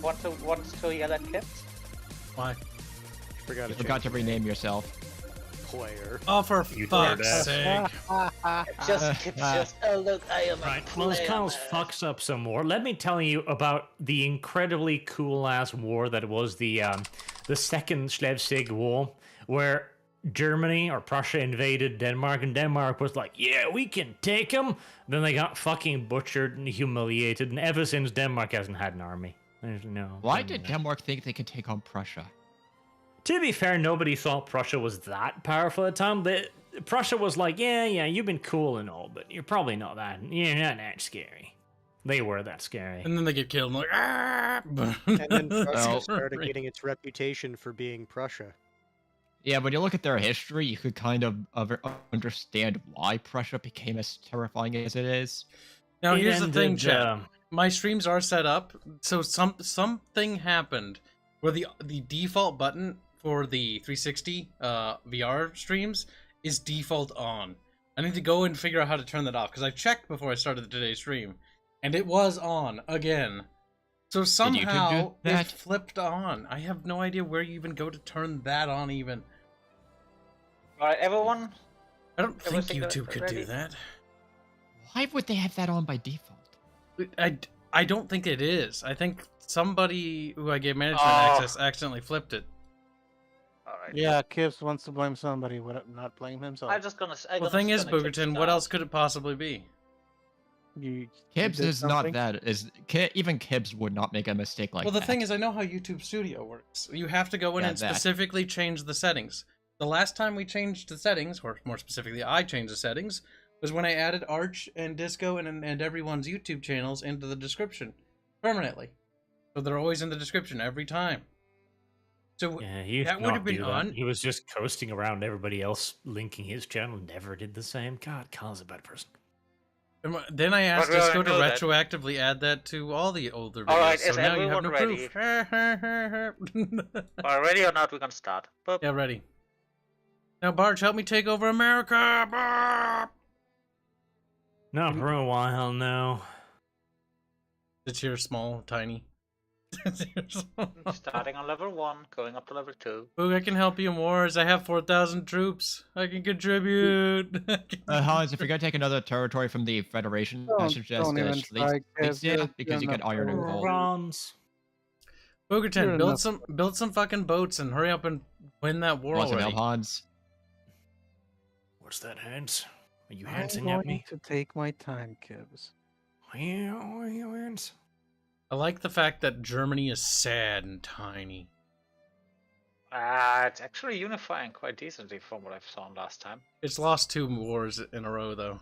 want to yell at Kibs? Why? You forgot to rename yourself. player. Oh, for You fuck's third sake. Oh look, I am Right, a well, as player. Kyle's fucks up some more, let me tell you about the incredibly cool-ass war that was the Second Schleswig War, where Germany or Prussia invaded Denmark, and Denmark was like, yeah, we can take them. Then they got fucking butchered and humiliated, and ever since, Denmark hasn't had an army. There's no... Why did Denmark think they could take on Prussia? To be fair, nobody thought Prussia was that powerful at the time. But Prussia was like, yeah, you've been cool and all, but you're probably not that. You're not that scary. They were that scary. And then they get killed. And like, ah! And then Prussia Well- started getting its reputation for being Prussia. Yeah, when you look at their history, you could kind of understand why Prussia became as terrifying as it is. Now, It here's the thing, ended, chat. My streams are set up, so something happened where the default button for the 360 VR streams is default on. I need to go and figure out how to turn that off, because I checked before I started today's stream, and it was on again. So somehow it that? flipped on. I have no idea where you even go to turn that on even. Alright, everyone. I don't think Everything YouTube could ready? do that. Why would they have that on by default? I don't think it is. I think somebody who I gave management Oh. access accidentally flipped it. Alright. Yeah, Kibs wants to blame somebody, not blame himself. I'm just gonna. The thing is, Boogerton, what else could it possibly be? You Kibs did is not something? that. Even Kibs would not make a mistake like Well, that. the thing is, I know how YouTube Studio works. You have to go in Yeah, and that. specifically change the settings. The last time we changed the settings, or more specifically, I changed the settings, was when I added Arch and Disco and everyone's YouTube channels into the description permanently. So they're always in the description every time. So Yeah, he that would have been do that. on. He was just coasting around everybody else linking his channel, never did the same. God, Kyle's a bad person. Then I asked But we Disco to already know that. retroactively add that to all the older videos. Alright, so is now you have everyone no ready? proof. Are ready or not? We're gonna start. Boop. Yeah, ready. Now, Barch, help me take over America! Barch! Not for a while now. It's here, small, tiny. Starting on level 1, going up to level 2. Boog, I can help you in wars. I have 4,000 troops. I can contribute. Hans, if you're gonna take another territory from the Federation, I suggest don't even try, Kibs. You're because you get iron and enough. gold. Bronze. Boogerton, You're build some fucking boats and hurry up and win that war Want some already. help, Hans? What's that, Hans? Are you I'm Hansing at going me? to take my time, Kibs. Yeah, are you Hans? I like the fact that Germany is sad and tiny. It's actually unifying quite decently from what I saw last time. It's lost 2 wars in a row, though.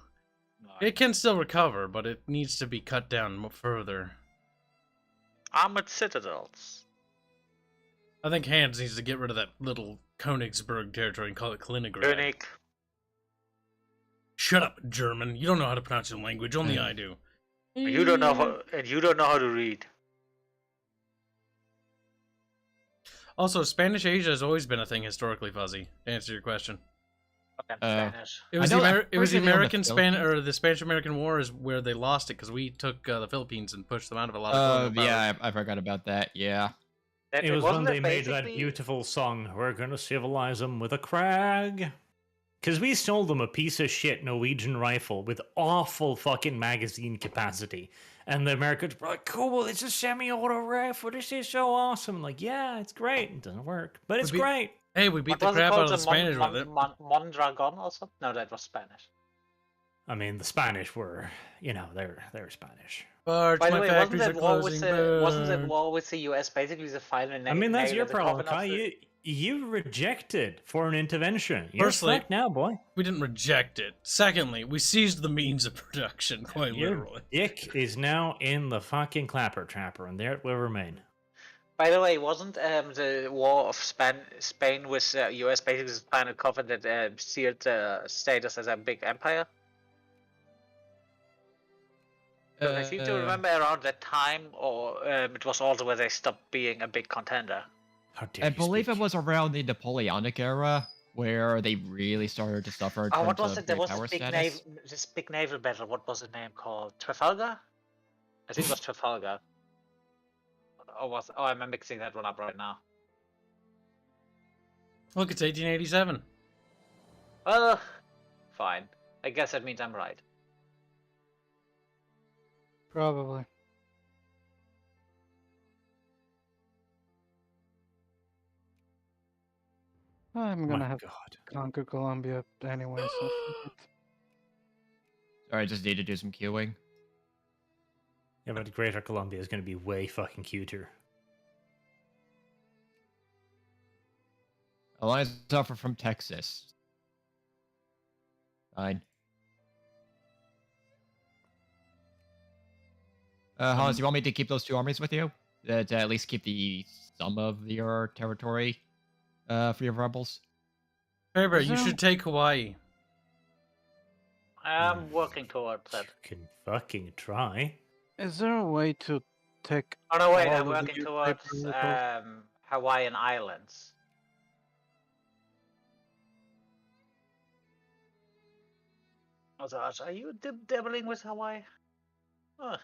Nice. It can still recover, but it needs to be cut down further. Armored citadels. I think Hanse needs to get rid of that little Königsberg territory and call it Kaliningrad. König. Shut up, German. You don't know how to pronounce your language. Only I do. You don't know how, and you don't know how to read. Also, Spanish Asia has always been a thing historically, Fuzzy. To answer your question, Fucking Spanish. it was I know the that it was the originally on the American Span Philippines. or the Spanish-American War is where they lost it because we took the Philippines and pushed them out of a lot of. colonial Yeah, powers. I forgot about that. Yeah. That- It was when wasn't they it made that basically- beautiful song, "We're gonna civilize them with a crag." Because we sold them a piece of shit Norwegian rifle with awful fucking magazine capacity. And the Americans were like, cool, it's a semi-auto rifle, this is so awesome. Like, yeah, it's great. It doesn't work, but it's great. Hey, we beat What the was it crap out called? of the Spanish with it. Mondragon also? No, that was Spanish. I mean, the Spanish were, they were Spanish. Barch, By the my way, wasn't factories are that war with closing. wasn't that Barch. war with the US basically the final? I mean, that's nail your in the problem, coffin of Kai. the- You rejected foreign intervention. You're Personally- fucked now, boy. We didn't reject it. Secondly, we seized the means of production, quite Your literally. dick is now in the fucking clapper trapper, and there it will remain. By the way, wasn't the war of Spain with US basically the final coffin that sealed the status as a big empire? 'Cause I seem to remember around that time, or it was also where they stopped being a big contender. How dare I you believe speak. it was around the Napoleonic era where they really started to suffer in Oh, what terms was of it? There great was power this status. big naval battle. What was the name called? Trafalgar? I think it was Trafalgar. Oh, I'm mixing that one up right now. Look, it's 1887. Fine. I guess that means I'm right. Probably. I'm gonna My have God. to conquer Colombia anyway, so fuck it. Sorry, I just need to do some queuing. Yeah, but Greater Columbia is going to be way fucking cuter. Alliance offer from Texas. Fine. Hanse, you want me to keep those 2 armies with you? To at least keep some of your territory for your rebels? Faber, you should take Hawaii. I'm working towards that. You can fucking try. Is there a way to take Oh no, wait, all I'm of the working towards newspaper Hawaiian Islands. Also, are you dabbling with Hawaii? Oh,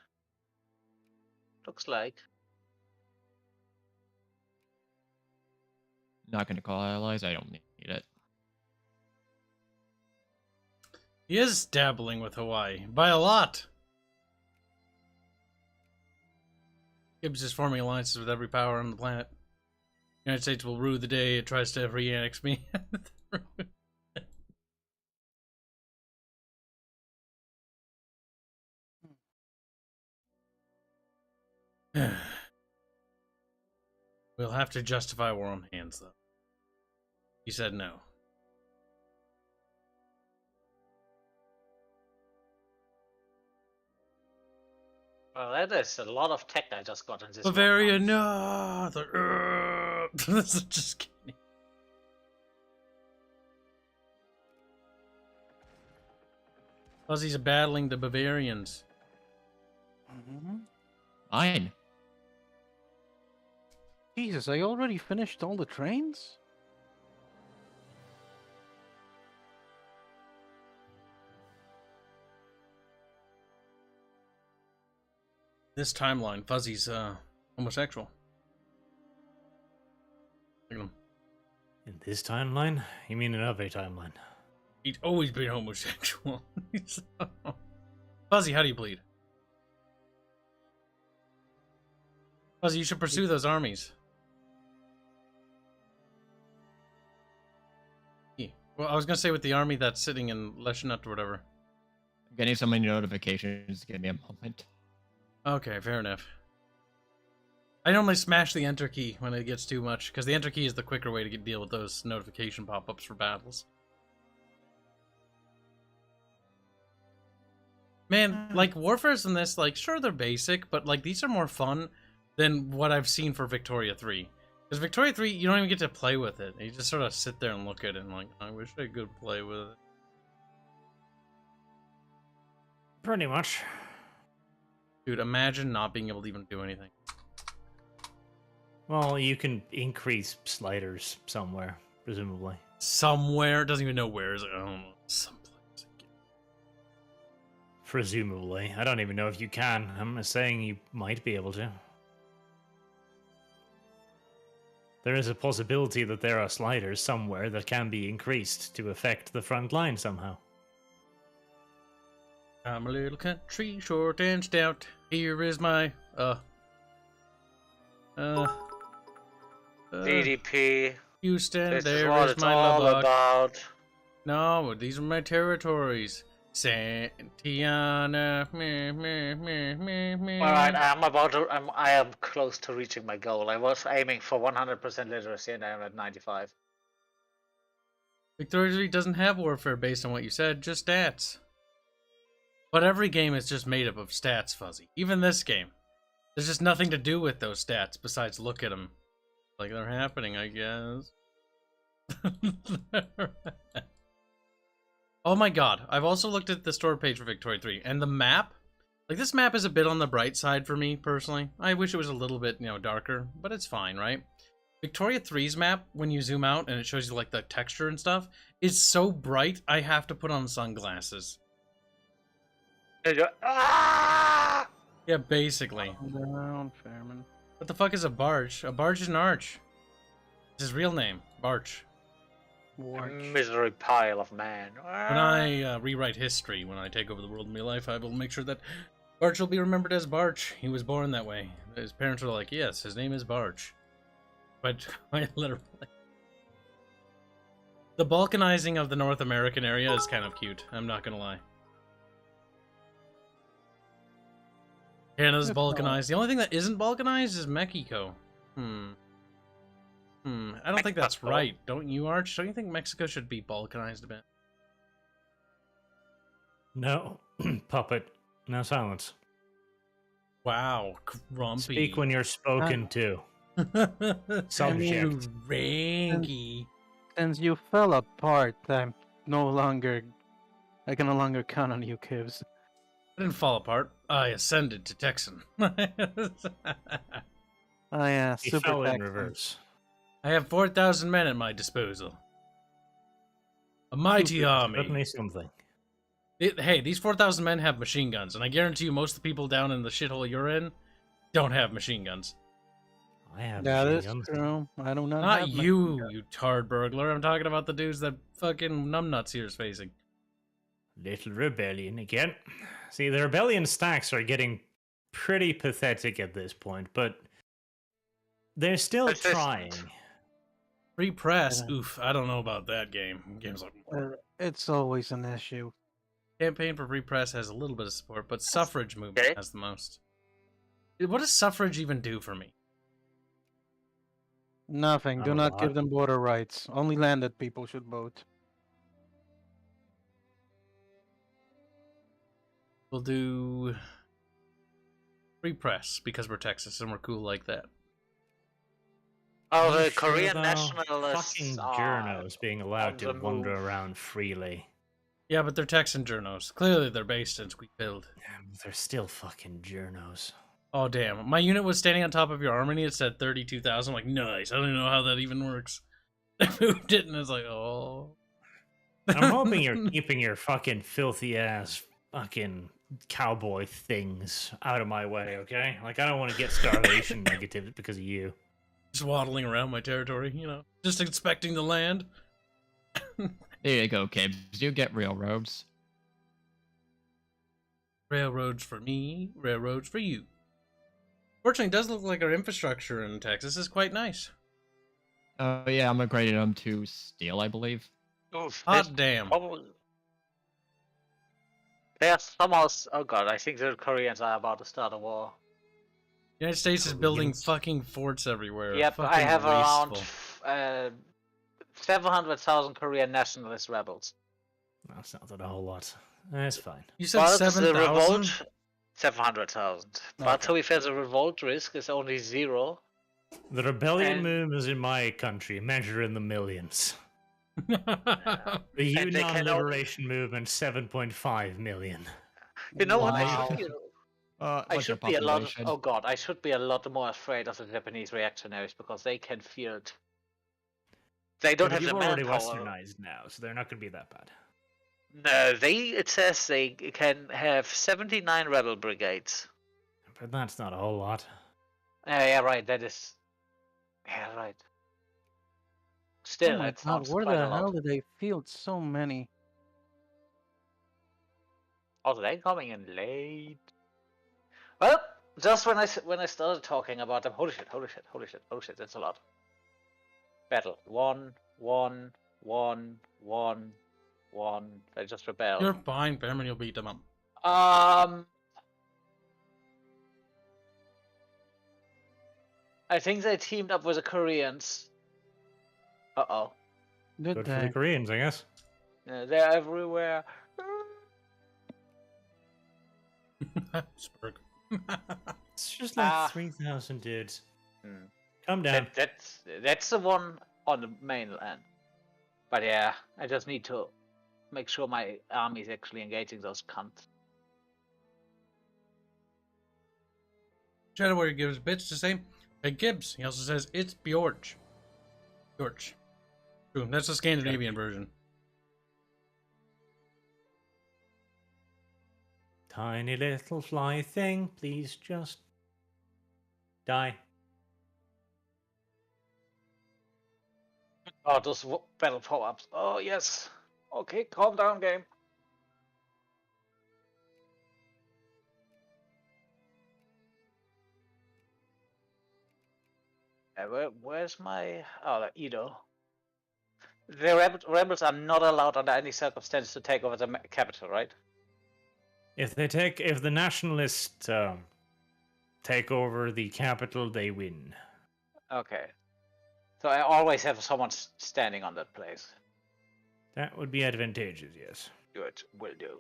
looks like. Not going to call allies. I don't need it. He is dabbling with Hawaii. By a lot. Kibs is forming alliances with every power on the planet. The United States will rue the day it tries to re-annex me. We'll have to justify war on hands, though. He said no. Well, that is a lot of tech I just got in this. Bavaria, 1 month. no! Just kidding. Fuzzies are battling the Bavarians. Mine. Jesus, I already finished all the trains? This timeline, Fuzzy's homosexual. Look at him. In this timeline? You mean another timeline? He's always been homosexual. Fuzzy, how do you bleed? Fuzzy, you should pursue those armies. Yeah. Well, I was gonna say with the army that's sitting in Leshnut or whatever. I'm getting so many notifications. Give me a moment. Okay, fair enough. I normally smash the enter key when it gets too much, because the enter key is the quicker way to deal with those notification pop-ups for battles. Man, like, warfares in this, like, sure, they're basic, but, like, these are more fun than what I've seen for Victoria 3. Because Victoria 3, you don't even get to play with it. You just sort of sit there and look at it and, like, I wish I could play with it. Pretty much. Dude, imagine not being able to even do anything. Well, you can increase sliders somewhere, presumably. Somewhere, doesn't even know where. Is it? I don't know. Someplace. Presumably. I don't even know if you can. I'm saying you might be able to. There is a possibility that there are sliders somewhere that can be increased to affect the front line somehow. I'm a little country, short and stout. Here is my, DDP. Houston, This is there what is it's my all Lubbock. about. No, these are my territories. Santiana, meh, meh, meh, meh, meh. Alright, I am close to reaching my goal. I was aiming for 100% literacy and I am at 95. Victoria 3 doesn't have warfare based on what you said, just stats. But every game is just made up of stats, Fuzzy. Even this game. There's just nothing to do with those stats besides look at them. Like they're happening, I guess. Oh my god, I've also looked at the store page for Victoria 3, and the map, like this map is a bit on the bright side for me, personally. I wish it was a little bit, darker, but it's fine, right? Victoria 3's map, when you zoom out and it shows you like the texture and stuff, is so bright, I have to put on sunglasses. Ah! Yeah, basically. Down, Fairman. What the fuck is a barge? A barge is an arch. It's his real name, Barch. A Warch. misery pile of man. When I rewrite history, when I take over the world in my life, I will make sure that Barch will be remembered as Barch. He was born that way. His parents were like, yes, his name is Barch. But I literally... The balkanizing of the North American area is kind of cute. I'm not gonna lie. Canada's It's not. balkanized. The only thing that isn't balkanized is Mexico. I don't think that's Mexico. right. Don't you, Arch? Don't you think Mexico should be balkanized a bit? No, puppet. Now silence. Wow, grumpy. Speak when you're spoken to. Subject. Ranky. Since you fell apart, I can no longer count on you, Kibs. I didn't fall apart. I ascended to Texan. Oh yeah, He super fell in Texan. reverse. I have 4,000 men at my disposal. A mighty army. Certainly something. Hey, these 4,000 men have machine guns, and I guarantee you most of the people down in the shithole you're in don't have machine guns. I have That machine is guns. true. I do not Not have my- you, you tard burglar. I'm talking about the dudes that fucking numbnuts here is facing. Little rebellion again. See, the rebellion stacks are getting pretty pathetic at this point, but they're still It's just- trying. Free press. Yeah. Oof, I don't know about that game. Game's like... It's always an issue. Campaign for Free Press has a little bit of support, but suffrage movement Okay. has the most. What does suffrage even do for me? Nothing. Not Do a not lot. give them border rights. Only landed people should vote. We'll do Free Press because we're Texas and we're cool like that. Oh, Are you the sure, Korean though? nationalists Fucking are journos being allowed on to the wander move. around freely. Yeah, but they're Texan journos. Clearly they're based in Squeakfield. They're still fucking journos. Oh, damn. My unit was standing on top of your army and it said 32,000. I'm like, nice. I don't even know how that even works. I moved it and it's like, oh. I'm hoping you're keeping your fucking filthy ass fucking cowboy things out of my way, okay? Like, I don't want to get starvation negative because of you. Just waddling around my territory, you know, just inspecting the land. There you go, Kibs. You get railroads. Railroads for me, railroads for you. Fortunately, it does look like our infrastructure in Texas is quite nice. Oh yeah, I'm upgrading them to steel, I believe. Oof, Hot damn. There's somehow. Oh god, I think the Koreans are about to start a war. The United States is building Koreans. fucking forts everywhere. Yep, I Fucking have around wasteful. 700,000 Korean nationalist rebels. That's not that a whole lot. That's fine. You said But the 7,000? revolt, 700,000. But Okay. to be fair, the revolt risk is only 0. The rebellion And- movements in my country measure in the millions. The And they Yunnan can only- Liberation Movement, 7.5 million. You know what? Wow. I What's your should be a lot. population? Oh god, I should be a lot more afraid of the Japanese reactionaries because they can field. They don't But have you've the already manpower. westernized now, so they're not going to be that bad. No, it says they can have 79 rebel brigades. But that's not a whole lot. Yeah, right. That is. Yeah, right. Still, Oh my it god, sounds where quite the a lot. hell did they field so many? Oh, they're coming in late. Well, just when I started talking about them, holy shit, holy shit, holy shit, holy shit, that's a lot. Battle. 1, 1, 1, 1, 1. They just rebelled. You're fine, Behrman, you'll beat them up. I think they teamed up with the Koreans. Uh-oh. Did Good for they? the Koreans, I guess. They're everywhere. Spurg. It's just like Ah. 3,000 dudes. Hmm. Calm down. That's the one on the mainland. But yeah, I just need to make sure my army is actually engaging those cunts. Shadow Warrior gives bits to say, hey Gibbs. He also says, it's Bjorch. Bjorch. True, that's the Scandinavian version. Tiny little fly thing, please just die. Oh, those battle power-ups. Oh, yes. Okay, calm down, game. Where's my... Oh, Edo. The rebels are not allowed under any circumstance to take over the capital, right? If the nationalists take over the capital, they win. Okay. So I always have someone standing on that place. That would be advantageous, yes. Good, will do.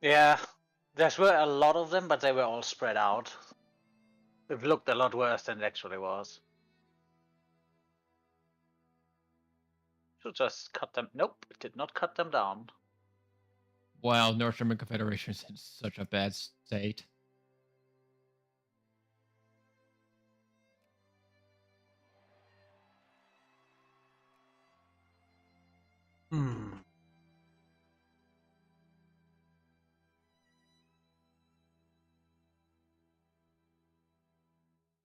Yeah, there were a lot of them, but they were all spread out. It looked a lot worse than it actually was. Should just cut them. Nope, it did not cut them down. Wow, North German Confederation is in such a bad state. Hmm.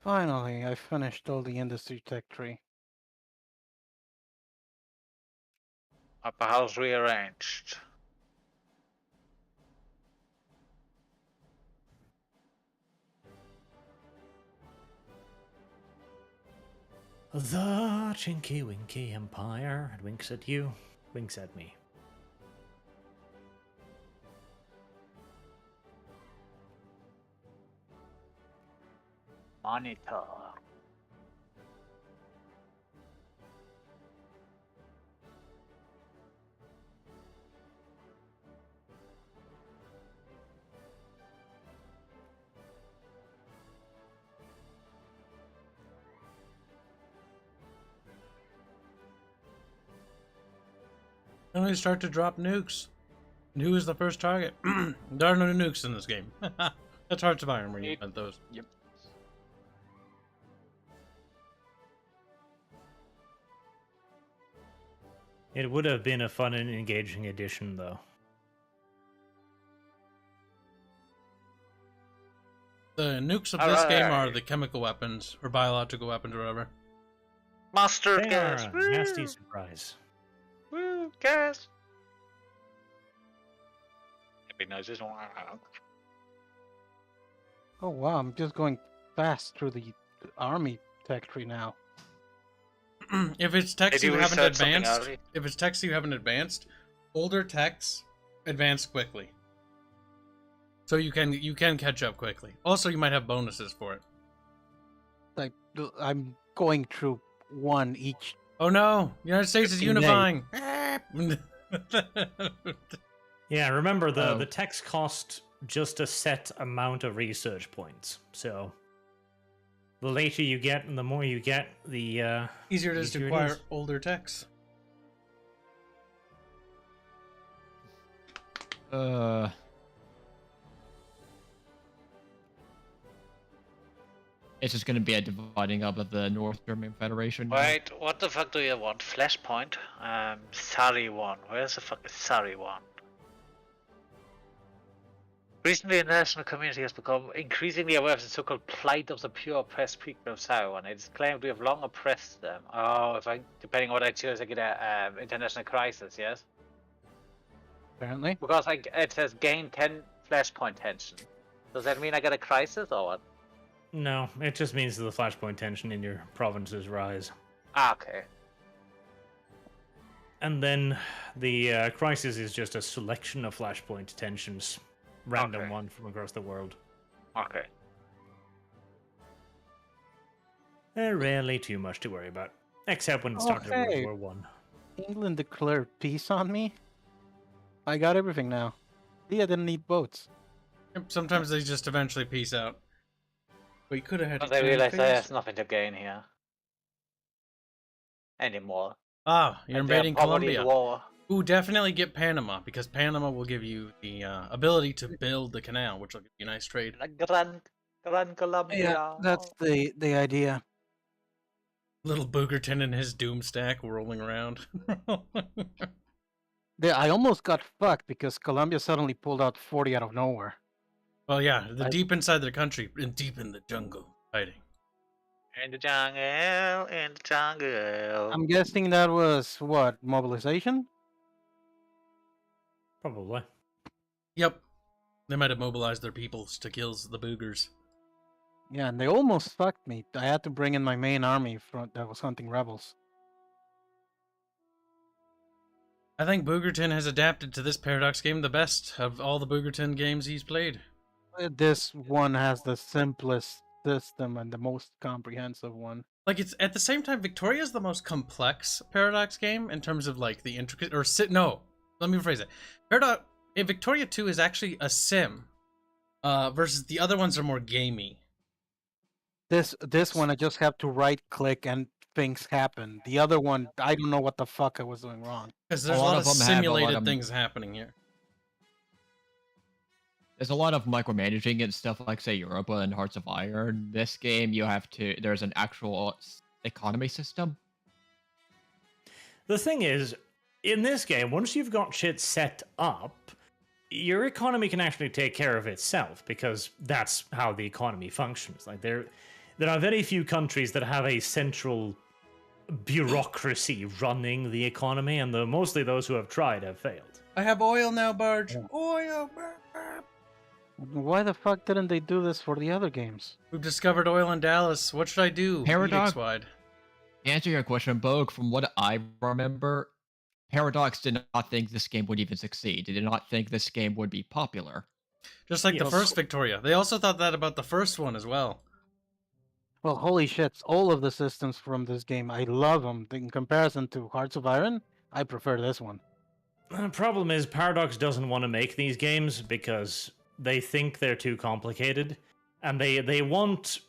Finally, I finished all the industry tech tree. Upper house rearranged. The Chinky Winky Empire winks at you, winks at me. Monitor. And they start to drop nukes. And who is the first target? There are no nukes in this game. That's Hearts of Iron where you invent those. Yep. It would have been a fun and engaging addition, though. The nukes of this game are the chemical weapons, or biological weapons, or whatever. Mustard They gas. are a nasty surprise. Woo, gas. Happy noises. Oh wow, I'm just going fast through the army tech tree now. If it's text Did you you haven't research something advanced, early? if it's text you haven't advanced, older texts advance quickly. So you can catch up quickly. Also, you might have bonuses for it. Like I'm going through one each. Oh no! The United States is 15 days. unifying. Yeah, remember the text cost just a set amount of research points. So the later you get and the more you get, the Easier it is to Easier it acquire is. older texts. It's just going to be a dividing up of the North German Federation. now. Wait, what the fuck do you want? Flashpoint? Sari 1. Where's the fuck is Sari 1? Recently, the international community has become increasingly aware of the so-called plight of the pure oppressed people of Sari 1. It is claimed we have long oppressed them. Oh, depending on what I choose, I get a international crisis, yes? Apparently, Because it says gain 10 flashpoint tension. Does that mean I get a crisis or what? no, it just means the flashpoint tension in your provinces rise. Ah, okay. And then the crisis is just a selection of flashpoint tensions, random Okay. one from across the world. Okay. They're rarely too much to worry about, except when it started Okay. World War One. England declared peace on me. I got everything now. See, I didn't need boats. Sometimes they just eventually peace out. But you could have had. But a I realize phase. there's nothing to gain here. Anymore. Ah, you're And they're invading probably in Colombia. war. Ooh, definitely get Panama because Panama will give you the ability to build the canal, which will give you nice trade. La Gran Colombia. Yeah, that's the idea. Little Boogerton and his doom stack rolling around. I almost got fucked because Colombia suddenly pulled out 40 out of nowhere. Well, yeah, the I- deep inside the country and deep in the jungle fighting. In the jungle, in the jungle. I'm guessing that was what, mobilization? Probably. Yep. They might have mobilized their peoples to kill the boogers. Yeah, and they almost fucked me. I had to bring in my main army that was hunting rebels. I think Boogerton has adapted to this Paradox game the best of all the Boogerton games he's played. This one has the simplest system and the most comprehensive one. Like, it's at the same time, Victoria's the most complex Paradox game in terms of like the intricate no, let me rephrase it. Paradox in Victoria 2 is actually a sim, versus the other ones are more gamey. This one I just have to right click and things happen. The other one, I don't know what the fuck I was doing wrong. Because there's a lot of them have a lot simulated of- things happening here. There's a lot of micromanaging and stuff like, say, Europa and Hearts of Iron. This game, there's an actual economy system. The thing is, in this game, once you've got shit set up, your economy can actually take care of itself because that's how the economy functions. Like there are very few countries that have a central bureaucracy running the economy, and mostly those who have tried have failed. I have oil now, Barge. Yeah. Oil. Why the fuck didn't they do this for the other games? We've discovered oil in Dallas. What should I do? Paradox- Edicts-wide. To answer your question, Bogue, from what I remember, Paradox did not think this game would even succeed. They did not think this game would be popular. Just like the Yes. first Victoria. They also thought that about the first one as well. Well, holy shit, all of the systems from this game, I love them. In comparison to Hearts of Iron, I prefer this one. The problem is Paradox doesn't want to make these games because they think they're too complicated, and they want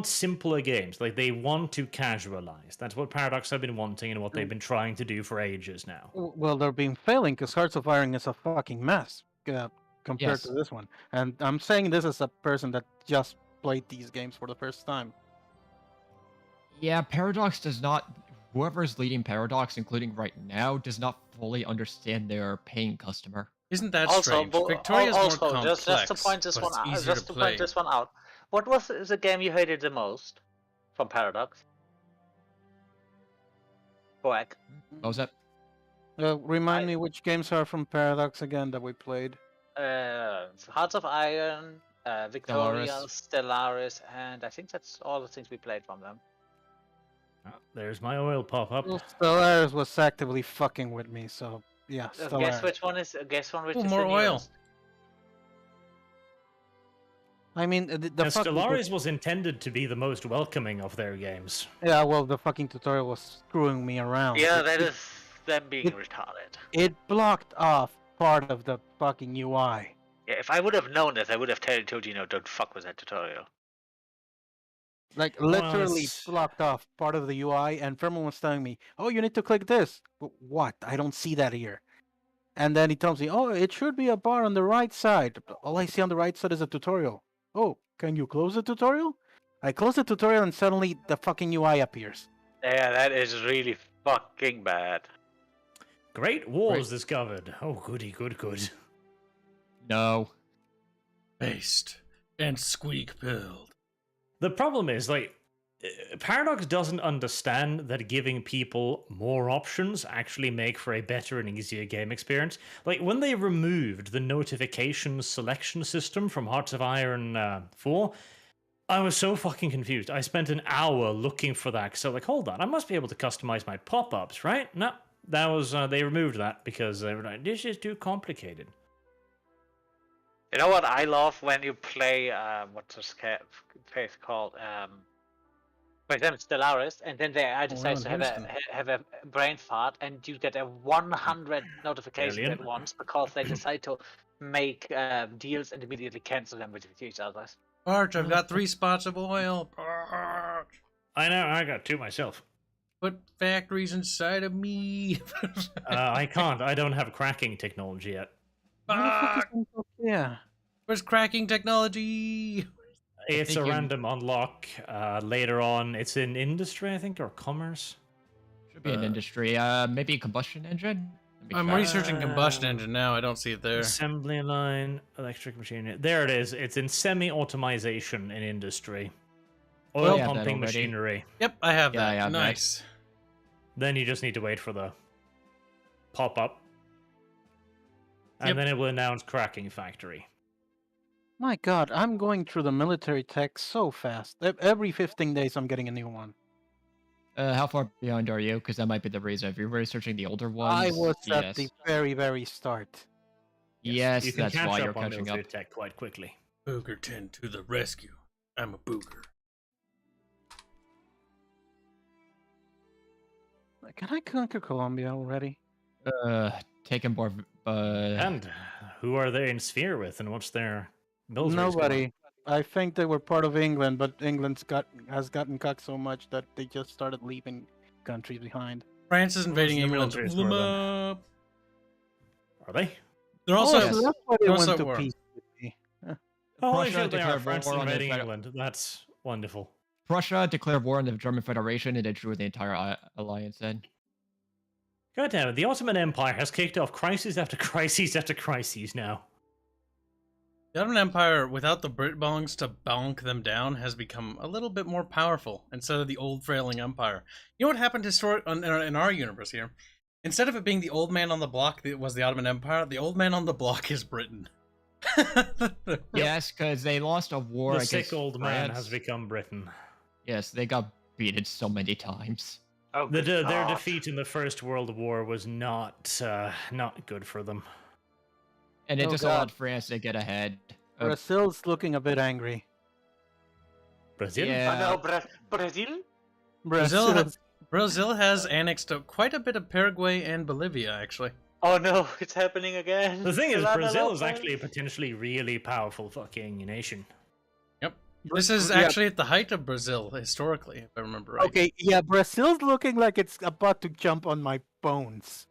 simpler games. Like they want to casualize. That's what Paradox have been wanting and what they've been trying to do for ages now. Well, they're being failing because Hearts of Iron is a fucking mess compared Yes. to this one. And I'm saying this as a person that just played these games for the first time. Yeah, Paradox does not. Whoever's leading Paradox, including right now, does not fully understand their paying customer. Isn't that Also, strange? bo- Victoria's also, more complex, just to point this but one it's out, easier just to to play. point this one out. What was the game you hated the most from Paradox? Quack. What was that? Remind me which games are from Paradox again that we played. Hearts of Iron, Victoria, Stellaris, and I think that's all the things we played from them. Oh, there's my oil pop-up. Well, Stellaris was actively fucking with me, so yeah, Guess Stellaris. which one is? Guess one which Ooh, is more the oil. newest? I mean, the And fucking Stellaris was intended to be the most welcoming of their games. yeah, well, the fucking tutorial was screwing me around. Yeah, It- that is them being it- retarded. It blocked off part of the fucking UI. Yeah, if I would have known this, I would have told you, don't fuck with that tutorial. Like Well, literally it's- blocked off part of the UI, and Ferman was telling me, "Oh, you need to click this." What? I don't see that here. And then he tells me, "Oh, it should be a bar on the right side." All I see on the right side is a tutorial. Oh, can you close the tutorial? I close the tutorial, and suddenly the fucking UI appears. Yeah, that is really fucking bad. Great Wars Right. discovered. Oh, goody, good. No. Based and squeak build. The problem is, like, Paradox doesn't understand that giving people more options actually make for a better and easier game experience. Like, when they removed the notification selection system from Hearts of Iron 4, I was so fucking confused. I spent an hour looking for that. So, like, hold on, I must be able to customize my pop-ups, right? No, that was, they removed that because they were like, this is too complicated. You know what I love when you play what's this face called? For example, Stellaris, and then they decide to have a brain fart, and you get a 100 notifications at Brilliant. once because they decide to make deals and immediately cancel them with each other. Barge, I've got 3 spots of oil. Barge. I know, I got two myself. Put factories inside of me. I can't. I don't have cracking technology yet. Where the fuck is Fuck. Info- Yeah. Where's cracking technology? It's a think you- random unlock later on. It's in industry, I think, or commerce. Should be an industry. Maybe a combustion engine? Let me I'm check. researching combustion engine now. I don't see it there. Assembly line, electric machinery. There it is. It's in semi-automation in industry. oil yeah, that pumping already. machinery. Yep, I have Yeah, that. I have that. Nice. Then you just need to wait for the pop up. And Yep. then it will announce cracking factory. My God, I'm going through the military tech so fast. Every 15 days, I'm getting a new one. How far behind are you? Because that might be the reason. If you're researching the older ones, I was yes. at the very, very start. Yes, You can that's catch why up you're on catching military up. tech quite quickly. Boogerton to the rescue. I'm a booger. Can I conquer Colombia already? Taking more. And who are they in sphere with, and what's their military score? Nobody. I think they were part of England, but England's has gotten cucked so much that they just started leaving countries behind. France is invading the England. military Pull 'em score, then? up. Are they? They're also so that's why they they're went also to at war. peace with me. Holy Prussia shit, they are. declared France war on the invading Fed- England. That's wonderful. Prussia declared war on the German Federation and it drew the entire alliance in. God damn it, the Ottoman Empire has kicked off crises after crises after crises now. The Ottoman Empire, without the Brit bongs to bonk them down, has become a little bit more powerful instead of the old frailing empire. You know what happened in our universe here? Instead of it being the old man on the block that was the Ottoman Empire, the old man on the block is Britain. Yes, because they lost a war The against sick old man France. has become Britain. Yes, they got beaten so many times. Oh, Their good God. defeat in the First World War was not good for them. And it Oh, just God. allowed France to get ahead. Brazil's looking a bit angry. Brazil? Yeah. Oh, no, Brazil? Brazil has annexed quite a bit of Paraguay and Bolivia, actually. Oh no, it's happening again. The thing is, Solana Brazil is Lopez. actually a potentially really powerful fucking nation. Yep. This is Yeah. actually at the height of Brazil, historically, if I remember right. Okay, yeah, Brazil's looking like it's about to jump on my bones.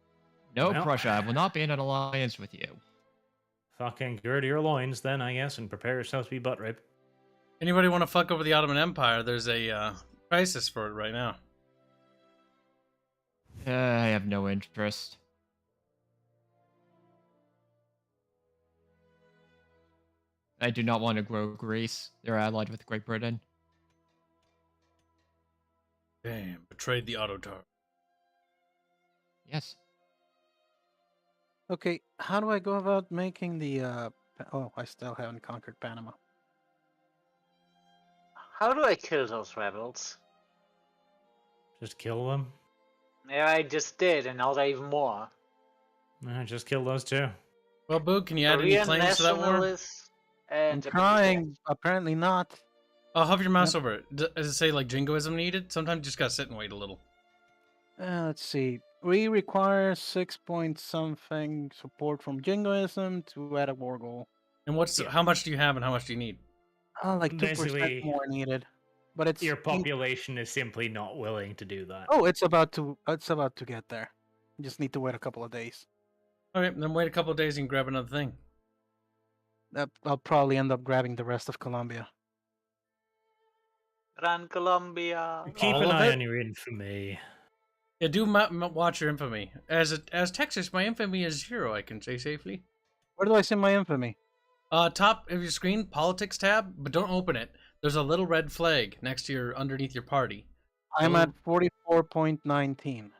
No, Well. Prussia, I will not be in an alliance with you. Fucking gird your loins then, I guess, and prepare yourself to be butt raped. Anybody want to fuck over the Ottoman Empire? There's a crisis for it right now. I have no interest. I do not want to grow Greece. They're allied with Great Britain. Damn, betrayed the Autotar. Yes. Okay, how do I go about making the oh, I still haven't conquered Panama. How do I kill those rebels? Just kill them. Yeah, I just did, and now there are even more. Just kill those two. Well, Boog, can you add any Korean claims to that war? nationalists and I'm Japanese trying, apparently not. Oh, hover your mouse over it. Does it say, like, jingoism needed? Sometimes you just gotta sit and wait a little. Let's see. We require 6 point something support from Jingoism to add a war goal. And how much do you have and how much do you need? Oh, like 2% Basically, more needed. But it's Your population is simply not willing to do that. Oh, it's about to get there. You just need to wait a couple of days. Okay, then wait a couple of days and grab another thing. I'll probably end up grabbing the rest of Colombia. Run Colombia. Keep all an of eye it? on your infamy. Yeah, do watch your infamy. As Texas, my infamy is 0, I can say safely. Where do I see my infamy? Top of your screen, politics tab, but don't open it. There's a little red flag underneath your party. I'm at 44.19.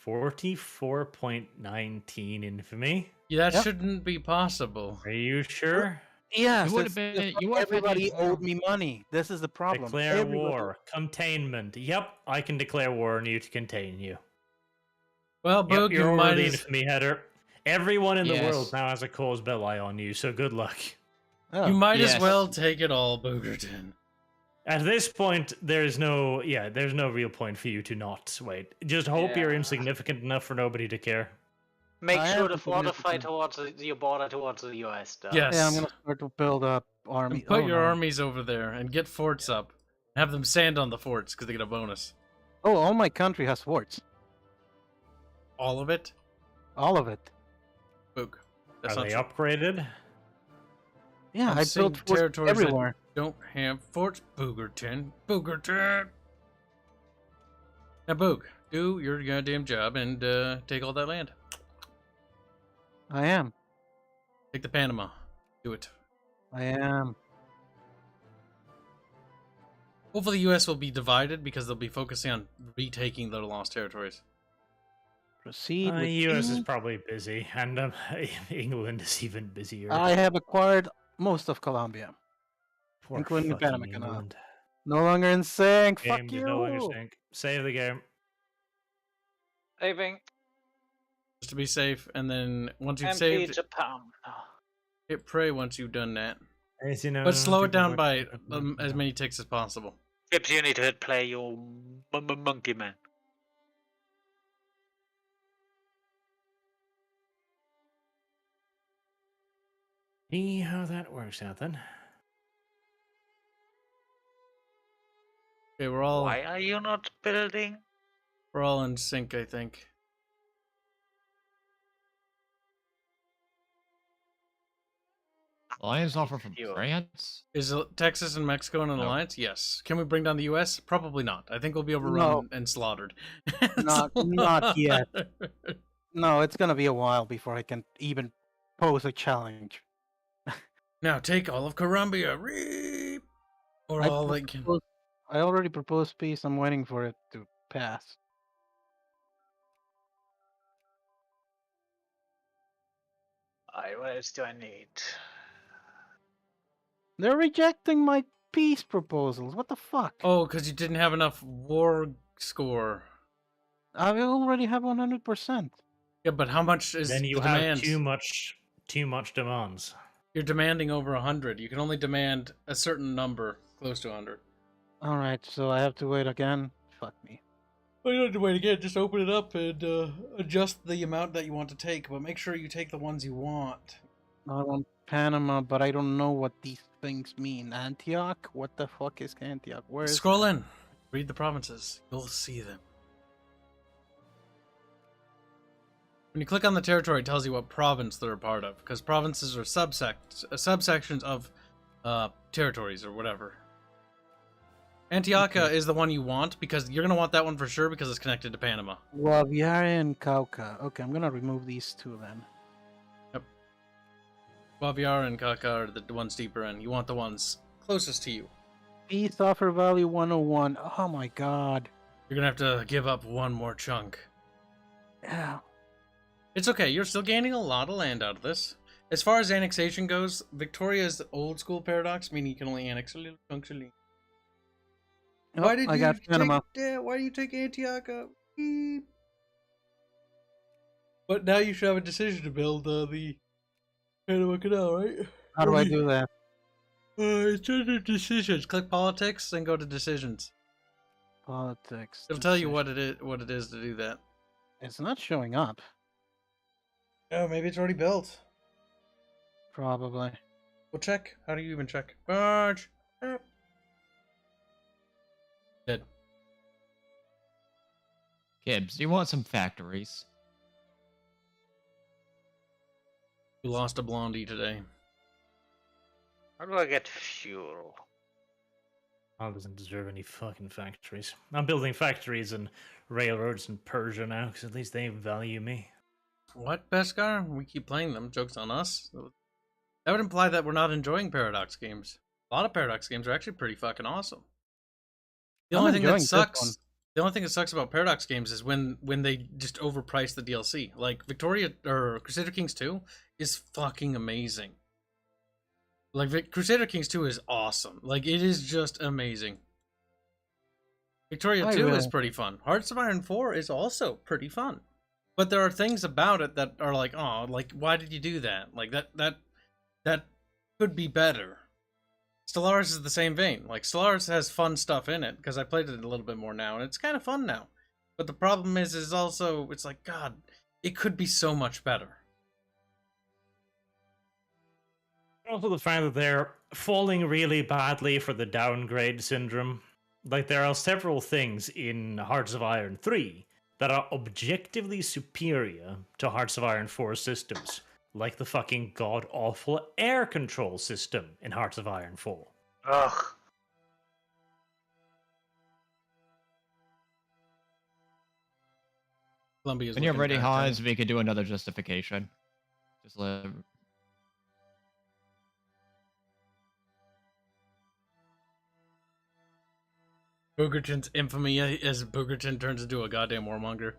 44.19 infamy. Yeah, that Yep. shouldn't be possible. Are you sure? Yes, You would have been. You would have been. everybody owed me money. This is the problem. Declare Everybody- war. Containment. Yep, I can declare war on you to contain you. Well, Yep, Boog, you're you over might the as... infamy header. Everyone in the Yes. world now has a cause belli on you, so good luck. Oh, You might as yes. well take it all, Boogerton. At this point, there's no real point for you to not wait. Just hope you're Yeah. insignificant enough for nobody to care. Make I sure am to fortify significant. towards your border towards the US stuff. Yes. Yeah, I'm gonna start to build up army. And put oh, your no. armies over there and get forts up. Have them sand on the forts because they get a bonus. Oh, all my country has forts. All of it? All of it. Boog. Are That's not they true. upgraded? Yeah, I'm I seeing built forts territories that- everywhere. Don't have forts, Boogerton. Boogerton! Now, Boog, do your goddamn job and take all that land. I am. Take the Panama. Do it. I am. Hopefully, the U.S. will be divided because they'll be focusing on retaking their lost territories. Proceed with US is king. probably busy, and England is even busier. I have acquired most of Colombia, Poor including the fucking Panama Canal. England. No longer in sync. Game Fuck is no longer you. sync. Save the game. Saving Just to be safe, and then once you've MP saved, Japan. hit pray once you've done that. As you know, But slow it people down work- by as many ticks as possible. Kibs, you need to hit play, you monkey man. See how that works out then. Okay, Why are you not building? we're all in sync, I think. Alliance offer from You. France? Is Texas and Mexico in an No. alliance? Yes. Can we bring down the U.S.? Probably not. I think we'll be overrun and slaughtered. Not yet. No, it's gonna be a while before I can even pose a challenge. Now take all of Colombia. Reap! Or I all they can. I already proposed peace. I'm waiting for it to pass. What else do I need? They're rejecting my peace proposals. What the fuck? Oh, because you didn't have enough war score. I already have 100%. Yeah, but how much is Then you the have demands? too much demands. You're demanding over 100. You can only demand a certain number, close to 100. All right, so I have to wait again. Fuck me. Well, you don't have to wait again. Just open it up and adjust the amount that you want to take, but make sure you take the ones you want. I want Panama, but I don't know what these things mean. Antioch? What the fuck is Antioch? Where is Scroll in. Read the provinces. You'll see them. When you click on the territory, it tells you what province they're a part of, because provinces are subsections of territories or whatever. Antioquia is the one you want, because you're going to want that one for sure, because it's connected to Panama. Guaviare and Cauca. Okay, I'm gonna remove these two then. Guaviare and Cauca are the ones deeper in. You want the ones closest to you. Peace offer value 101. Oh my god. You're going to have to give up one more chunk. Yeah. It's okay, you're still gaining a lot of land out of this. As far as annexation goes, Victoria is the old school paradox, meaning you can only annex a little chunks of land. Oh, I got Panama. Why do you take Antioch up? Beep. But now you should have a decision to build the Panama Canal, right? How do I do that? It's under decisions. Click politics and go to decisions. Politics. It'll tell you decision. what it is to do that. It's not showing up. Oh, maybe it's already built. Probably. Well, check. How do you even check? Barge. Dead. Kibs, you want some factories? We lost a blondie today. How do I get fuel? Al doesn't deserve any fucking factories. I'm building factories and railroads in Persia now, because at least they value me. What, Beskar? We keep playing them. Joke's on us. That would imply that we're not enjoying Paradox games. A lot of Paradox games are actually pretty fucking awesome. The I'm only thing that enjoying this one. sucks. The only thing that sucks about Paradox games is when they just overprice the DLC. Like Victoria or Crusader Kings 2 is fucking amazing. Like Crusader Kings 2 is awesome. Like it is just amazing. Victoria 2 is pretty fun. Hearts of Iron 4 is also pretty fun. But there are things about it that are like, oh, like why did you do that? Like that could be better. Stellaris is the same vein. Like Stellaris has fun stuff in it because I played it a little bit more now and it's kind of fun now. But the problem is also it's like God, it could be so much better. Also, the fact that they're falling really badly for the downgrade syndrome. Like, there are several things in Hearts of Iron 3 that are objectively superior to Hearts of Iron 4 systems. Like the fucking god-awful air control system in Hearts of Iron 4. Ugh. Columbia's When you're looking ready, bad, Hans, we could do another justification. Just let... Boogerton's infamy as Boogerton turns into a goddamn warmonger.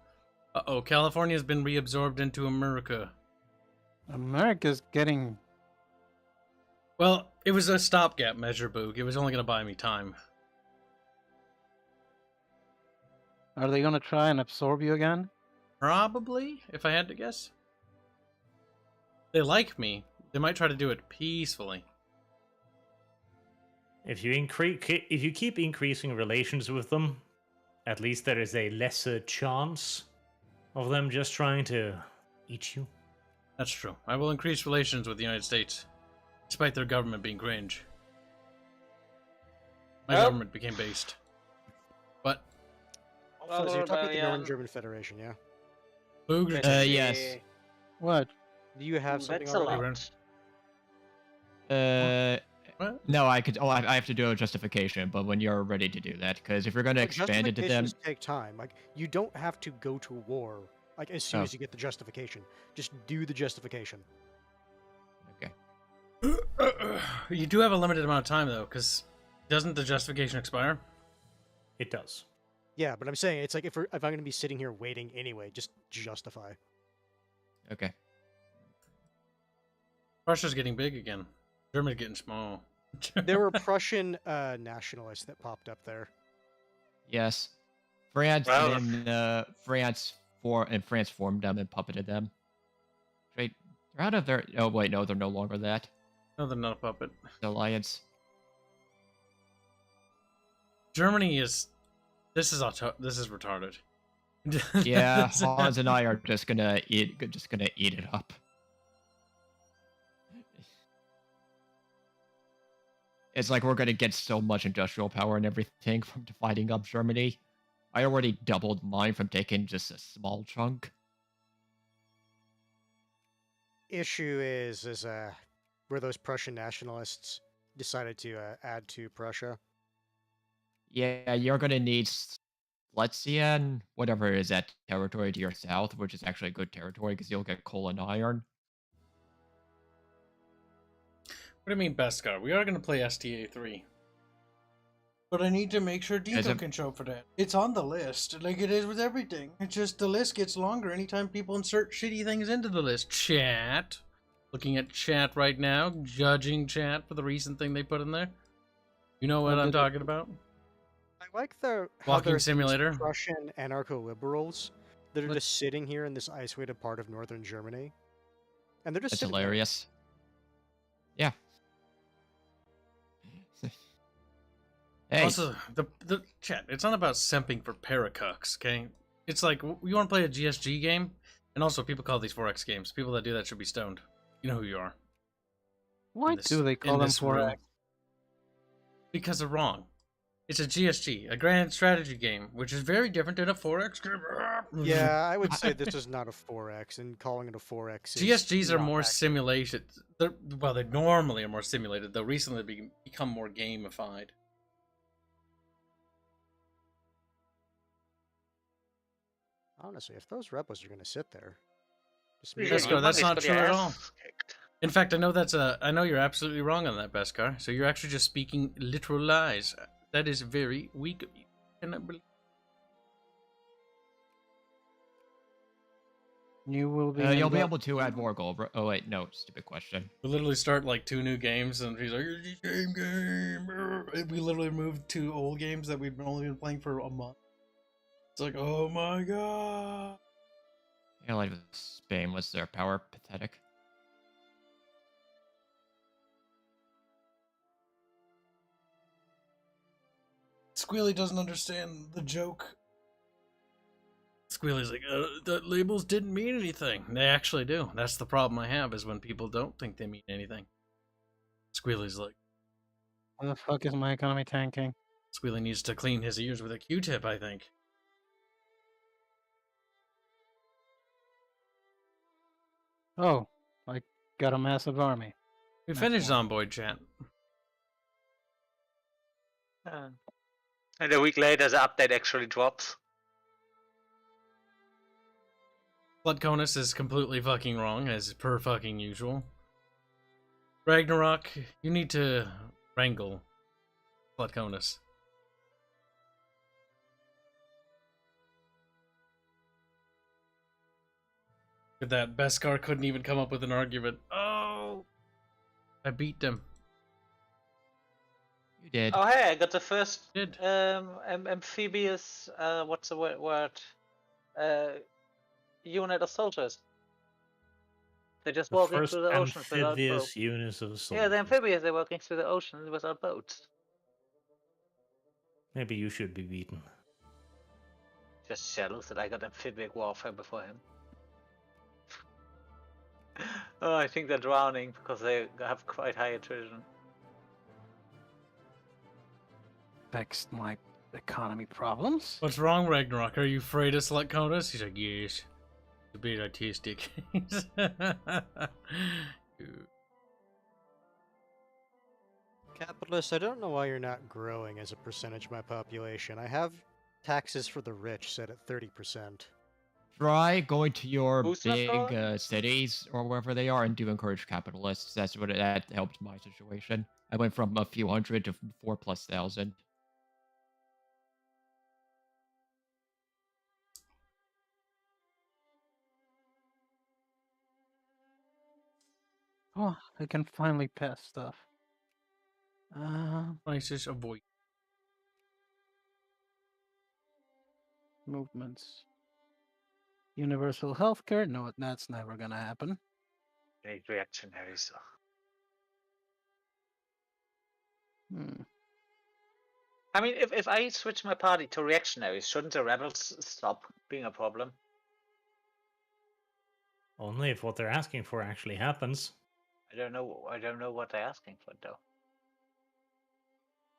Uh-oh, California's been reabsorbed into America. America's getting. Well, it was a stopgap measure, Boog. It was only going to buy me time. Are they gonna try and absorb you again? Probably, if I had to guess. They like me. They might try to do it peacefully. If you keep increasing relations with them, at least there is a lesser chance of them just trying to eat you. That's true. I will increase relations with the United States, despite their government being cringe. My Well- government became based. But So you're talking about the yeah. Northern German Federation, yeah? Boog, Yes. What? Do you have something That's a already? lot. what? No, I could. Oh, I have to do a justification, but when you're ready to do that, because if you're going to Like, expand it to them, justifications take time. Like, you don't have to go to war. Like, as soon Oh. as you get the justification, just do the justification. okay. You do have a limited amount of time, though, because doesn't the justification expire? It does. Yeah, but I'm saying it's like if I'm going to be sitting here waiting anyway, just justify. Okay. Russia's getting big again. Germany's getting small. There were Prussian nationalists that popped up there. Yes. France Well- and France formed them and puppeted them. Wait, they're out of their. Oh wait, no, they're no longer that. No, they're not a puppet. The alliance. Germany is. This is retarded. Yeah, Hans and I are just gonna eat it up. It's like we're gonna get so much industrial power and everything from dividing up Germany. I already doubled mine from taking just a small chunk. Issue is where those Prussian nationalists decided to add to Prussia. Yeah, you're gonna need Schlesien, whatever is that territory to your south, which is actually a good territory because you'll get coal and iron. What do you mean, Beskar? We are going to play STA 3. But I need to make sure Dito can show up for that. It's on the list, like it is with everything. It's just the list gets longer anytime people insert shitty things into the list. Chat. Looking at chat right now, judging chat for the recent thing they put in there. You know what I'm talking about? I like the Walking simulator. Prussian anarcho-liberals that are just sitting here in this isolated part of northern Germany, and they're just That's sitting there. hilarious. Yeah. Hey, Also, the chat, it's not about simping for paracucks, okay? It's like, you want to play a GSG game? And also, people call these 4X games. People that do that should be stoned. You know who you are. Why this- do they call in them this 4X? room. Because they're wrong. It's a GSG, a grand strategy game, which is very different than a 4X game. Yeah, I would say this is not a 4X, and calling it a 4X is GSGs are not more accurate. simulated. They normally are more simulated, though recently they've become more gamified. Honestly, if those rebels are going to sit there, just Usually Let's go, your that's money's not got your true at ass kicked. In fact, I know you're absolutely wrong on that, Beskar. So you're actually just speaking literal lies. That is very weak of you. Cannot believe. You will be. you'll be invo- able to add more gold. Oh wait, no, stupid question. We literally start like 2 new games, and he's like, "It's the same game." And we literally moved 2 old games that we've only been playing for a month. It's like, oh my god. Yeah, like Spain was their power pathetic. Squealy doesn't understand the joke. Squealy's like, the labels didn't mean anything. They actually do. That's the problem I have, is when people don't think they mean anything. Squealy's like, Why the fuck is my economy tanking? Squealy needs to clean his ears with a Q-tip, I think. Oh, I got a massive army. We Nice finished one. Zomboid chat. And a week later, the update actually drops. Bloodconus is completely fucking wrong, as per fucking usual. Ragnarok, you need to wrangle Bloodconus. That Beskar couldn't even come up with an argument. Oh, I beat them. You did. Oh hey, I got the first Did. amphibious what's the word? Unit of soldiers. They're just The walking first through the oceans without boats. amphibious units of soldiers. Yeah, the amphibious, they're walking through the oceans without boats. Maybe you should be beaten. Just jealous that I got amphibious warfare before him. Oh, I think they're drowning because they have quite high attrition. Fixed my economy problems. What's wrong, Ragnarok? Are you afraid of select counters? He's like, yes. A bit artistic. Capitalist, I don't know why you're not growing as a percentage of my population. I have taxes for the rich set at 30%. Try going to your Who's not big going? cities or wherever they are and do encourage capitalists. That helped my situation. I went from a few hundred to 4,000+. Oh, I can finally pass stuff. Crisis avoid. Movements. Universal healthcare? No, that's never gonna happen. Need reactionaries. I mean, if I switch my party to reactionaries, shouldn't the rebels stop being a problem? Only if what they're asking for actually happens. I don't know what they're asking for though.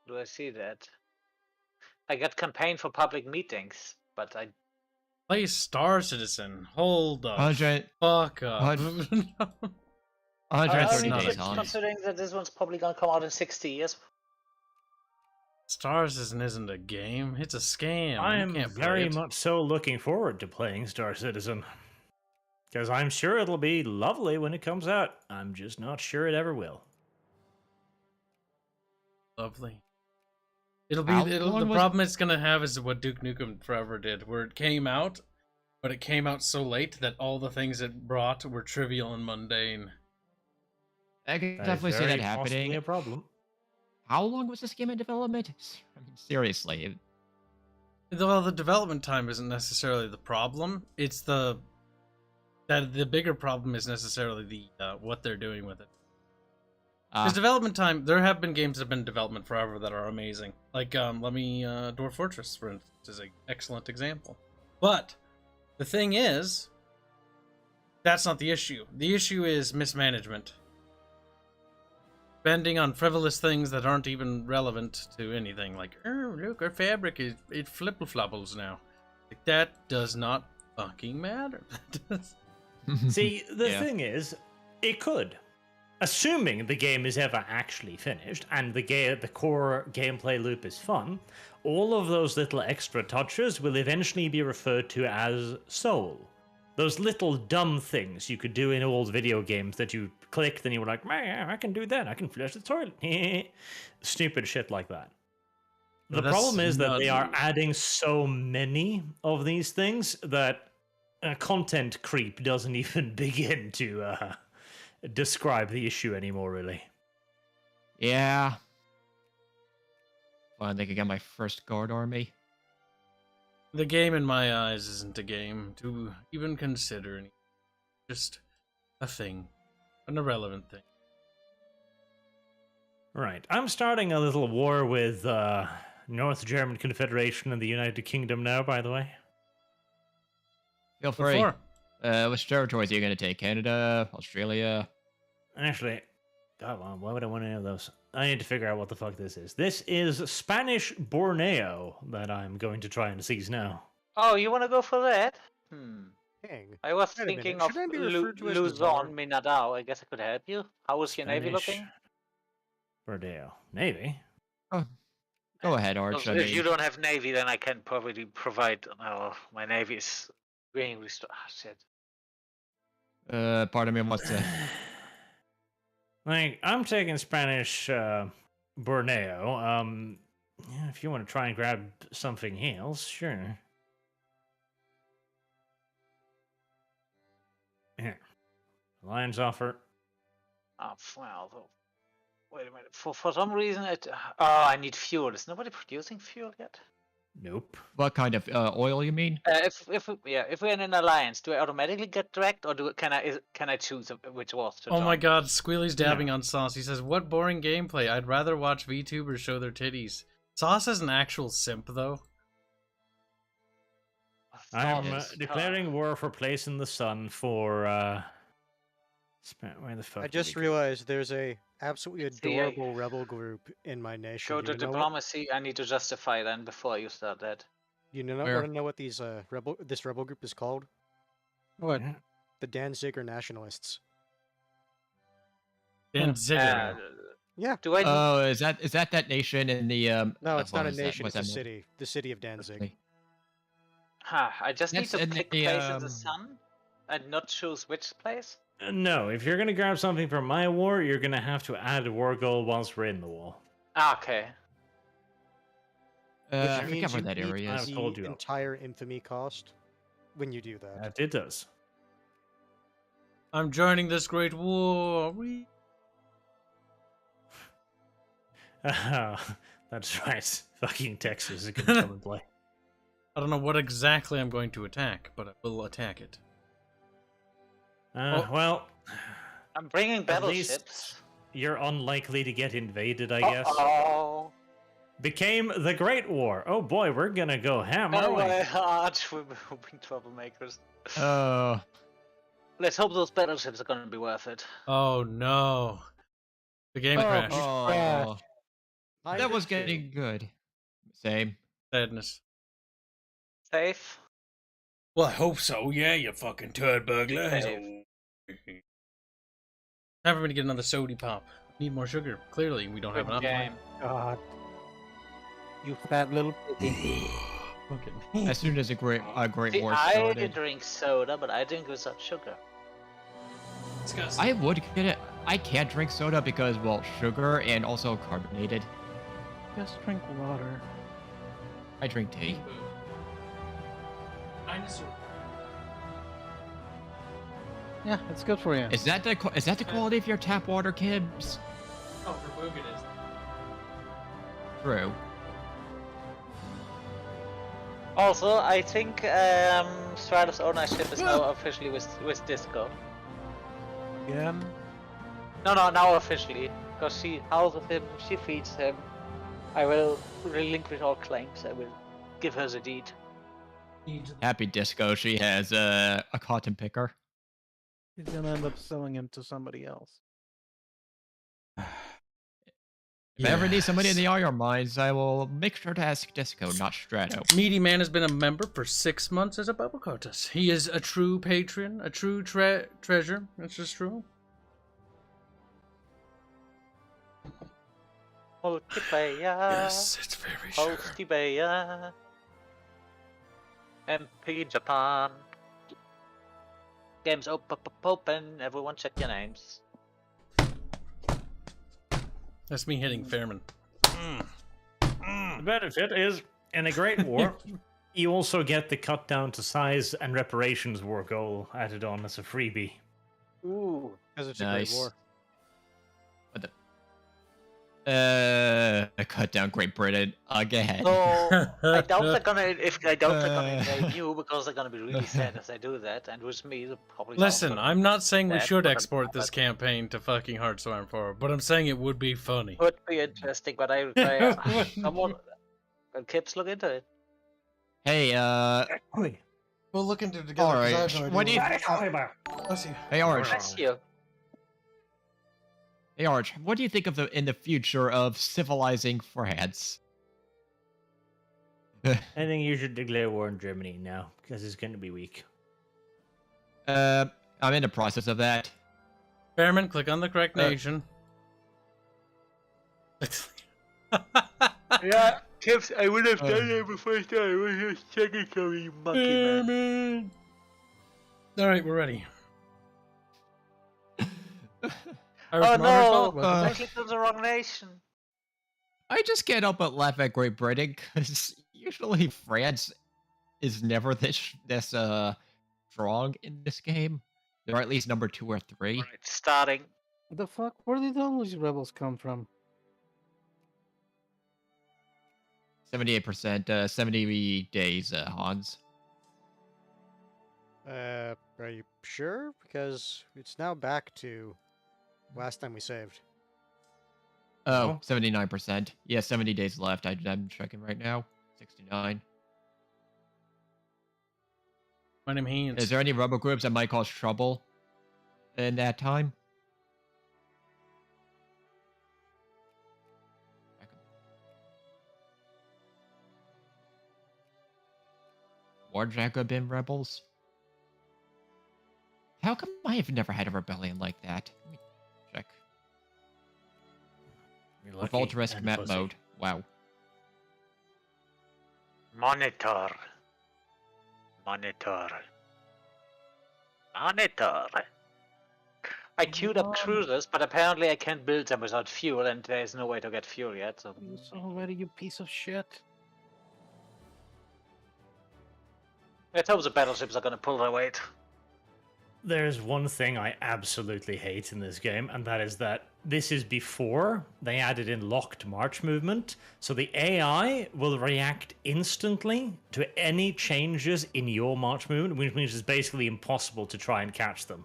Do I see that? I got campaign for public meetings, but I Play Star Citizen. Hold up. 100, Fuck up. 130 not days a on. considering that this one's probably gonna come out in 60 years. Star Citizen isn't a game. It's a scam. I You am can't play very it. much so looking forward to playing Star Citizen. Because I'm sure it'll be lovely when it comes out. I'm just not sure it ever will. Lovely. The long was- problem it's gonna have is what Duke Nukem Forever did, where it came out, but it came out so late that all the things it brought were trivial and mundane. I can That is definitely see very that possibly happening. a problem. How long was this game in development? I mean, seriously. Well, the development time isn't necessarily the problem. It's the bigger problem is necessarily the what they're doing with it. Because development time, there have been games that have been in development forever that are amazing. Like, Dwarf Fortress, for instance, is an excellent example. But the thing is, that's not the issue. The issue is mismanagement. Spending on frivolous things that aren't even relevant to anything. Like, oh, look, our fabric it flip-flobbles now. Like, that does not fucking matter. See, the Yeah. thing is, it could. Assuming the game is ever actually finished and the core gameplay loop is fun, all of those little extra touches will eventually be referred to as soul. Those little dumb things you could do in old video games that you clicked and you were like, man, I can do that. I can flush the toilet. Stupid shit like that. The That's problem is that not- they are adding so many of these things that content creep doesn't even begin to describe the issue anymore, really. Yeah. Finally, I could get my first guard army. The game, in my eyes, isn't a game to even consider. Just a thing. An irrelevant thing. Right. I'm starting a little war with North German Confederation and the United Kingdom now, by the way. Feel free. Before. Which territories are you going to take? Canada? Australia? Actually, God, why would I want any of those? I need to figure out what the fuck this is. This is Spanish Borneo that I'm going to try and seize now. Oh, you want to go for that? King. I was Wait a minute, thinking of shouldn't I be referred to as the Luzon, Czar? Minadao. I guess I could help you. How is your navy Spanish looking? Borneo. Navy? Go ahead, Arch. Because I if you mean, don't have navy, then I can probably provide. Oh, my navy is being restored. Ah, shit. part of me wants to. Like, I'm taking Spanish Borneo. Yeah, if you want to try and grab something else, sure. Alliance offer. Oh, well, wait a minute. For some reason, I need fuel. Is nobody producing fuel yet? Nope. What kind of oil you mean? If we're in an alliance, do I automatically get direct, or can I choose which wars to Oh join? my god, Squealy's dabbing No. on Sauce. He says, what boring gameplay. I'd rather watch VTubers show their titties. Sauce is an actual simp, though. I'm Yes. declaring war for Place in the Sun for. Where the fuck? I did just it go? realized there's a absolutely See, I- adorable rebel group in my nation. Go Do to you know what? diplomacy. I need to justify then before you start that. You know Where? want to know what these this rebel group is called? What? Yeah. The Danziger Nationalists. Dan Zigger. Yeah. Do I? Oh, is that nation in the No, it's not what a is that- nation. what's It's a that movie? city. The city of Danzig. I just need That's to in pick the, place in the sun, and not choose which place. No, if you're gonna grab something from my war, you're gonna have to add a war goal once we're in the war. Okay. Which I means forget where you that eat area is. I've told the you. entire infamy cost when you do that. It does. I'm joining this great war. Whee! That's right. Fucking Texas is gonna come and play. I don't know what exactly I'm going to attack, but I will attack it. Well, I'm bringing at battleships. least you're unlikely to get invaded, I guess. Oh, Became the Great War. Oh boy, we're gonna go ham, oh aren't we? my god, we're moving troublemakers. Let's hope those battleships are gonna be worth it. Oh no. The game crashed. Oh, I that was did too. getting good. Same. Sadness. Safe. Well, I hope so. Yeah, you fucking turd burglar. Save. Time for me to get another sody pop. Need more sugar. Clearly, we don't have Good enough. game. God. You fat little piggy. Okay. As soon as a great See, war I started, drink soda, but I drink without sugar. I would get it. I can't drink soda because, well, sugar and also carbonated. Just drink water. I drink tea. Yeah, it's good for you. Is that the quality of your tap water, Kibs? Oh, for Boog it is. True. Also, I think Strata's ownership is now officially with Disco. Again? No, now officially, because she houses him, she feeds him. I will relinquish all claims. I will give her the deed. Happy Disco. She has a cotton picker. He's gonna end up selling him to somebody else. If I ever need somebody in the IR mines, I will make sure to ask Disco, not Strato. Meaty Man has been a member for 6 months as a Bubble Contest. He is a true patron, a true treasure. That's just true. Multiplayer. Yes, it's very sugar. Multiplayer. MP Japan. Games open. Everyone check your names. That's me hitting Fairman. The benefit is, in a Great War, you also get the cut down to size and reparations war goal added on as a freebie. Ooh. Because it's a Nice. great war. What the? Cut down Great Britain again. So I doubt they're gonna invade you because they're gonna be really sad if they do that, and with me, they're probably. Listen, I'm not saying we That should would- export this campaign to fucking Heartstorm 4, but I'm saying it would be funny. Would be interesting, but I someone. Well, Kibs, look into it. Hey, We'll look into it together. Alright, what do you- Bless you. hey Orange. Bless you. Hey Orange, what do you think of in the future of civilizing France? I think you should declare war on Germany now, because it's going to be weak. I'm in the process of that. Fairman, click on the correct nation. Yeah, Kibs, I would have done it before I started. I was just checking for you, monkey man. Fairman. Alright, we're ready. Oh no! Uh, I clicked on the wrong nation. I just can't help but laugh at Great Britain because usually France is never this strong in this game. They're at least number 2 or 3. Alright, starting. The fuck? Where did all these rebels come from? 78%, 70 days, Hans. Are you sure? Because it's now back to last time we saved. Oh, 79%. Yeah, 70 days left. I'm checking right now. 69. My name Hanse. Is there any rebel groups that might cause trouble in that time? War Jacobin rebels? How come I have never had a rebellion like that? Let me check. You're lucky Revolt risk and map fuzzy. mode. Wow. Monitor. Monitor. Monitor. I queued up cruisers, but apparently I can't build them without fuel, and there's no way to get fuel yet. So It's already, you piece of shit. let's hope the battleships are gonna pull their weight. There's one thing I absolutely hate in this game, and that is that this is before they added in locked march movement, so the AI will react instantly to any changes in your march movement, which means it's basically impossible to try and catch them.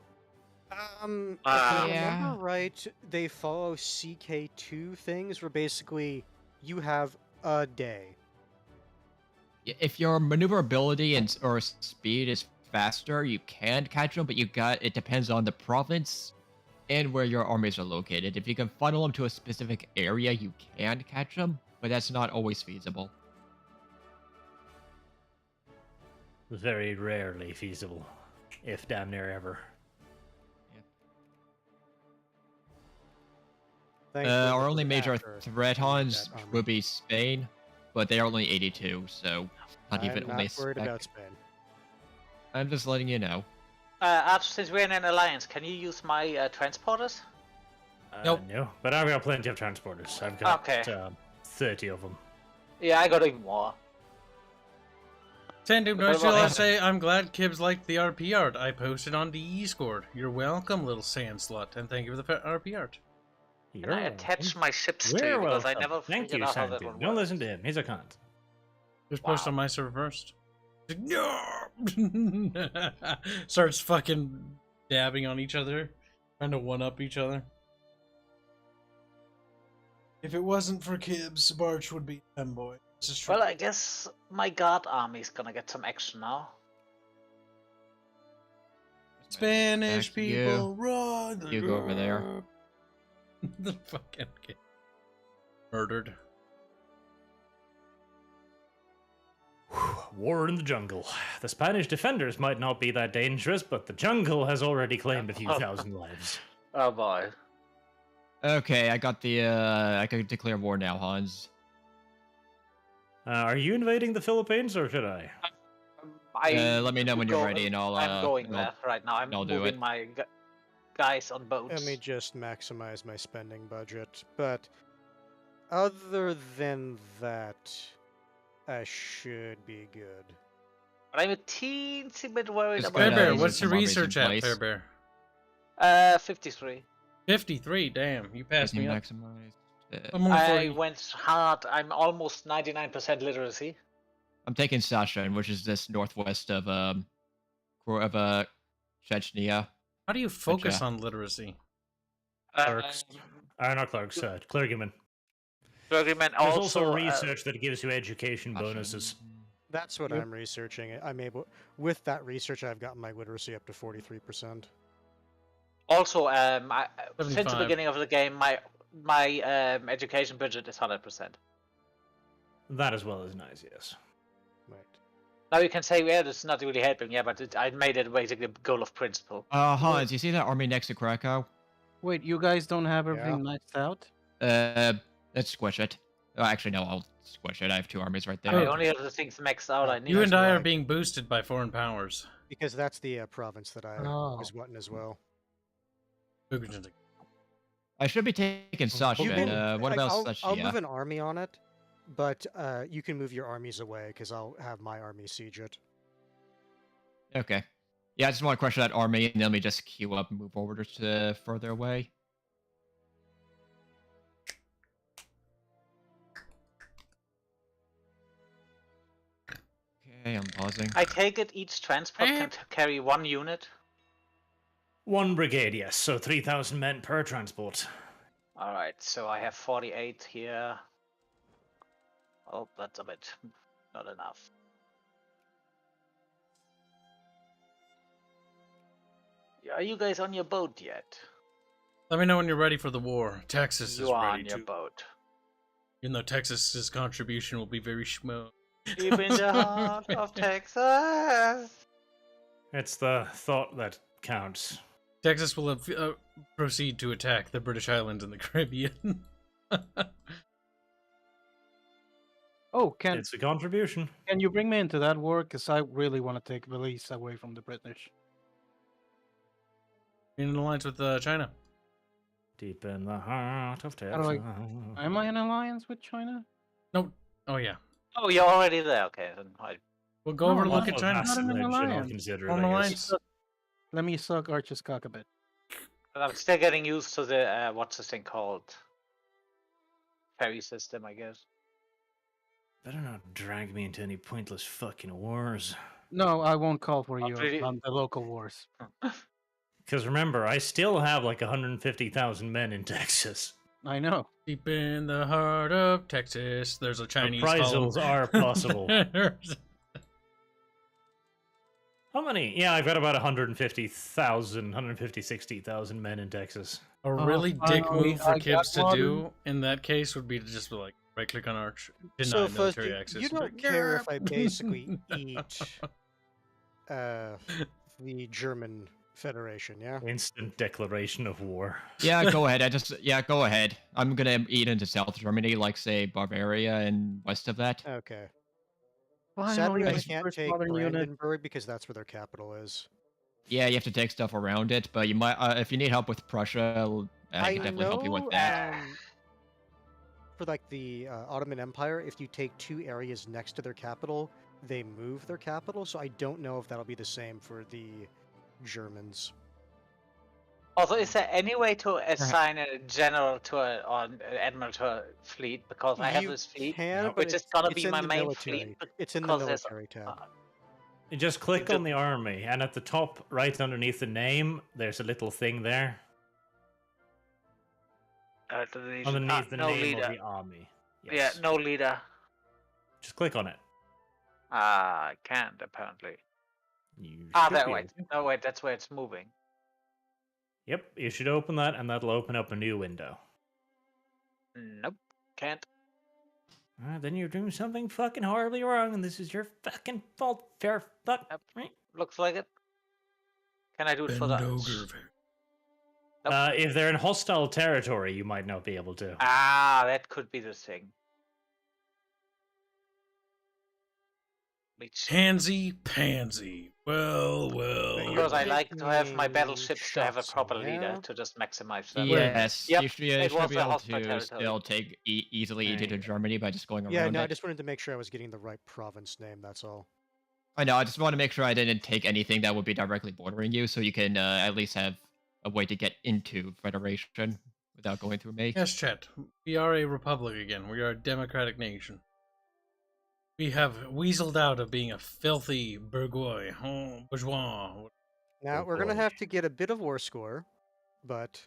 If I Yeah. remember right, they follow CK2 things where basically you have a day. If your maneuverability and or speed is faster, you can catch them, but it depends on the province and where your armies are located. If you can funnel them to a specific area, you can catch them, but that's not always feasible. Very rarely feasible, if damn near ever. Thankfully, Our this only was major after threat, Hans, that army. would be Spain, but they are only 82, so not even I'm only not worried spec. about Spain. I'm just letting you know. Since we're in an alliance, can you use my transporters? Nope. No, but I've got plenty of transporters. I've got Okay. 30 of them. Yeah, I got even more. Tandem, What don't you about all Hanse? say I'm glad Kibs liked the RP art I posted on Discord. You're welcome, little sand slut, and thank you for the RP art. Can I attach my ships to you We're because welcome. I never Thank figured you, out how that Santu. one Don't works. listen to him. He's a cunt. Just post Wow. on my server first. No! Starts fucking dabbing on each other, trying to one up each other. If it wasn't for Kibs, Barch would be femboy. This is true. Well, I guess my guard army's gonna get some action now. Spanish Back to you. people run. the You go over there. world. The fucking kid. Murdered. War in the jungle. The Spanish defenders might not be that dangerous, but the jungle has already claimed a few thousand lives. Oh boy. Okay, I got the, I can declare war now, Hans. Are you invading the Philippines, or should I? Let me know when you're ready and I'll, I'm going I'll- there right now. I'm I'll do moving it. my guys on boats. Let me just maximize my spending budget. But other than that, I should be good. But I'm a teensy bit worried Just about Fair But, Bear, these what's are your some armies in research at, place. Fair Bear? 53. 53, damn. You passed me up. Maximize. I'm on I 40. went hard. I'm almost 99% literacy. I'm taking Sasha, which is this northwest of Chechnya. How do you focus yeah. on literacy? Clerks. Not clerks, clergymen. Clergymen There's also also research that gives you education bonuses. That's what Yep. I'm researching. I'm able, with that research, I've gotten my literacy up to 43%. Also, since the 75. beginning of the game, my education budget is 100%. That as well is nice, yes. Right. Now you can say, yeah, that's not really helping, yeah, but I made it basically a goal of principle. Hans, you see that army next to Krakow? Wait, you guys don't have Yeah. everything maxed out? Let's squish it. Oh, actually, no, I'll squish it. I have 2 armies right I there. mean, only other things maxed out I need. You and That's I are right. being boosted by foreign powers. Because that's the province that I Oh. was wanting as well. I should be taking Sasha. You can- What about I'll Sasha? move an army on it, but you can move your armies away because I'll have my army siege it. Okay. Yeah, I just want to crush that army, and then we just queue up and move orders to further away. Okay, I'm pausing. I take it each transport can carry 1 unit. 1 brigade, yes. So 3,000 men per transport. All right, so I have 48 here. Oh, that's a bit not enough. Are you guys on your boat yet? Let me know when you're ready for the war. Texas is You are ready on your to. boat. Even though Texas's contribution will be very small. Deep in the heart of Texas. It's the thought that counts. Texas will proceed to attack the British Islands in the Caribbean. Oh, can It's a contribution. you bring me into that war? Because I really want to take Belize away from the British. In an alliance with China. Deep in the heart of How do Texas. Am I in alliance with China? No. Oh yeah. Oh, you're already there. Okay, then We'll go over and No, look at China. not in an alliance. Consider Form it, I guess. alliance. Let me suck Archer's cock a bit. I'm still getting used to the what's this thing called? Ferry system, I guess. Better not drag me into any pointless fucking wars. No, I won't call for Not you really. on the local wars. Because remember, I still have like 150,000 men in Texas. I know. Deep in the heart of Texas, there's a Chinese column. Reprisals are possible. How many? Yeah, I've got about 150,000 men in Texas. A really dick finally, move for I got Kibs to one. do in that case would be to just be like right click on Arch, deny So first, military access. you and be don't like, care if "Yeah." I basically eat the German Federation, yeah? Instant declaration of war. Yeah, go ahead. Go ahead. I'm gonna eat into South Germany, like say Bavaria and west of that. Okay. Finally, Sadly, I my can't first take modern unit. Brandenburg because that's where their capital is. Yeah, you have to take stuff around it, but you might, if you need help with Prussia, I can definitely help you with that. For like the Ottoman Empire, if you take 2 areas next to their capital, they move their capital. So I don't know if that'll be the same for the Germans. Also, is there any way to assign a general to an admiral to a fleet? Because I have You this fleet, can, but which is gonna it's be in my the main military. fleet. It's in the because there's- military tab. You just click on the army, and at the top, right underneath the name, there's a little thing there. Underneath the no name leader. of the army. Yeah, Yes. no leader. Just click on it. I can't apparently. You Ah, should there. be Wait. able to. No, wait. That's where it's moving. Yep, you should open that, and that'll open up a new window. Nope. Can't. Then you're doing something fucking horribly wrong, and this is your fucking fault. Fair fuck. Yep. Right? Looks like it. Can I do it for that? If they're in hostile territory, you might not be able to. Ah, that could be the thing. Which, Pansy, pansy. Well. because I like to have my making battleships to have a shots, proper leader yeah? to just maximize them. Yes, Yep, you should, it should was be a able hostile to territory. still take easily eat into Germany by just going around Yeah, no, I it. just wanted to make sure I was getting the right province name, that's all. I know, I just want to make sure I didn't take anything that would be directly bordering you, so you can at least have a way to get into Federation without going through me. Yes, chat. We are a republic again. We are a democratic nation. We have weaseled out of being a filthy bourgeois. Bourgeois. Now, we're going to have to get a bit of war score, but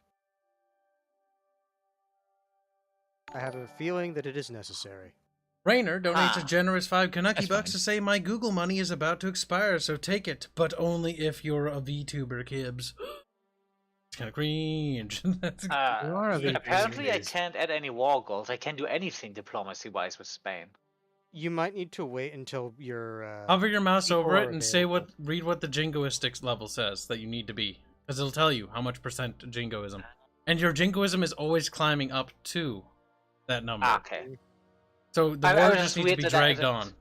I have a feeling that it is necessary. Rainer donates a Ah. generous 5 Kanuki That's bucks fine. to say, my Google money is about to expire, so take it, but only if you're a VTuber, Kibs. It's kind of cringe. You are a Apparently, I VTuber. can't add any war goals. I can't do anything diplomacy-wise with Spain. You might need to wait until your Hover your mouse people over it are and say available. read what the jingoistics level says that you need to be. Because it'll tell you how much percent jingoism. And your jingoism is always climbing up to that number. Ah, okay. So the I war was just just needs to be weird that I dragged didn't- on.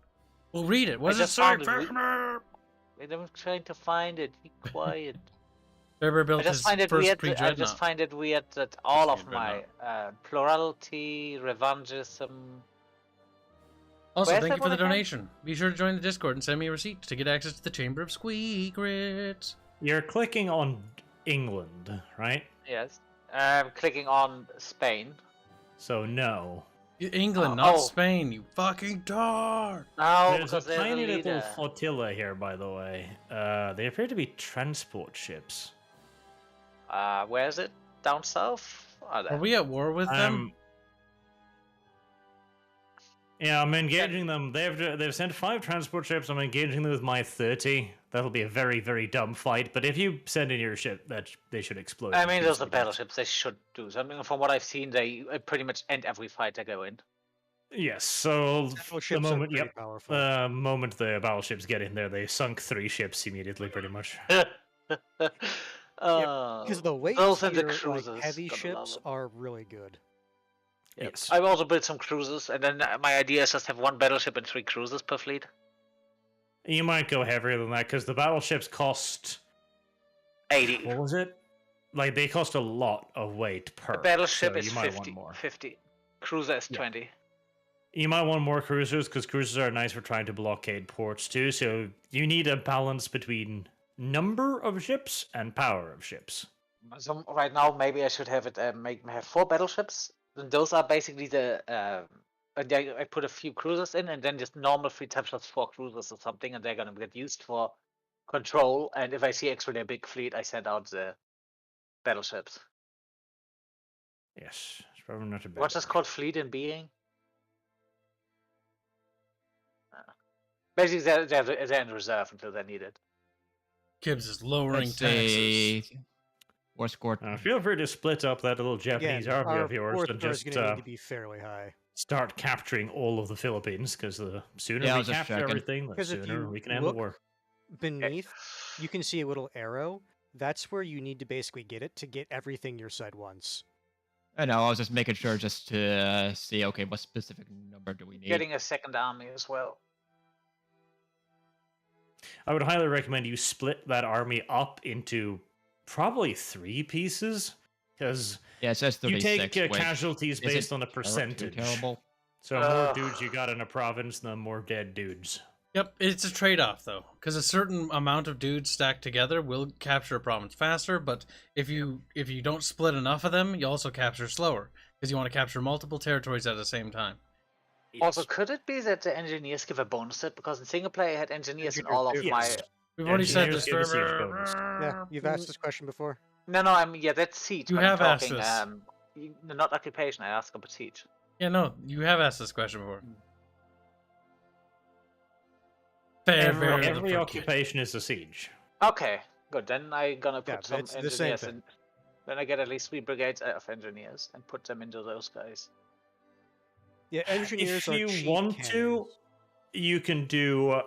Well, read it. What I does it just say? found it Ferber Wait, I'm trying to find it. Be quiet. built I just his find it first weird. I pre-dreadnought. just find it weird that all of Pre-dreadnought. my plurality, revangism. Also, Where's thank that you for one the again? donation. Be sure to join the Discord and send me a receipt to get access to the Chamber of Squeakrits. You're clicking on England, right? Yes. I'm clicking on Spain. So no. England, not oh. Spain, you fucking tart! No, There's a because there's a tiny little leader. flotilla here, by the way. They appear to be transport ships. Where is it? Down south? Are we at war with them? Yeah, I'm engaging them. They've sent 5 transport ships. I'm engaging them with my 30. That'll be a very, very dumb fight. But if you send in your ship, they should explode. I in mean, few those are seconds. battleships. They should do something. From what I've seen, they pretty much end every fight they go in. Yes. So Battleships the are moment, pretty yep, powerful. the moment the battleships get in there, they sunk 3 ships immediately, pretty much. Because the weight those and the tier, like cruisers, heavy gotta love ships them. are really good. Yes. I've also built some cruisers, and then my idea is just have 1 battleship and 3 cruisers per fleet. You might go heavier than that because the battleships cost 80. What was it? Like they cost a lot of weight per. A battleship so is you might 50. want more. 50. Cruiser is Yeah. 20. You might want more cruisers because cruisers are nice for trying to blockade ports too. So you need a balance between number of ships and power of ships. So right now, maybe I should have it have 4 battleships. And those are basically the. And I put a few cruisers in, and then just normal fleet types plus 4 cruisers or something, and they're gonna get used for control. And if I see actually a big fleet, I send out the battleships. Yes, it's probably not a bad. What's this called? Fleet in being. Basically, they're in reserve until they're needed. Kibs is lowering Let's taxes. say war score. Feel free to split up that little Japanese Again, army our of yours fourth and star is just going to need to be fairly high. start capturing all of the Philippines because the sooner Yeah, I we was just capture checking. everything, the 'Cause if sooner you we can end the look- war. Beneath, you can see a little arrow. That's where you need to basically get it to get everything your side wants. I know, I was just making sure just to see, okay, what specific number do we need? Getting a second army as well. I would highly recommend you split that army up into probably 3 pieces because Yeah, it says you 36. take which casualties isn't based on a too percentage. terrible. So more Ugh. dudes you got in a province, the more dead dudes. Yep, it's a trade-off though, because a certain amount of dudes stacked together will capture a province faster. But if you don't split enough of them, you also capture slower because you want to capture multiple territories at the same time. Also, could it be that the engineers give a bonus set? Because in single player, I had engineers in all of Engineers, my. yes. We've already said Engineers this. get a siege bonus. Yeah, you've asked this question before. No, that's siege. You but I'm have asked talking, this. Not occupation. I asked about siege. Yeah, no, you have asked this question before. Every occupation is a siege. Okay, good. Then I'm gonna Yeah, put some it's the same engineers thing. in. Then I get at least 3 brigades of engineers and put them into those guys. Yeah, engineers If are you cheap want to, cannons. you can do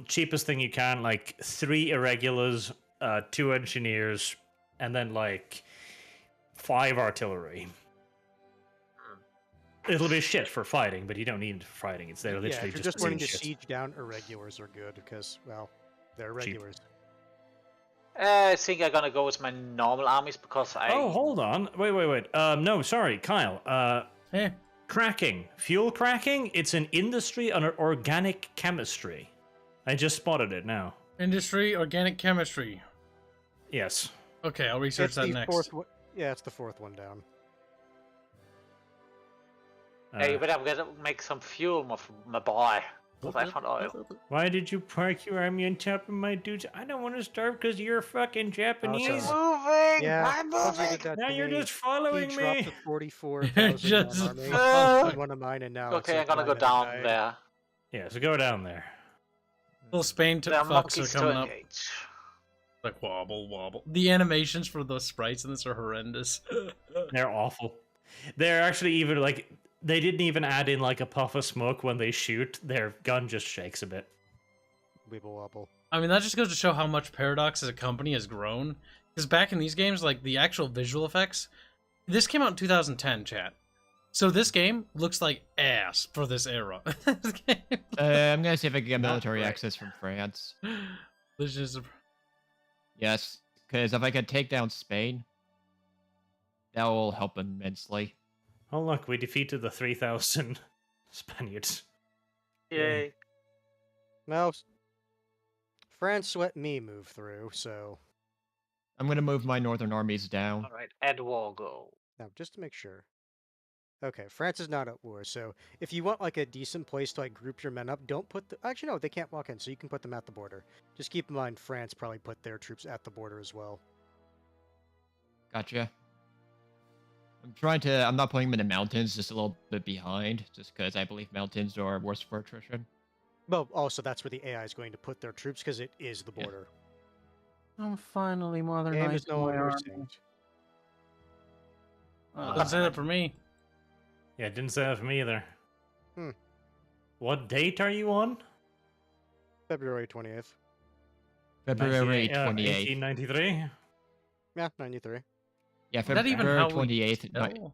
cheapest thing you can, like 3 irregulars, 2 engineers, and then like 5 artillery. It'll be shit for fighting, but you don't need it for fighting. It's there Yeah, literally if you're just just wanting to shit. siege down, irregulars are good because, well, they're irregulars. I think I'm gonna go with my normal armies because I. Oh, hold on. Wait. No, sorry, Kyle. Hey, Cracking. Fuel cracking? It's an industry under organic chemistry. I just spotted it now. industry, organic chemistry. Yes. Okay, I'll research It's that the next. fourth one. Yeah, it's the 4th one down. Hey, but I'm gonna make some fuel, my boy. Because I found oil. Why did you park your army on top of my dudes? I don't want to starve because you're fucking Japanese. sorry. Moving! Yeah, I'm Bungie moving! did that Now to you're me. just following He dropped me. a 44,000 Just army follow- on one of mine, and now it's Okay, I'm like gonna go 9 down at night. there. Yeah, so go down there. Little Spain There are fucks monkeys are to coming up. engage. Like wobble, wobble. The animations for those sprites in this are horrendous. They're awful. They're actually even like they didn't even add in like a puff of smoke when they shoot. Their gun just shakes a bit. Weeble wobble. I mean, that just goes to show how much Paradox as a company has grown. Because back in these games, like the actual visual effects, this came out in 2010, chat. So this game looks like ass for this era. This game- I'm gonna see if I can get Not military great. access from France. This is Yes, because if I can take down Spain, that will help immensely. Oh look, we defeated the 3,000 Spaniards. Yay. Well, France let me move through, so I'm gonna move my northern armies down. All right, Edwargo. now just to make sure. Okay, France is not at war, so if you want like a decent place to like group your men up, don't put the. Actually, no, they can't walk in, so you can put them at the border. Just keep in mind, France probably put their troops at the border as well. Gotcha. I'm not putting them in the mountains, just a little bit behind, just because I believe mountains are worse for attrition. Well, also that's where the AI is going to put their troops because it is the Yeah. border. I'm finally Game modernizing is no my longer army. synced. Don't say that for me. Yeah, it didn't say that for me either. Hmm. What date are you on? February 20th. February 28th. 1893? Yeah, 93. Yeah, Is that even February how we 28th. tell?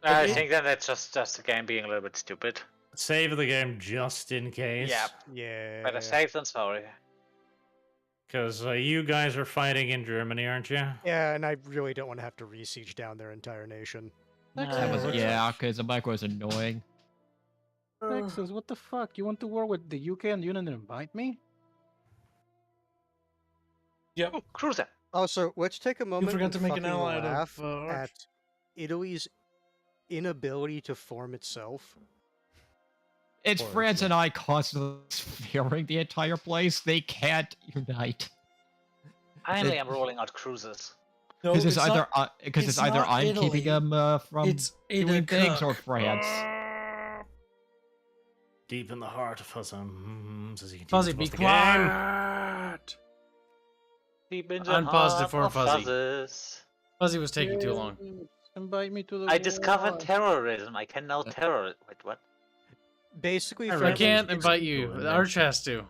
I Okay. think that that's just the game being a little bit stupid. Save the game just in case. Yeah, Yeah. better safe than sorry. Because you guys are fighting in Germany, aren't you? Yeah, and I really don't want to have to re-siege down their entire nation. That was, No. yeah, because the mic was annoying. Texas, what the fuck? You want to war with the UK and you didn't invite me? Yep. Oh, cruiser. Also, let's take a moment forgot and to make an fucking ally out of, laugh Arch. at Italy's inability to form itself. It's Or France it's and I constantly fearing the entire place. They can't unite. Finally, I'm rolling out cruisers. No, Because it's either not, it's either not I'm Italy. keeping them from it's doing things, or Cook. France. Deep in the heart of Fuzzy. Says he continues Fuzzy, to be bust the game. quiet. Deep in I'm the positive heart for of Fuzzy. fuzzes. Fuzzy was taking too long. Yes, invite me to the I discovered war. terrorism. I can now terror. Wait, what? Basically, I France can't is- invite you. Arch has to.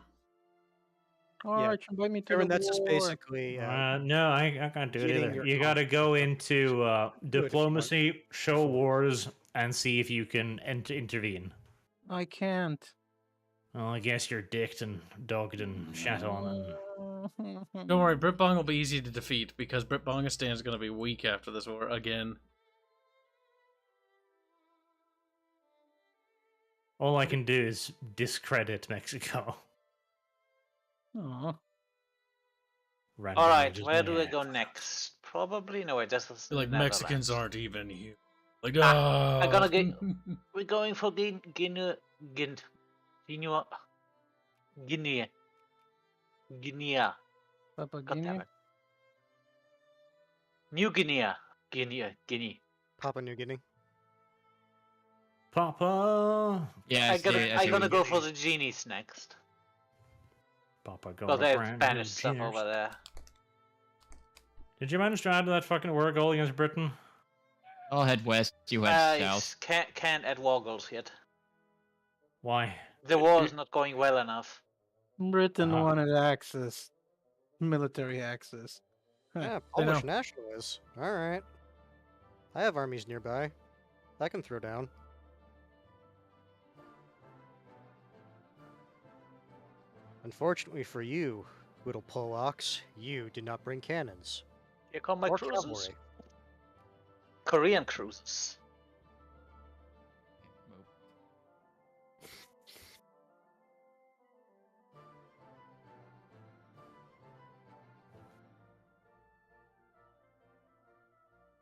Arch, invite me to Aaron, the that's just war. basically No, I can't do it getting either. your You gotta go into Do it if you want. diplomacy, show wars, and see if you can intervene. I can't. Well, I guess you're dicked and dogged and shat on. And... Don't worry, Britbong will be easy to defeat because Britbongistan is going to be weak after this war again. All I can do is discredit Mexico. Aw. Random All right, images where in do the I air. go next? Probably no. Wait, this is Like Netherlands. Mexicans aren't even here. Like I'm gonna get. We're going for Guinea. Papa God damn Guinea. it. New Guinea. Papua New Guinea. Papa. Yeah, I'm gonna go for the genies next. Papa got Well, a they have brand Spanish new stuff gears. over there. Did you manage to add that fucking war goal against Britain? I'll head west. You head south. Can't add war goals yet. Why? The war is not going well enough. Britain Uh-huh. wanted access. Military access. Huh. Yeah, They Polish know. nationalists. All right. I have armies nearby. I can throw down. Unfortunately for you, little Polacks, you did not bring cannons Here come my or cruisers. cavalry. Korean cruisers.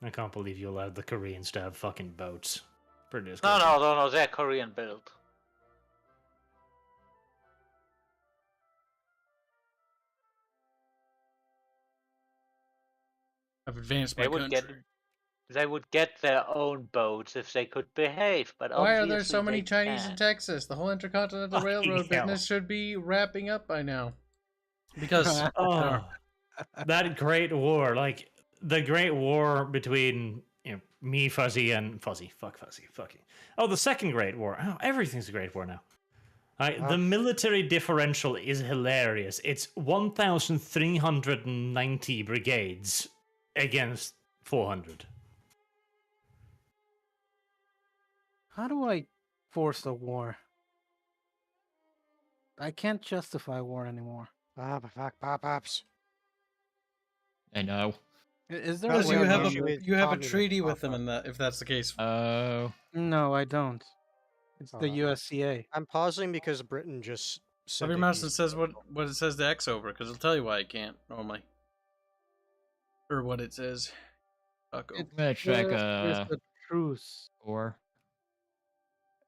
I can't believe you allowed the Koreans to have fucking boats. Pretty No, disgusting. no, they're Korean built. I've advanced my They would country. they would get their own boats if they could behave, but Why are there obviously so many they Chinese in can't. Texas? The whole intercontinental Fucking railroad hell. business should be wrapping up by now. Because Oh, that Great War, like the Great War between me, Fuzzy, and Fuzzy. Fuck Fuzzy. Fuck you. Oh, the Second Great War. Oh, everything's a Great War now. The military differential is hilarious. It's 1,390 brigades against 400. How do I force a war? I can't justify war anymore. Ah, fuck, pop-ups. I know. Is there because a way you to have a treaty with them, in that if that's the case. Oh. No, I don't. It's Hold the on. USCA. I'm pausing because Britain just said Every they'd mouse use says what it says the X over, because it'll tell you why it can't normally. Or what it says. Taco. I'm gonna check There's the truce. or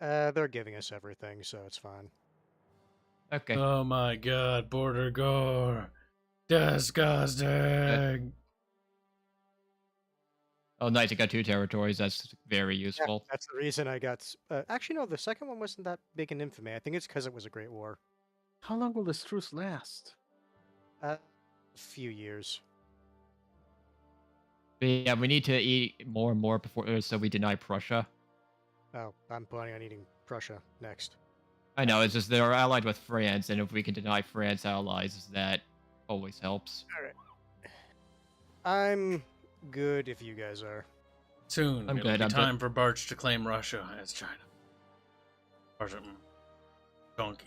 They're giving us everything, so it's fine. okay. Oh my god, border gore. Disgusting. Oh, nice. You got 2 territories. That's very useful. That's the reason I got. Actually, no, the second one wasn't that big in infamy. I think it's because it was a great war. How long will this truce last? A few years. But yeah, we need to eat more and more before, so we deny Prussia. Oh, I'm planning on eating Prussia next. I know, it's just they're allied with France, and if we can deny France allies, that always helps. I'm good if you guys are. Soon, I'm it'll good, be I'm time for Barch to claim Russia as China. Barch, donkey.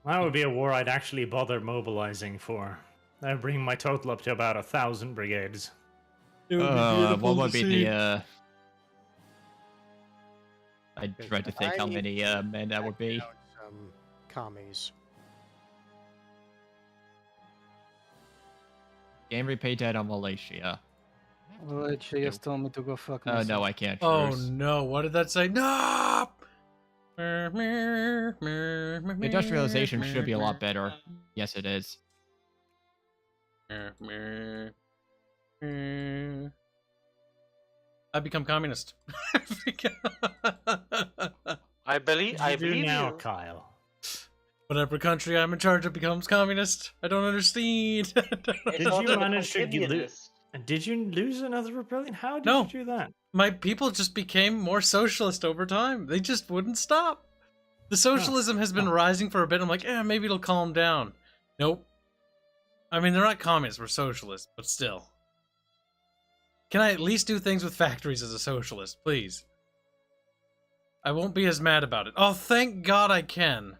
That would be a war I'd actually bother mobilizing for. That would bring my total up to about 1,000 brigades. What would be the, I Because tried to think I how need many to men that would be. out some commies. Game repay debt on Malaysia. Well, she just told me to go fuck Oh myself. no, I can't. Oh truce. no, what did that say? No! Industrialization should be a lot better. Yes, it is. I become communist. I believe. What I do you do believe now, you. Kyle? Whatever country I'm in charge of becomes communist. I don't understand. Did all you the manage to amphibian lose? is. Did you lose another rebellion? How did No. you do that? My people just became more socialist over time. They just wouldn't stop. The socialism has been rising for a bit. I'm like, maybe it'll calm down. Nope. I mean, they're not communists, we're socialists, but still. Can I at least do things with factories as a socialist, please? I won't be as mad about it. Oh, thank God I can.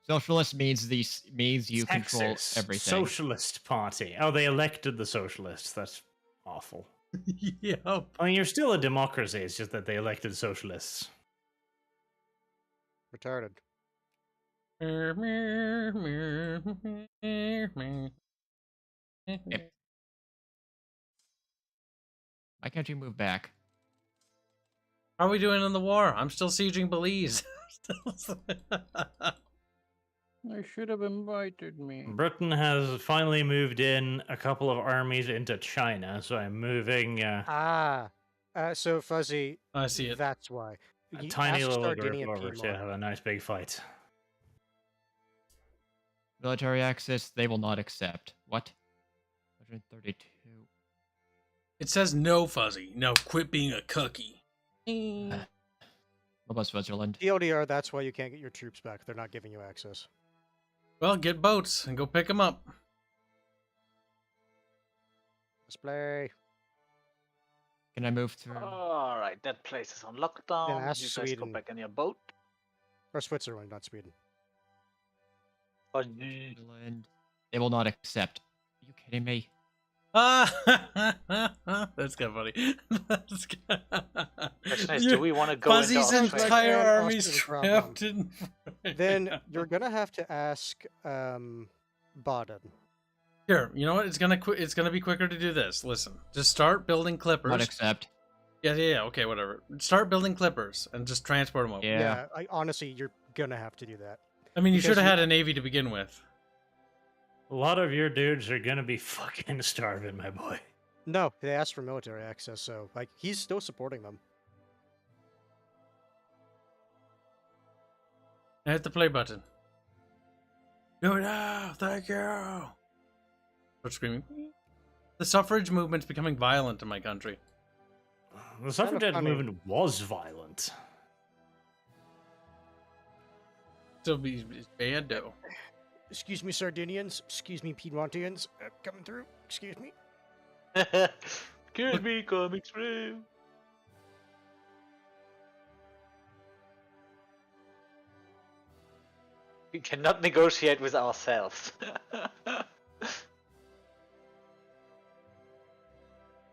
Socialist means you control Texas everything. Socialist Party. Oh, they elected the socialists. That's awful. Yep. I mean, you're still a democracy. It's just that they elected socialists. Retarded. Yep. Why can't you move back? How are we doing in the war? I'm still sieging Belize. I should have invited me. Britain has finally moved in a couple of armies into China, so I'm moving So Fuzzy, I see it. that's why. a You tiny ask little group Sardinia over to Piedmont. have a nice big fight. Military access, they will not accept. What? 132. It says no, Fuzzy. No, quit being a cookie. What about Switzerland? TLDR, that's why you can't get your troops back. They're not giving you access. Well, get boats and go pick them up. Let's play. Can I move through? All right, that place is on lockdown. ask You guys go Sweden. back in your boat. Or Switzerland, not Sweden. Switzerland. They will not accept. Are you kidding me? That's kind of funny. That's Question is, do we want to go into Fuzzy's Australia? entire Australian army's problem. trapped in. Then you're gonna have to ask Baden. Here, you know what? It's gonna be quicker to do this. Listen, just start building clippers. Not accept. Yeah. Okay, whatever. Start building clippers and just transport them over. Yeah. Honestly, you're gonna have to do that. I mean, you Because should have you- had a navy to begin with. A lot of your dudes are gonna be fucking starving, my boy. No, they asked for military access, so like he's still supporting them. I hit the play button. Do it now. Thank you. Start screaming. The suffrage movement's becoming violent in my country. The suffragette funny. movement was violent. Still be bad though. Excuse me, Sardinians. Excuse me, Piedmontians. Coming through. Excuse me. Excuse me, coming through. We cannot negotiate with ourselves.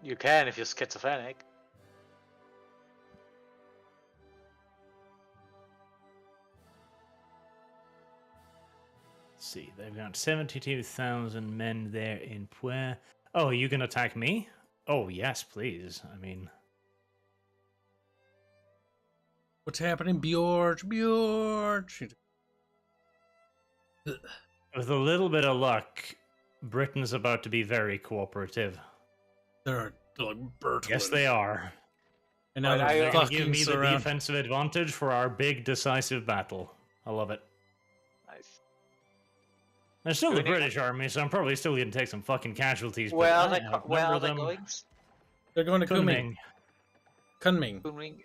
You can if you're schizophrenic. Let's see, they've got 72,000 men there in Puer. Oh, you can attack me? Oh, yes, please. I mean, What's happening, Bjorch? Bjorch! with a little bit of luck, Britain's about to be very cooperative. They're like Bert. Yes, they are. And now But they're They're going to give fucking me the surrounded. defensive advantage for our big decisive battle. I love it. Nice. They're still the Doing it- British army, so I'm probably still going to take some fucking casualties. Where are but they? I Where outnumber are they them. going? They're going to Kunming. Kunming. Kunming.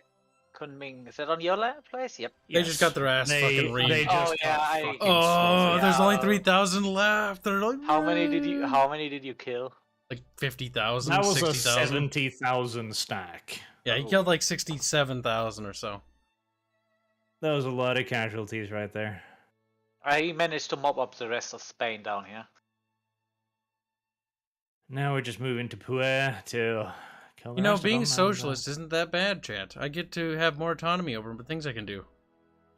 Kunming. Is that on your place? Yep. They just got their ass fucking reamed. They Oh, just yeah, got I- fucking Oh, slaughtered. there's only Yeah. 3,000 left. They're like, How many did you kill? like 50,000, That was a 60,000. 70,000 stack. Yeah, he killed like 67,000 or so. That was a lot of casualties right there. I managed to mop up the rest of Spain down here. Now we're just moving to Puer to kill the You know, rest of being them, socialist isn't that bad, chat. I get to have more autonomy over the things I can do.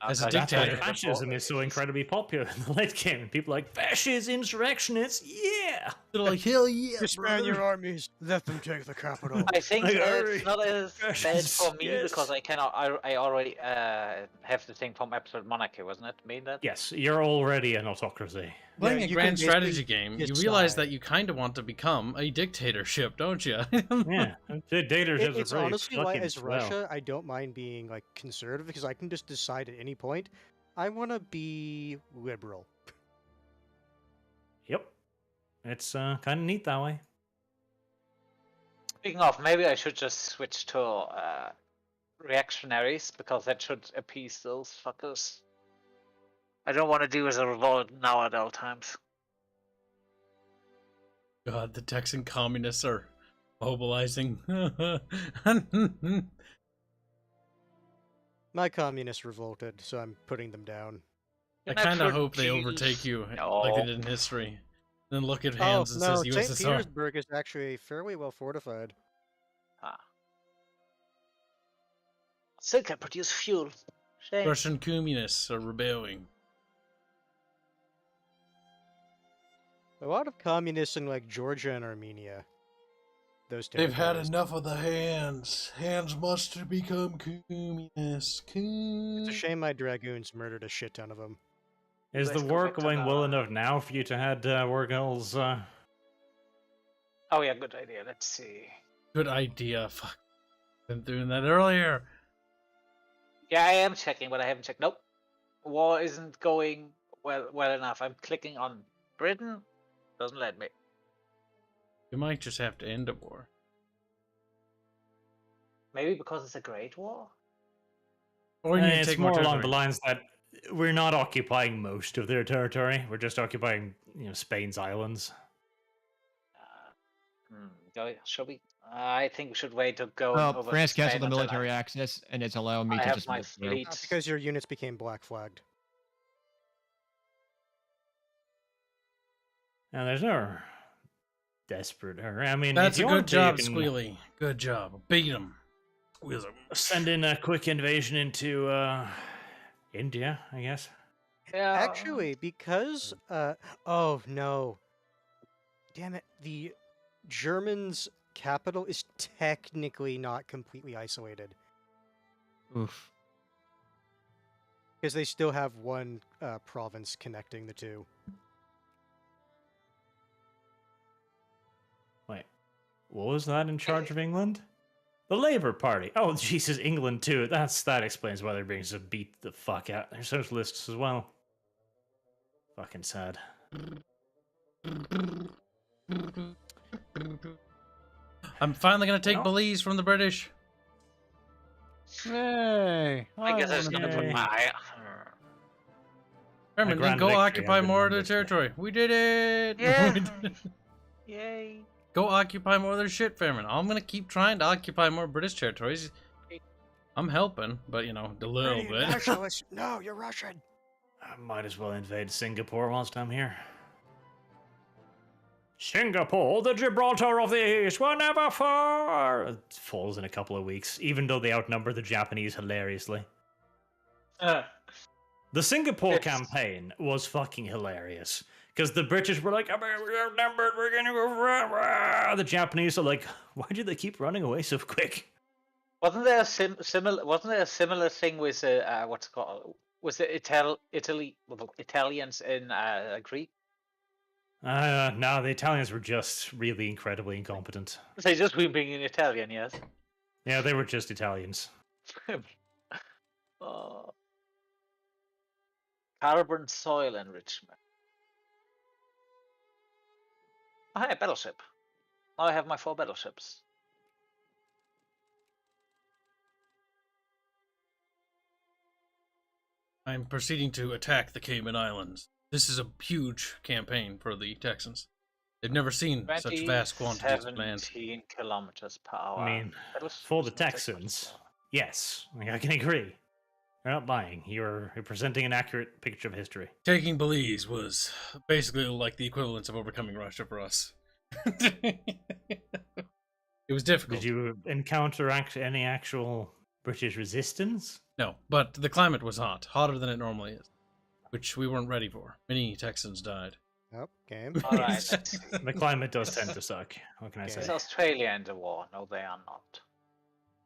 As a Okay, That's why dictator. fascism is so incredibly popular in the late game. And people are like, fascist insurrectionists, yeah! They're like, hell yeah, Disband your armies. Let them take the capital. I think Like, it's not as bad fascists, for me yes. because I already have the thing from Absolute Monarchy, wasn't it? Mean that? Yes, you're already an autocracy. Playing Yeah, a you grand can strategy basically game, you realize decide. that you kind of want to become a dictatorship, don't you? Yeah, dictatorships It's are pretty honestly why, fucking as swell. Russia, I don't mind being like conservative because I can just decide at any point I want to be liberal. Yep. It's kind of neat that way. Speaking of, maybe I should just switch to reactionaries because that should appease those fuckers. I don't want to do as a revolt now at all times. God, the Texan communists are mobilizing. My communists revolted, so I'm putting them down. I Can kind of hope they produce- overtake you like No. they did in history. Then look at Oh, Hanse and no, says St. USSR. Petersburg is actually fairly well fortified. Still can produce fuel. Shame. Russian communists are rebelling. A lot of communists in like Georgia and Armenia. Those They've had territories. enough of the Hands. Hands must become communists. It's a shame my dragoons murdered a shit ton of them. Is Let's the go war back to going well the- enough now for you to head war girls? Oh yeah, good idea. Let's see. Good idea. Fuck. Been doing that earlier. Yeah, I am checking, but I haven't checked. Nope. War isn't going well enough. I'm clicking on Britain. Doesn't let me. You might just have to end a war. Maybe because it's a great war? Or you need to It's take more along territory. the lines that we're not occupying most of their territory. We're just occupying, Spain's islands. Shall we? I think we should wait to go Well, over France to Spain canceled the until military access, and it's allowing me I to have just my move through. fleet. Not because your units became black flagged. Now, there's no desperate hurry. I mean, That's if a you good want to, you job, can Squealy. Good job. Beat him. Squeeze him. send in a quick invasion into India, I guess. Yeah. Actually, because oh no. Damn it, the Germans' capital is technically not completely isolated. Oof. Because they still have one province connecting the two. Wait, what was that in charge of England? The Labour Party. Oh, Jesus, England too. That explains why they're being so beat the fuck out. They're socialists as well. Fucking sad. I'm finally gonna take Well- Belize from the British. Yay! I guess I was wanna gonna be- put my. Herman, then grand go victory occupy has been more of won their this day. territory. We did it! Yeah. We did it. Yay. Go occupy more of their shit, Fairman. I'm gonna keep trying to occupy more British territories. I'm helping, but a little bit. Nationalist. No, you're Russian. I might as well invade Singapore whilst I'm here. Singapore, the Gibraltar of the East, will never fall. It falls in a couple of weeks, even though they outnumber the Japanese hilariously. The Singapore Yes. campaign was fucking hilarious. Because the British were like, we're outnumbered, we're gonna go rah, rah. The Japanese are like, why do they keep running away so quick? Wasn't there a similar? Wasn't there a similar thing with what's it called? Was it Italians in Greek? No, the Italians were just really incredibly incompetent. They just been being in Italian, yes. Yeah, they were just Italians. Carbon soil enrichment. Oh, hey, battleship. Now I have my 4 battleships. I'm proceeding to attack the Cayman Islands. This is a huge campaign for the Texans. They've never seen such vast quantities of land. 17 kilometers per hour. I mean, Battleships for the don't take much Texans, power. yes, I can agree. You're not lying. You're presenting an accurate picture of history. Taking Belize was basically like the equivalence of overcoming Russia for us. It was difficult. Did you encounter any actual British resistance? No, but the climate was hot, hotter than it normally is, which we weren't ready for. Many Texans died. Oh, game. All right, let's see. The climate does tend to suck. What can I Okay. Is say? Australia in the war? No, they are not.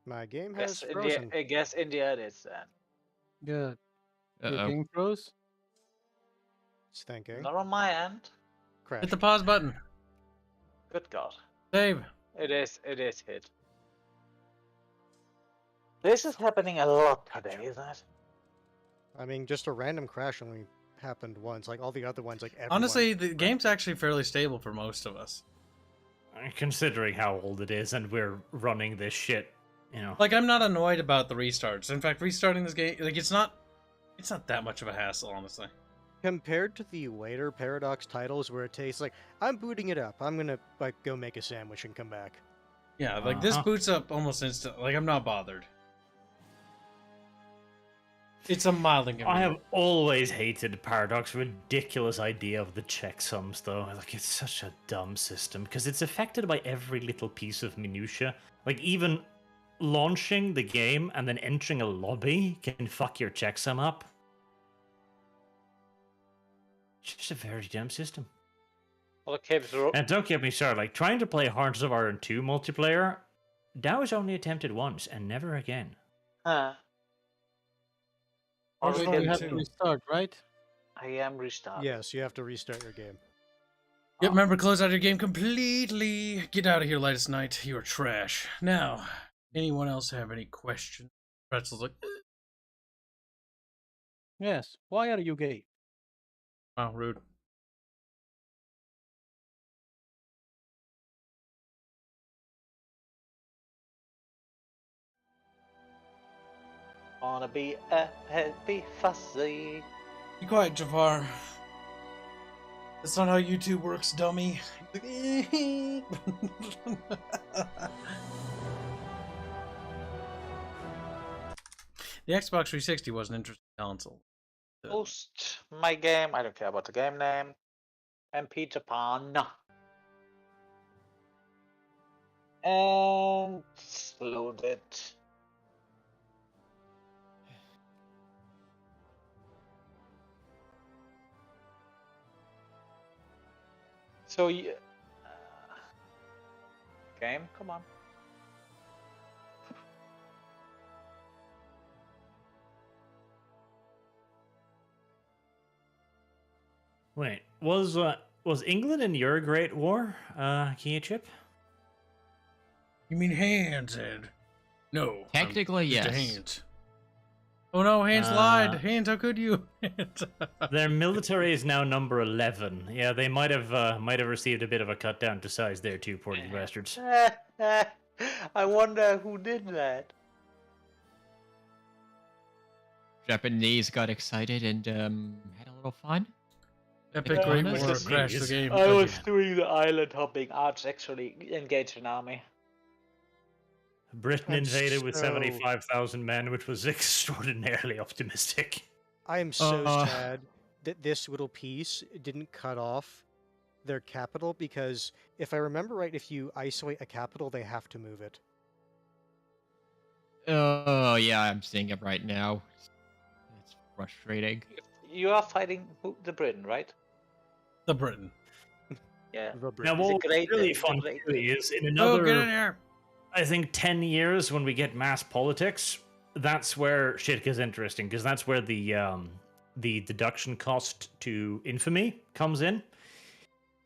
My game has Guess frozen. India, I guess India it is then. Yeah. Your Uh-oh. game froze? It's thinking. Not on my end. Crash. Hit the pause button. Good God. Save. It is hit. This is happening a lot today, isn't it? I mean, just a random crash only happened once. Like all the other ones, like everyone. Honestly, the game's actually fairly stable for most of us. Considering how old it is and we're running this shit, you know. Like, I'm not annoyed about the restarts. In fact, restarting this game, like, it's not that much of a hassle, honestly. Compared to the later Paradox titles where it takes like, I'm booting it up. I'm gonna like go make a sandwich and come back. Yeah, like, this Uh-huh. boots up almost instant. Like, I'm not bothered. It's a mild I inconvenience. have always hated Paradox's ridiculous idea of the checksums, though. Like, it's such a dumb system because it's affected by every little piece of minutia. Like, even launching the game and then entering a lobby can fuck your checksum up. It's just a very dumb system. Well, the Kibs are And don't get me started. Like, trying to play Hearts of Iron 2 multiplayer, that was only attempted once and never again. Huh. Or we Also, did you have to too. restart, right? I am restarting. Yes, you have to restart your game. Yep, remember, close out your game completely. Get out of here, Lightest Night. You're trash. Now, anyone else have any questions? Pretzel's like, Yes. Why are you gay? wow, rude. Wanna be be fussy. Be quiet, Jafar. That's not how YouTube works, dummy. The Xbox 360 was an interesting console. Post my game. I don't care about the game name. MP Japan. And load it. So you, game, come on. Wait, was England in your Great War, Chip? You mean Hanse, Ed? No. Technically, Mr. yes. Hanse. Oh no, Hanse lied. Hanse, how could you? Their military is now number 11. Yeah, they might have received a bit of a cut down to size there too, poor little bastards. I wonder who did that. Japanese got excited and had a little fun. Epic Yeah, Great Mr. War Sneeze. crashed the game. I was doing the island hopping. Arch actually engaged an army. Britain I'm invaded with so- 75,000 men, which was extraordinarily optimistic. I am so Uh. sad that this little piece didn't cut off their capital because if I remember right, if you isolate a capital, they have to move it. Oh, yeah, I'm seeing it right now. It's frustrating. You are fighting the Britain, right? The Britain. Yeah. The Now, British. He's a what's great- really he's a fun great- too is in Oh, get in another, here. I think, 10 years when we get mass politics, that's where shit gets interesting because that's where the deduction cost to infamy comes in,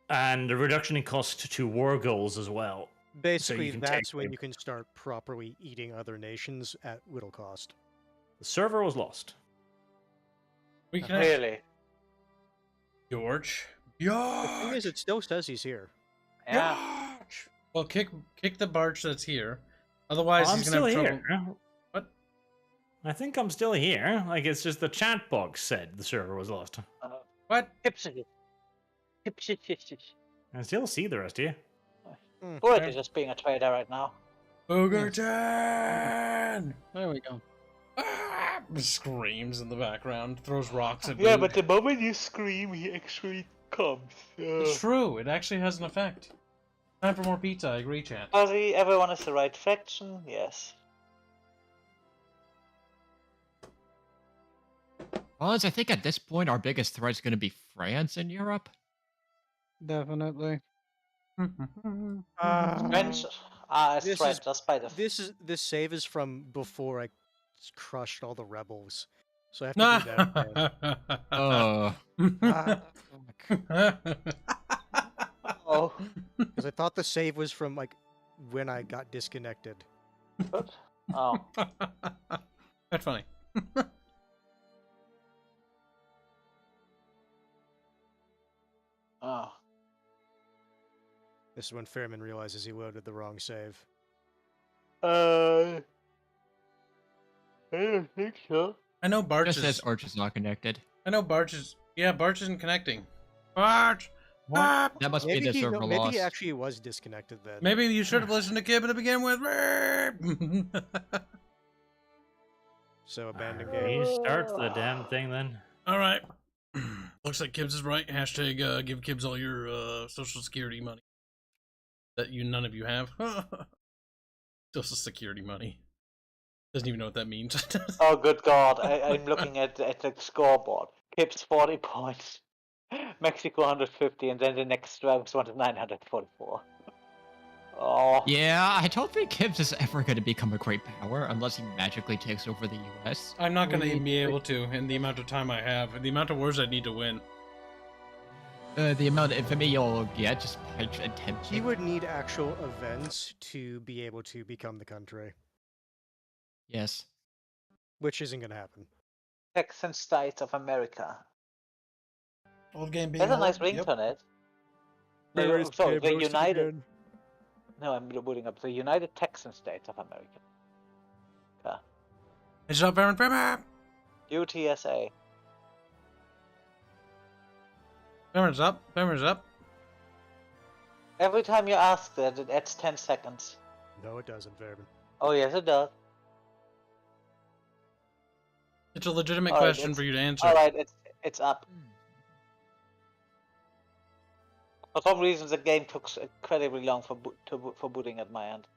and the reduction in cost to war goals as well. Basically, can that's take when the- you can start properly eating other nations at little cost. The server was lost. We can Really? George. The thing is, George. it still says he's here. Yeah. George. Well, kick the barge that's here. Otherwise, I'm he's still gonna have here. trouble. What? I think I'm still here. Like, it's just the chat box said the server was lost. What? Hipsy. I still see the rest of you. Or is just being a trader right now? Bogerton! There we go. Ah! Screams in the background, throws rocks at Yeah, me. but the moment you scream, he actually comes. It's true, it actually has an effect. Time for more pizza, I agree, chat. Fuzzy, everyone is the right faction, yes. Honestly, I think at this point our biggest threat is going to be France in Europe. Definitely. French are a This threat is- just by the This save is from before I crushed all the rebels, so I have to do that again. Oh, Because I thought the save was from like when I got disconnected. good. Oh, That's funny. oh. This is when Fairman realizes he loaded the wrong save. I don't think so. I know Barch Just is. says Arch is not connected. I know Barch is. Yeah, Barch isn't connecting. Barch! Ah! That must be Maybe the he, server maybe loss. he actually was disconnected then. Maybe you should have listened to Kib to begin with. So abandon game. You start the damn thing then. Alright. Looks like Kibs is right. Hashtag give Kibs all your social security money. That none of you have. Social security money. Doesn't even know what that means. Oh, good God. I'm looking at the scoreboard. Kibs 40 points. Mexico 150, and then the next round was 944. Oh. Yeah, I don't think Kibs is ever going to become a great power unless he magically takes over the US. I'm not going We to need be able to in the amount of time I have. The amount of wars I need to win. The amount of infamy you'll get just by attempting. He would need actual events to be able to become the country, Yes. which isn't going to happen. Texan States of America. Old game being That's a nice old. Yep. ringtone, Ed. No, sorry, the United. No, I'm booting up the United Texan States of America. It's up, Fairman. UTSA. Fairman's up. Fairman's up. Every time you ask that, it adds 10 seconds. No, it doesn't, Fairman. Oh, yes, it does. It's a legitimate Alright, question it's- for you to answer. Alright, it's up. For some reason, the game took incredibly long for booting at my end.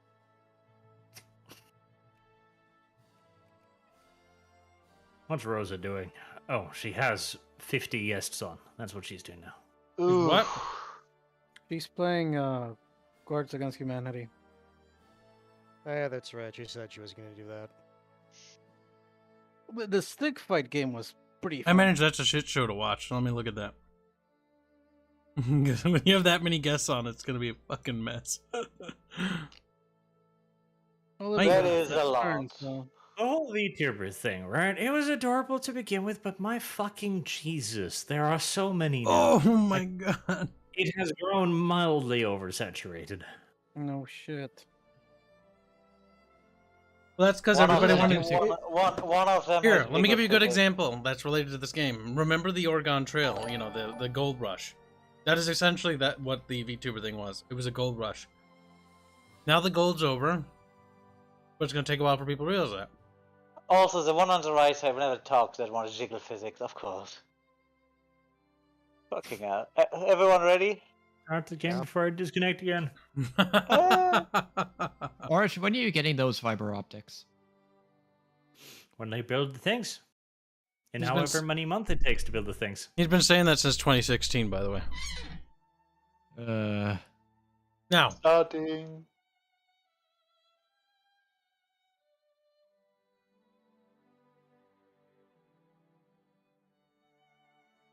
What's Rosa doing? Oh, she has 50 guests on. That's what she's doing now. Ooh. What? She's playing Cards Against Humanity. Yeah, that's right. She said she was going to do that. But the stick fight game was pretty I fun. manage that's a shit show to watch. Let me look at that. 'Cause when you have that many guests on, it's gonna be a fucking mess. Well, That it's is a lot. turn, so- The whole VTuber thing, right? It was adorable to begin with, but my fucking Jesus, there are so many now. Oh my god. It has grown mildly oversaturated. No shit. Well, that's because One of everybody them- wanted to. one of them. Here, has let me give you a good bigger physics. example that's related to this game. Remember the Oregon Trail? You know, the gold rush. That is essentially what the VTuber thing was. It was a gold rush. Now the gold's over, but it's gonna take a while for people to realize that. Also, the one on the right side never talks that one is jiggle physics, of course. Fucking hell. Everyone ready? Start the game Yeah. before I disconnect again. Orange, when are you getting those fiber optics? When they build the things. in He's been however many months it takes to build the things. He's been saying that since 2016, by the way. Now, Starting.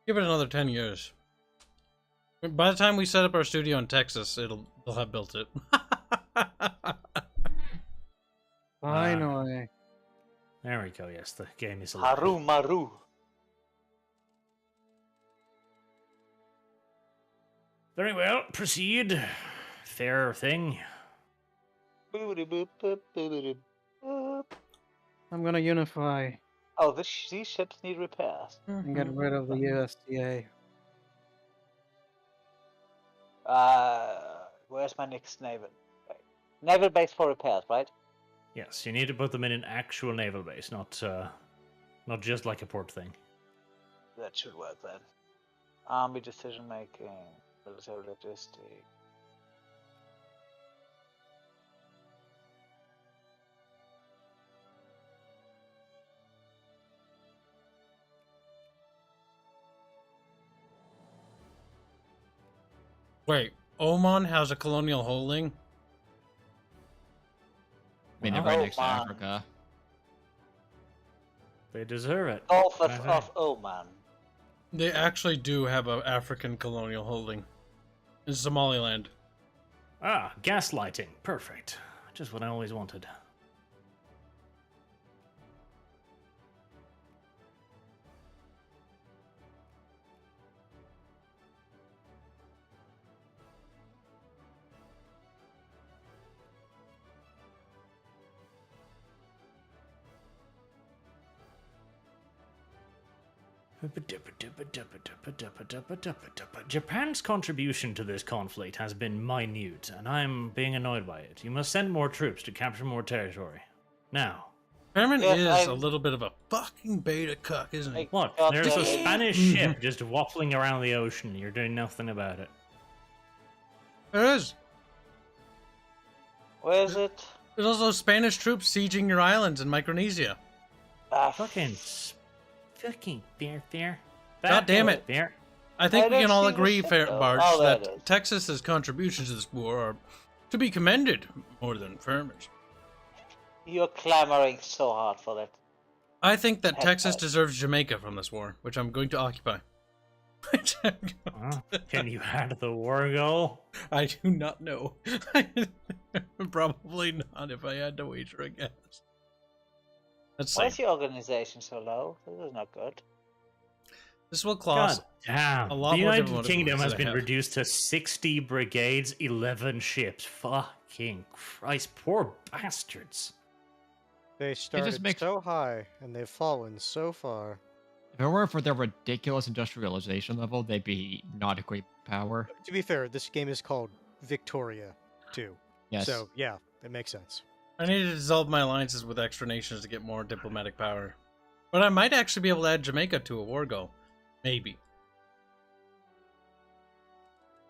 give it another 10 years. By the time we set up our studio in Texas, they'll have built it. Finally. There we go. Yes, the game is Haru Maru. Very well. Proceed. Fair thing. Boop-a-dee-boop, boop-a-dee-boop, boop. I'm gonna unify Oh, these ships need repairs. and get rid of the USDA. Where's my next naval? Naval base for repairs, right? Yes, you need to put them in an actual naval base, not just like a port thing. That should work then. Army decision making, military logistics. Wait, Oman has a colonial holding? I mean, they're Wow. right next to Oman. Africa. They deserve it. Gulf I think. of Oman. They actually do have an African colonial holding. In Somaliland. Ah, gaslighting. Perfect. Just what I always wanted. Japan's contribution to this conflict has been minute, and I'm being annoyed by it. You must send more troops to capture more territory. Now. Perman Yeah, is a I'm- little bit of a fucking beta cuck, isn't he? Like- What? God There's a damn it. Spanish ship just waffling around the ocean. You're doing nothing about it. There is. Where is it? There's also Spanish troops sieging your islands in Micronesia. Fucking fair. God damn it. Fair. I think I we can don't all see the agree, ship, Fair though. Barch, Oh, there it that is. Texas's contributions to this war are to be commended more than Farmers. You're clamoring so hard for that. I think that Heck, Texas I- deserves Jamaica from this war, which I'm going to occupy. Which I'm going Well, can you add the war goal? I do not know. Probably not if I had to wager a guess. Let's Why see. is your organization so low? This is not good. This will God cost damn. a lot The more United different Kingdom ones has that I been have. reduced to 60 brigades, 11 ships. Fucking Christ. Poor bastards. They started makes- so high and they've fallen so far. If it weren't for their ridiculous industrialization level, they'd be not a great power. To be fair, this game is called Victoria, too. Yes. So yeah, it makes sense. I need to dissolve my alliances with extra nations to get more diplomatic power. But I might actually be able to add Jamaica to a war goal. Maybe.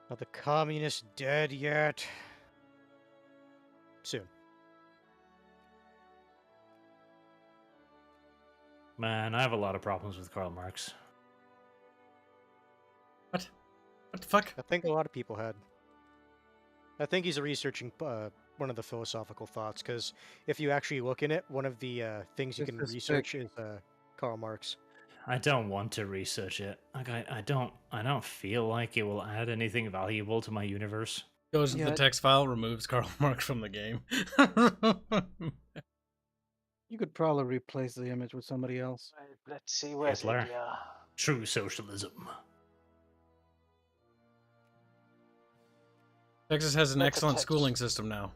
Are the communists dead yet? Soon. Man, I have a lot of problems with Karl Marx. What? What the fuck? I think a lot of people had. I think he's researching one of the philosophical thoughts, because if you actually look in it, one of the things you This can is research is Karl Marx. I don't want to research it. Like I don't feel like it will add anything valuable to my universe. Goes into Yeah. the text file, removes Karl Marx from the game. You could probably replace the image with somebody else. Right, let's see where's Hitler. India. True socialism. Texas has an Look at excellent text. schooling system now.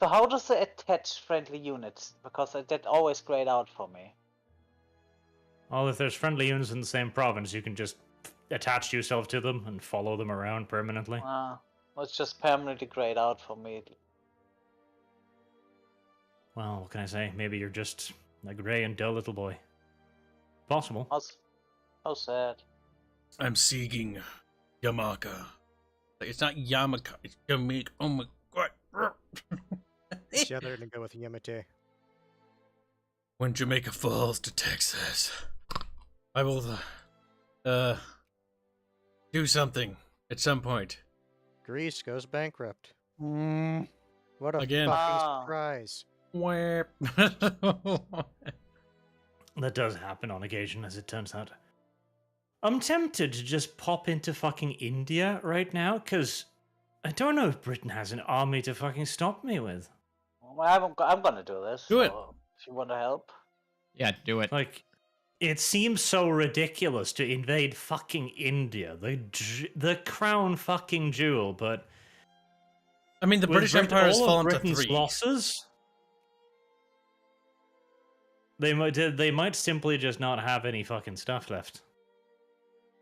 So how does it attach friendly units? Because that always grayed out for me. Well, if there's friendly units in the same province, you can just attach yourself to them and follow them around permanently. Well, it's just permanently grayed out for me. Well, what can I say? Maybe you're just a grey and dull little boy. Possible. How sad. I'm sieging Yamaka. It's not Yamaka, it's Jamaica. Oh my god. Yeah, they're gonna go with Yamate. When Jamaica falls to Texas. I will, do something at some point. Greece goes bankrupt. Mm, What a Again. fucking surprise. Where? That does happen on occasion, as it turns out. I'm tempted to just pop into fucking India right now, because I don't know if Britain has an army to fucking stop me with. Well, I'm gonna do this. Do it. So if you want to help. Yeah, do it. Like, it seems so ridiculous to invade fucking India, the crown fucking jewel, but I mean, the with British Empire has all of fallen to Britain's 3. losses, they might simply just not have any fucking stuff left.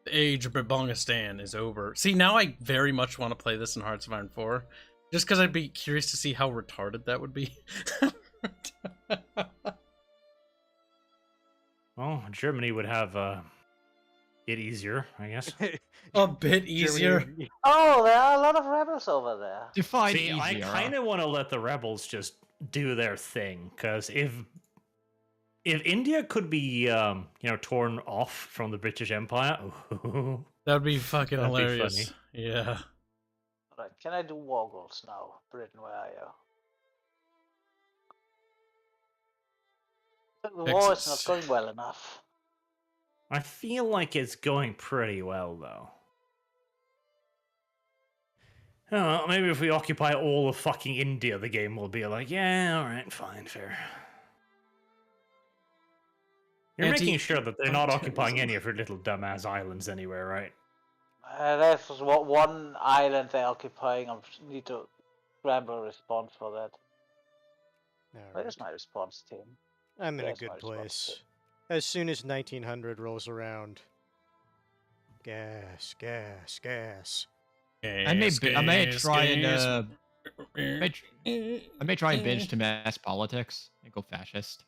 The age of Bongistan is over. See, now I very much want to play this in Hearts of Iron 4. Just because I'd be curious to see how retarded that would be. Well, Germany would have it easier, I guess. A bit easier. Germany- Oh, there are a lot of rebels over there. Define See, I easier. kind of want to let the rebels just do their thing, because if India could be torn off from the British Empire, That'd be fucking That'd be hilarious. funny. Yeah. Right, can I do war goals now? Britain, where are you? The war is not Texas. going well enough. I feel like it's going pretty well, though. I don't know, maybe if we occupy all of fucking India, the game will be like, yeah, alright, fine, fair. You're making sure that they're not occupying any of your little dumbass islands anywhere, right? There's what one island they're occupying. I need to scramble a response for that. Alright. Where's my response team? I'm in a There's my good response place. team. As soon as 1900 rolls around. Gas, gas, gas. I may try and I may try and binge to mass politics and go fascist.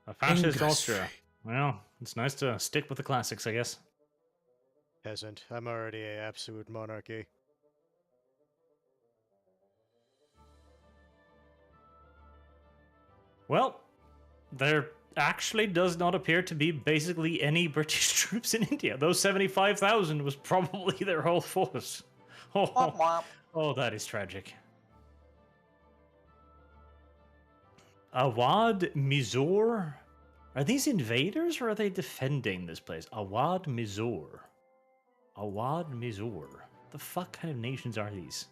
A fascist Industry. Austria. Well, it's nice to stick with the classics, I guess. Peasant. I'm already a absolute monarchy. Well, there actually does not appear to be basically any British troops in India. Those 75,000 was probably their whole force. Womp Oh, womp. oh, that is tragic. Awad Mizor? Are these invaders or are they defending this place? Awad Mizor. Awad Mizor. The fuck kind of nations are these?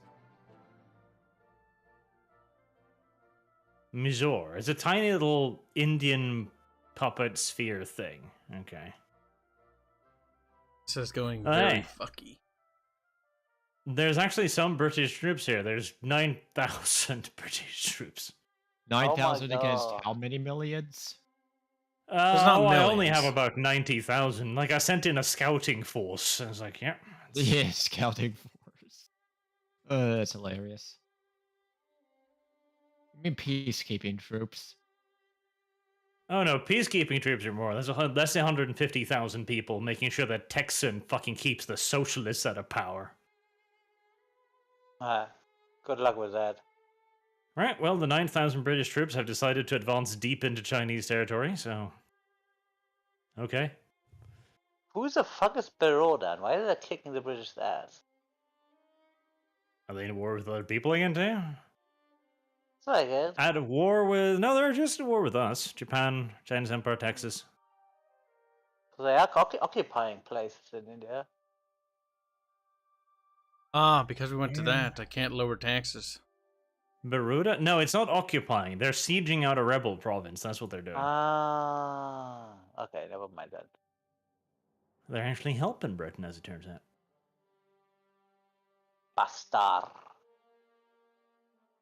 Mizor. It's a tiny little Indian puppet sphere thing. Okay. This is going Oh, very hey. fucky. There's actually some British troops here. There's 9,000 British troops. 9,000 against God. how many millions? not I only millions. have about 90,000. Like, I sent in a scouting force. I was like, yeah. Yeah, scouting force. That's hilarious. I mean peacekeeping troops. Oh no, peacekeeping troops are more. That's 150,000 people making sure that Texan fucking keeps the socialists out of power. Good luck with that. Right, well, the 9,000 British troops have decided to advance deep into Chinese territory, so... Okay. Who the fuck is Baroda? Why are they kicking the British ass? Are they in war with other people again, too? It's like it. At war with... No, they're just at war with us. Japan, Chinese Empire, Texas. They are occupying places in India. Ah, because we went to Yeah. that, I can't lower taxes. Baruda? No, it's not occupying. They're sieging out a rebel province. That's what they're doing. Ah, okay, never mind that. They're actually helping Britain, as it turns out. Bastard.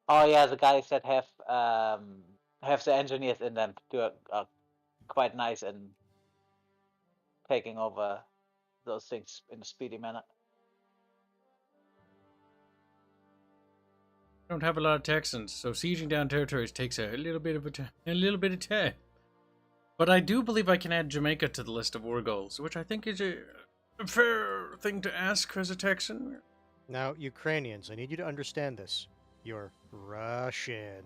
Oh yeah, the guys that have the engineers in them do are quite nice in taking over those things in a speedy manner. Don't have a lot of Texans, so sieging down territories takes a little bit of time. But I do believe I can add Jamaica to the list of war goals, which I think is a fair thing to ask as a Texan. Now, Ukrainians, I need you to understand this. You're Russian.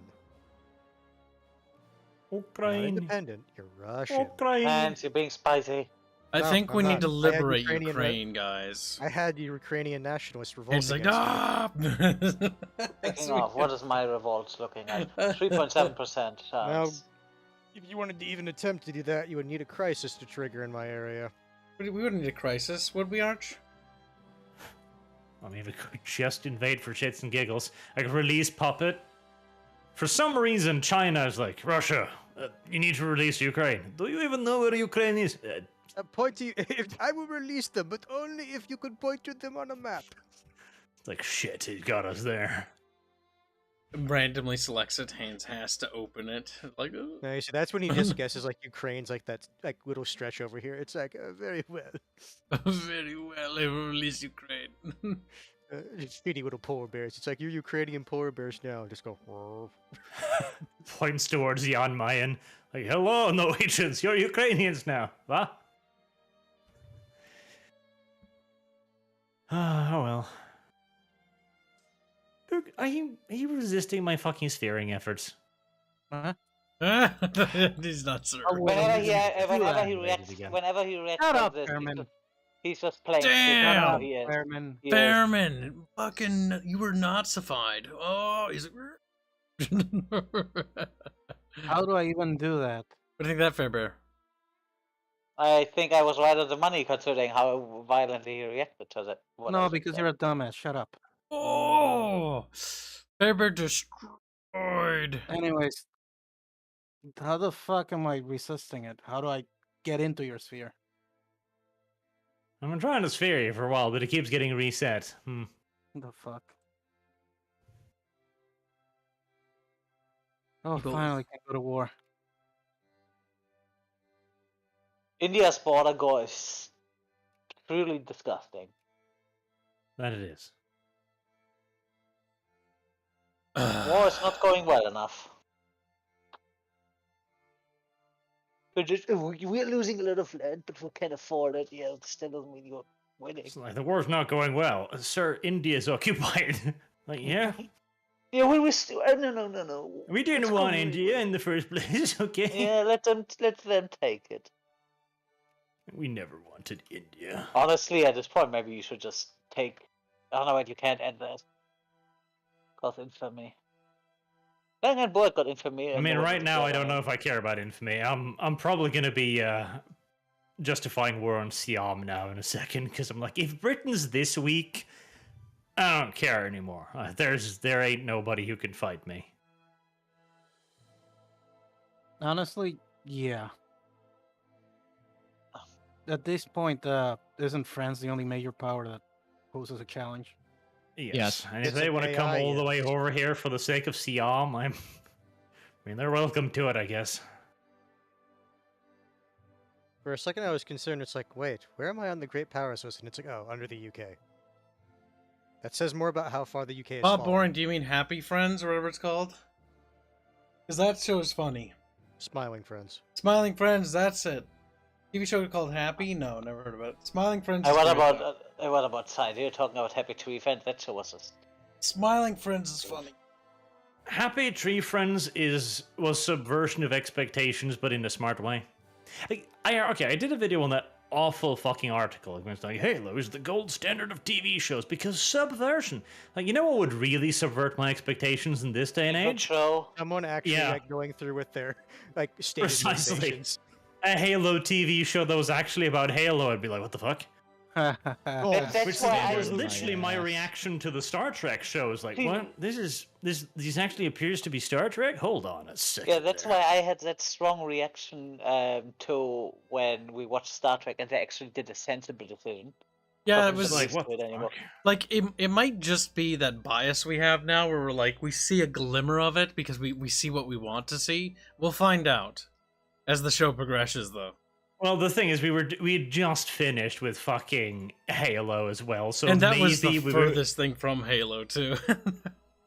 You're not Ukraine. independent. You're Russian. Ukraine. Hanse, you're being spicy. I No, think I'm we not. need to I had liberate Ukrainian Ukraine, guys. I had the Ukrainian nationalists revolt It's like, against ah! Speaking of, what is my revolts looking at? 3.7% Now, chance. if you wanted to even attempt to do that, you would need a crisis to trigger in my area. We wouldn't need a crisis, would we, Arch? I mean, we could just invade for shits and giggles. I could release Puppet. For some reason, China is like, Russia, you need to release Ukraine. Do you even know where Ukraine is? Point to you. I will release them, but only if you could point to them on a map. It's like, shit, he got us there. Randomly selects it, Hanse has to open it. Like, oh. No, you see, that's when he just guesses like Ukraine's like that like little stretch over here. It's like very well. Very well, I will release Ukraine. It's feeding little polar bears. It's like, you're Ukrainian polar bears now. Just go. "Rrr." Points towards Jan Mayen. Like, hello, Norwegians, you're Ukrainians now. What? Oh well. Look, are you resisting my fucking steering efforts? He's not sure. Whenever he activated reacts, again. whenever he reacts Shut like up, this, Fairman. he's just playing. Damn! He is. Fairman. He is. Fairman, fucking, you were Nazified. Oh, is it? How do I even do that? What do you think of that, Fairbear? I think I was right on the money considering how violently he reacted to that. what I No, said because there. you're a dumbass. Shut up. Oh, Fairbear destroyed. Anyways, how the fuck am I resisting it? How do I get into your sphere? I've been trying to sphere you for a while, but it keeps getting reset. The fuck? Oh, Go. finally can go to war. India's border go is truly disgusting. That it is. War is not going well enough. We're losing a lot of land, but we can't afford it. Yeah, it still doesn't mean you're winning. It's like the war's not going well. Sir, India's occupied. Like, yeah? Yeah, we still. No. We didn't It's want going India well. in the first place, okay? Yeah, let them take it. We never wanted India. Honestly, at this point, maybe you should just take. Oh no, wait, you can't end that. Cause infamy. Langan Boy got infamy. I mean, right now, I don't know if I care about infamy. I'm probably gonna be justifying war on Siam now in a second, because I'm like, if Britain's this weak, I don't care anymore. There ain't nobody who can fight me. Honestly, yeah. At this point, isn't France the only major power that poses a challenge? Yes, and if It's they an want to come AI, all the yes. way over here for the sake of Siam, I mean, they're welcome to it, I guess. For a second, I was concerned. It's like, wait, where am I on the Great Powers list? And it's like, oh, under the UK. That says more about how far the UK is. Bob fallen. Boring, do you mean Happy Friends or whatever it's called? Because that show's funny. Smiling Friends. Smiling Friends, that's it. TV show called Happy? No, never heard of it. Smiling Friends. Hey, is what great. about side? You're talking about Happy Tree Friends. That show was just. Smiling Friends is funny. Happy Tree Friends was subversion of expectations, but in a smart way. I did a video on that awful fucking article. It was like, Halo is the gold standard of TV shows because subversion. Like, you know what would really subvert my expectations in this day and Good age? show. Someone actually Yeah. like going through with their like stated Precisely. motivations. A Halo TV show that was actually about Halo. I'd be like, what the fuck? Oh, That's Which why I was literally my reaction to the Star Trek shows. Like, what? This actually appears to be Star Trek? Hold on a second. Yeah, that's why I had that strong reaction to when we watched Star Trek and they actually did a sensible decision. Yeah, But it was like, like what the anymore. fuck? like it might just be that bias we have now where we're like we see a glimmer of it because we see what we want to see. We'll find out as the show progresses though. Well, the thing is, we had just finished with fucking Halo as well, so and that maybe was the we were. furthest thing from Halo too.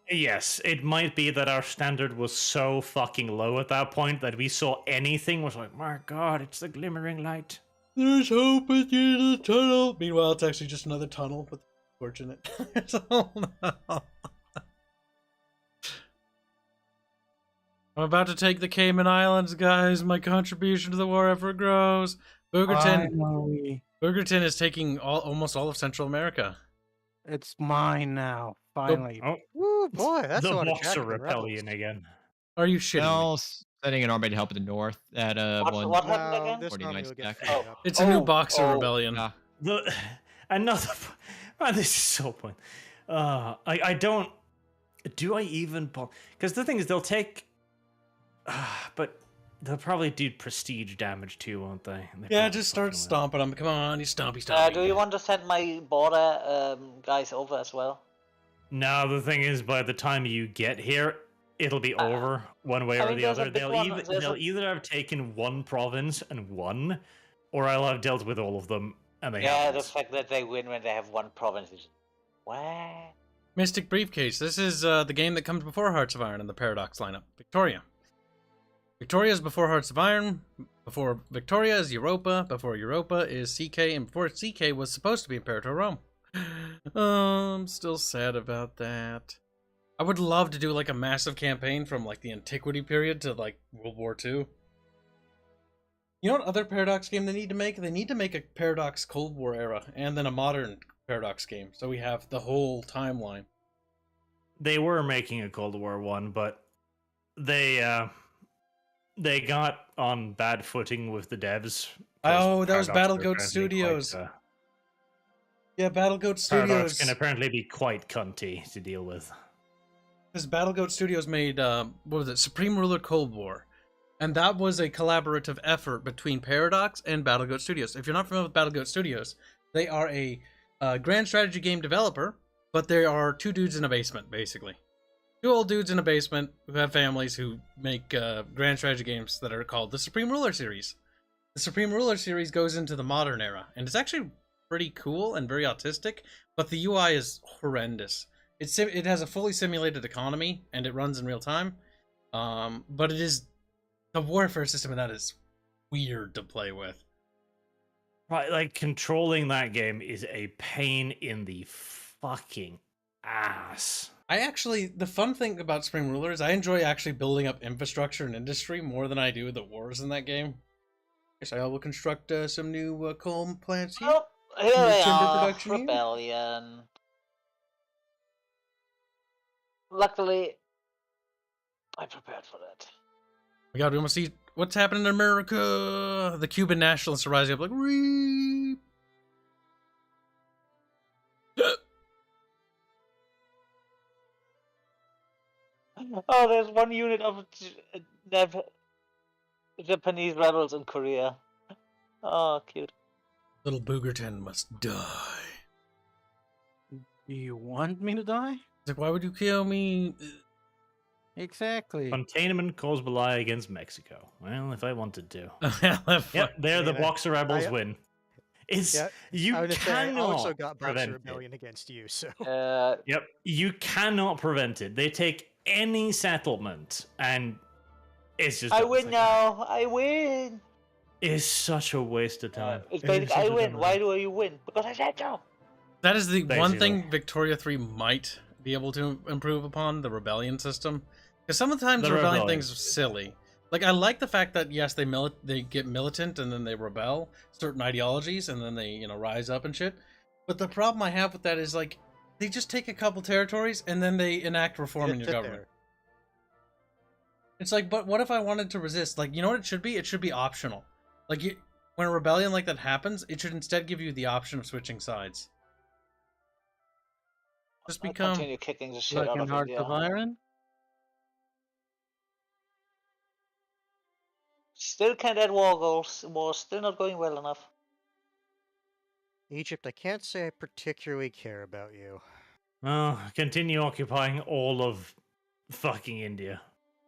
Yes, it might be that our standard was so fucking low at that point that we saw anything was like, my god, it's the glimmering light. There's hope at the end of the tunnel. Meanwhile, it's actually just another tunnel with a torch in it. So, no. I'm about to take the Cayman Islands, guys. My contribution to the war effort grows. Finally. Boogerton is taking almost all of Central America. It's mine now. Finally. Oh, Woo, boy, that's the a lot of Boxer Jacobin Rebellion rebels. again. Are you shitting me? Well, setting an army to help in the north at What happened No, again? this 49 army will get stack. freed up. It's a new Oh, Boxer oh. Rebellion. Yeah. Another. Man, this is so point. I don't. Do I even? Because the thing is, they'll take. But they'll probably do prestige damage too, won't they? Yeah, just start stomping them. Come on, you stompy. Do you want to send my border guys over as well? No, the thing is, by the time you get here, it'll be over one way I or mean, the there's a other. big They'll, one, either, there's they'll a- either have taken one province and won, or I'll have dealt with all of them and they Yeah, haven't. the fact that they win when they have one province is. What? Mystic Briefcase. This is the game that comes before Hearts of Iron in the Paradox lineup. Victoria. Victoria is before Hearts of Iron. Before Victoria is Europa. Before Europa is CK. And before CK was supposed to be Imperator Rome. I'm still sad about that. I would love to do like a massive campaign from like the Antiquity period to like World War II. You know what other Paradox game they need to make? They need to make a Paradox Cold War era and then a modern Paradox game. So we have the whole timeline. They were making a Cold War one, but they got on bad footing with the devs. 'cause Oh, that was Paradox are Battle Goat apparently Studios. quite, Yeah, Battle Goat Paradox Studios. can apparently be quite cunty to deal with. Because Battle Goat Studios made, what was it, Supreme Ruler Cold War. And that was a collaborative effort between Paradox and Battle Goat Studios. If you're not familiar with Battle Goat Studios, they are a grand strategy game developer, but there are two dudes in a basement, basically. Two old dudes in a basement who have families who make grand strategy games that are called the Supreme Ruler series. The Supreme Ruler series goes into the modern era, and it's actually pretty cool and very autistic, but the UI is horrendous. It has a fully simulated economy, and it runs in real time, but it is the warfare system, and that is weird to play with. Right, like controlling that game is a pain in the fucking ass. The fun thing about Supreme Ruler is I enjoy actually building up infrastructure and industry more than I do the wars in that game. Guess I will construct some new coal plants here. Oh, here New we timber are. production here? Rebellion. Luckily, I prepared for that. We want to see what's happening in America. The Cuban nationalists are rising up like, reap. Oh, there's one unit of Japanese rebels in Korea. Oh, cute. Little Boogerton must die. Do you want me to die? It's like, why would you kill me? Exactly. Containment caused Belay against Mexico. Well, if I wanted to. Yep. Yep, there the mean, Boxer Rebels I- win. It's Yeah, you I was gonna say, I cannot also got Boxer prevent Rebellion against you, so. Yep, you cannot prevent it. They take any settlement, and it's just. I done. It's win like, now. I win. It's such a waste of time. It's It is basically, such I a win. dumb Why idea. do you win? Because I said so. That is the one Basically. thing Victoria 3 might be able to improve upon, the rebellion system. Because sometimes The rebellion rebellion things are silly. Like, I like the fact that, yes, they get militant and then they rebel certain ideologies and then they, rise up and shit. But the problem I have with that is, like, they just take a couple territories and then they enact reform in Just your sit government. there. It's like, but what if I wanted to resist? Like, you know what it should be? It should be optional. Like, when a rebellion like that happens, it should instead give you the option of switching sides. Just I'll become... continue kicking the shit Like out in of Hearts India. of Iron? Still can't add war goals. War's still not going well enough. Egypt, I can't say I particularly care about you. Well, continue occupying all of fucking India.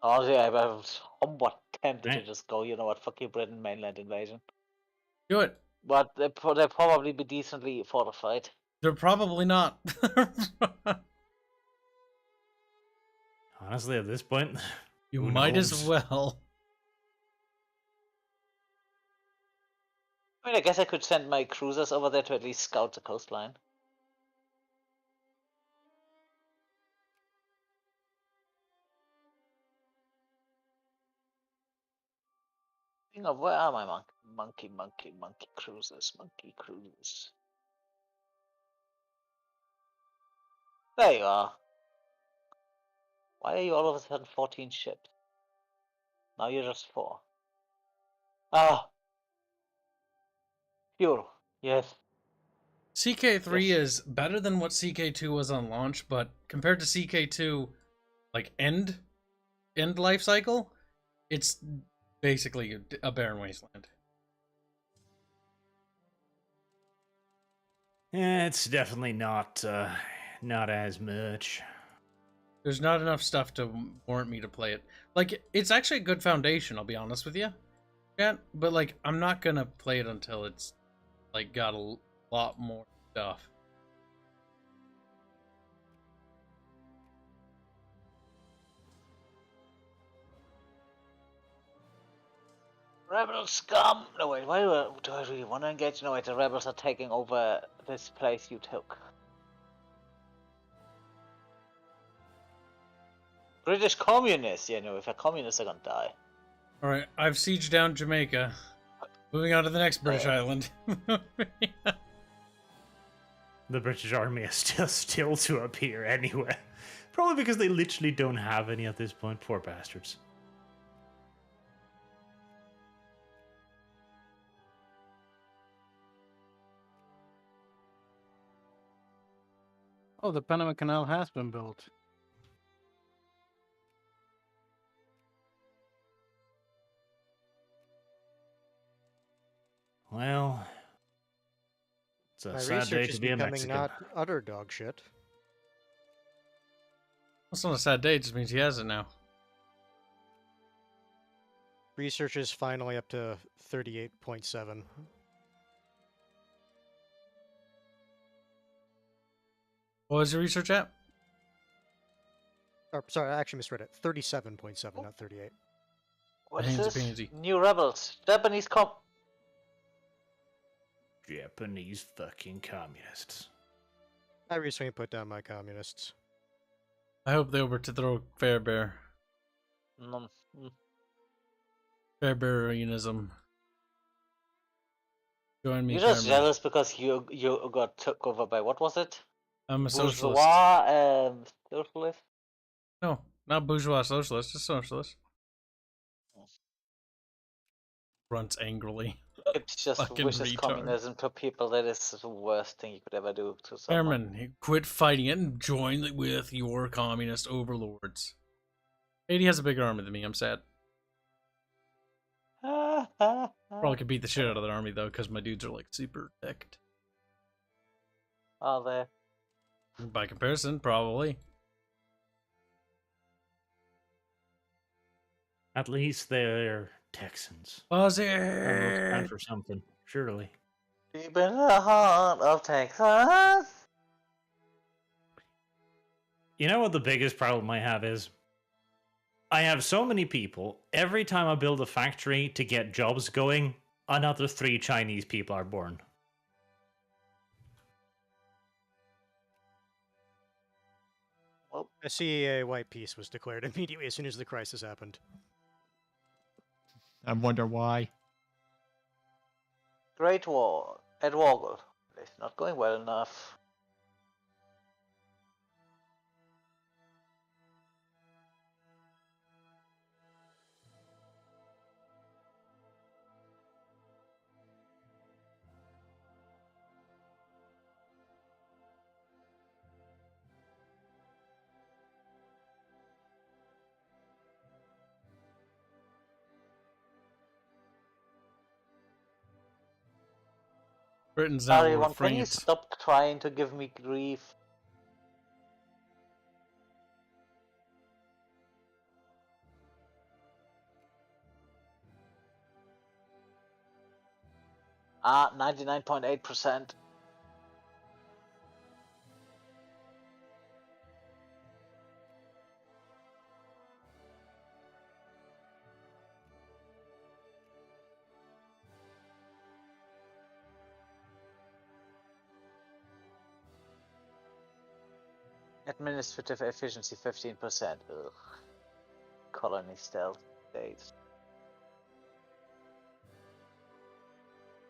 Oh yeah, I was somewhat tempted to Right. just go, you know what, fuck you, Britain mainland invasion. Do it. But they'll probably be decently fortified. They're probably not. Honestly, at this point, You who might knows? as well. I mean, I guess I could send my cruisers over there to at least scout the coastline. Speaking of, where are my monkey cruisers? Monkey cruisers. There you are. Why are you all of a sudden 14 ships? Now you're just 4. Ah! Fuel. Yes. CK3 Yes. is better than what CK2 was on launch, but compared to CK2, like end life cycle, it's basically a barren wasteland. Yeah, it's definitely not as much. There's not enough stuff to warrant me to play it. Like, it's actually a good foundation, I'll be honest with you. Yeah, but like, I'm not gonna play it until it's like got a lot more stuff. Rebel scum! No wait, why do I really want to engage? No wait, the rebels are taking over this place you took. British communists! Yeah, no, if a communist are gonna die. Alright, I've sieged down Jamaica. Moving on to the next British island. The British army is still to appear anyway. Probably because they literally don't have any at this point. Poor bastards. Oh, the Panama Canal has been built. Well, it's a My sad day research to is be a becoming Mexican. not utter dog shit. That's not a sad day, it just means he has it now. Research is finally up to 38.7. What was your research at? Or, sorry, I actually misread it. 37.7, not 38. What Pansy, is this? pansy. New rebels. Japanese Japanese fucking communists. I recently put down my communists. I hope they overthrow Fairbear. Mm. Fairbearianism. Join me, You're just Fairbear. jealous because you got took over by, what was it? I'm a socialist. Bourgeois socialist? No, not bourgeois socialist, just socialist. Grunts angrily. It's just Fucking wishes retard. communism to people. That is the worst thing you could ever do to someone. Airman, quit fighting it and join with your communist overlords. 80 has a bigger army than me, I'm sad. Probably could beat the shit out of that army though, because my dudes are like super decked. Are they? By comparison, probably. At least they're Texans. Was That will stand it? for something, surely. Deep in the heart of Texas. You know what the biggest problem I have is? I have so many people. Every time I build a factory to get jobs going, another 3 Chinese people are born. Well, A CEA white peace was declared immediately as soon as the crisis happened. I wonder why. Great War at Woggle. It's not going well enough. Britain's not Sorry, war one, can you France. stop trying to give me grief? Ah, 99.8%. Administrative efficiency 15%. Ugh. Colony stealth states.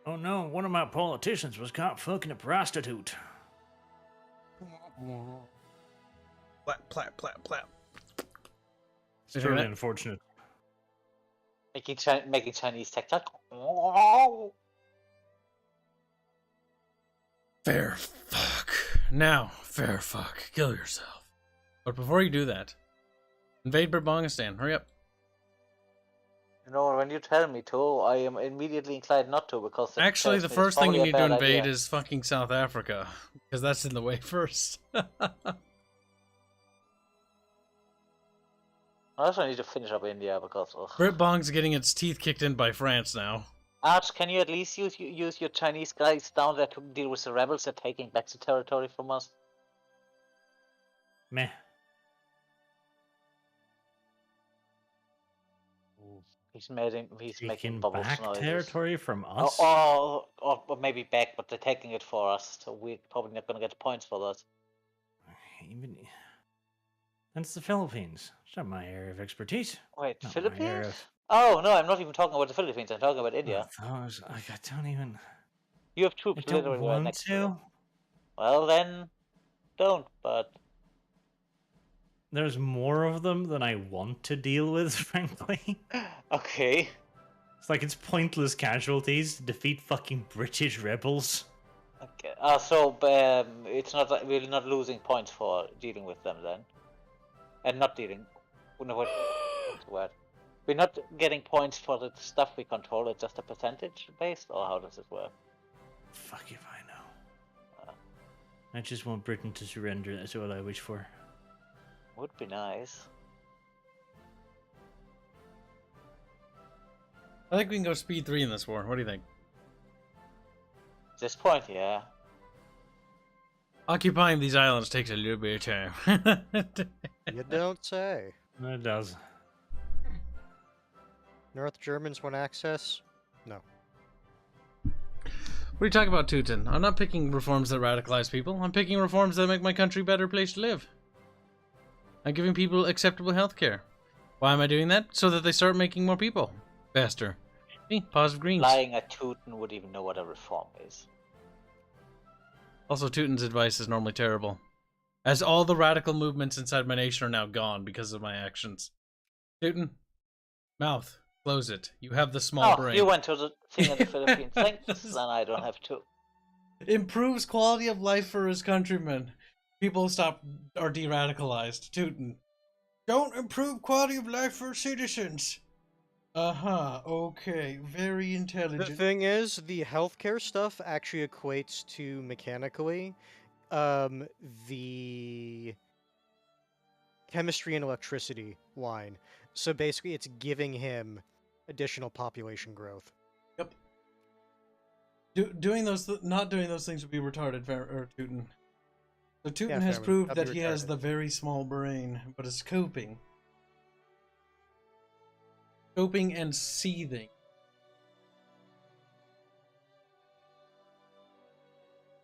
Oh no, one of my politicians was caught fucking a prostitute. Plap, plap, plap, plap. It's Did you hear truly that? unfortunate. Making Chinese TikTok. Fair fuck. Now, fair fuck. Kill yourself. But before you do that, invade Burbongistan. Hurry up. You know, when you tell me to, I am immediately inclined not to because it Actually, tells the me it's first thing you probably a need to bad invade idea. is fucking South Africa. Because that's in the way first. I also need to finish up India because. Ugh. Britbong's getting its teeth kicked in by France now. Arch, can you at least use your Chinese guys down there to deal with the rebels that are taking back the territory from us? Meh. He's making Taking bubbles back noises. territory from Or, us? or maybe back, but they're taking it for us, so we're probably not going to get points for that. Even... That's the Philippines. It's not my area of expertise. Wait, Not my Philippines? area of... Oh, no, I'm not even talking about the Philippines, I'm talking about India. Those, I don't even... You have I troops don't literally right want next to to. them. Well, then, don't, but... There's more of them than I want to deal with, frankly. Okay. It's like it's pointless casualties to defeat fucking British rebels. Okay. So it's not we're not losing points for dealing with them then, and not dealing. No, what's the word? We're not getting points for the stuff we control. It's just a percentage based, or how does it work? Fuck if I know. I just want Britain to surrender. That's all I wish for. Would be nice. I think we can go speed 3 in this war. What do you think? At this point, yeah. Occupying these islands takes a little bit of time. You don't say. It does. North Germans want access? No. What are you talking about, Teuton? I'm not picking reforms that radicalize people. I'm picking reforms that make my country a better place to live. I'm giving people acceptable health care. Why am I doing that? So that they start making more people faster. See? Positive greens. Lying at Teuton would even know what a reform is. Also, Teuton's advice is normally terrible. As all the radical movements inside my nation are now gone because of my actions. Teuton, mouth, close it. You have the small brain. You went to the thing in the Philippines. Thanks, then I don't have to. Improves quality of life for his countrymen. People are de-radicalized. Teuton. Don't improve quality of life for citizens. Okay. Very The intelligent. thing is, the healthcare stuff actually equates to mechanically the chemistry and electricity line. So basically, it's giving him additional population growth. Yep. Not doing those things would be retarded, Teuton. So Teuton Yeah, has fair, proved that'd that be he has retarded. the very small brain, but is coping. Coping and seething.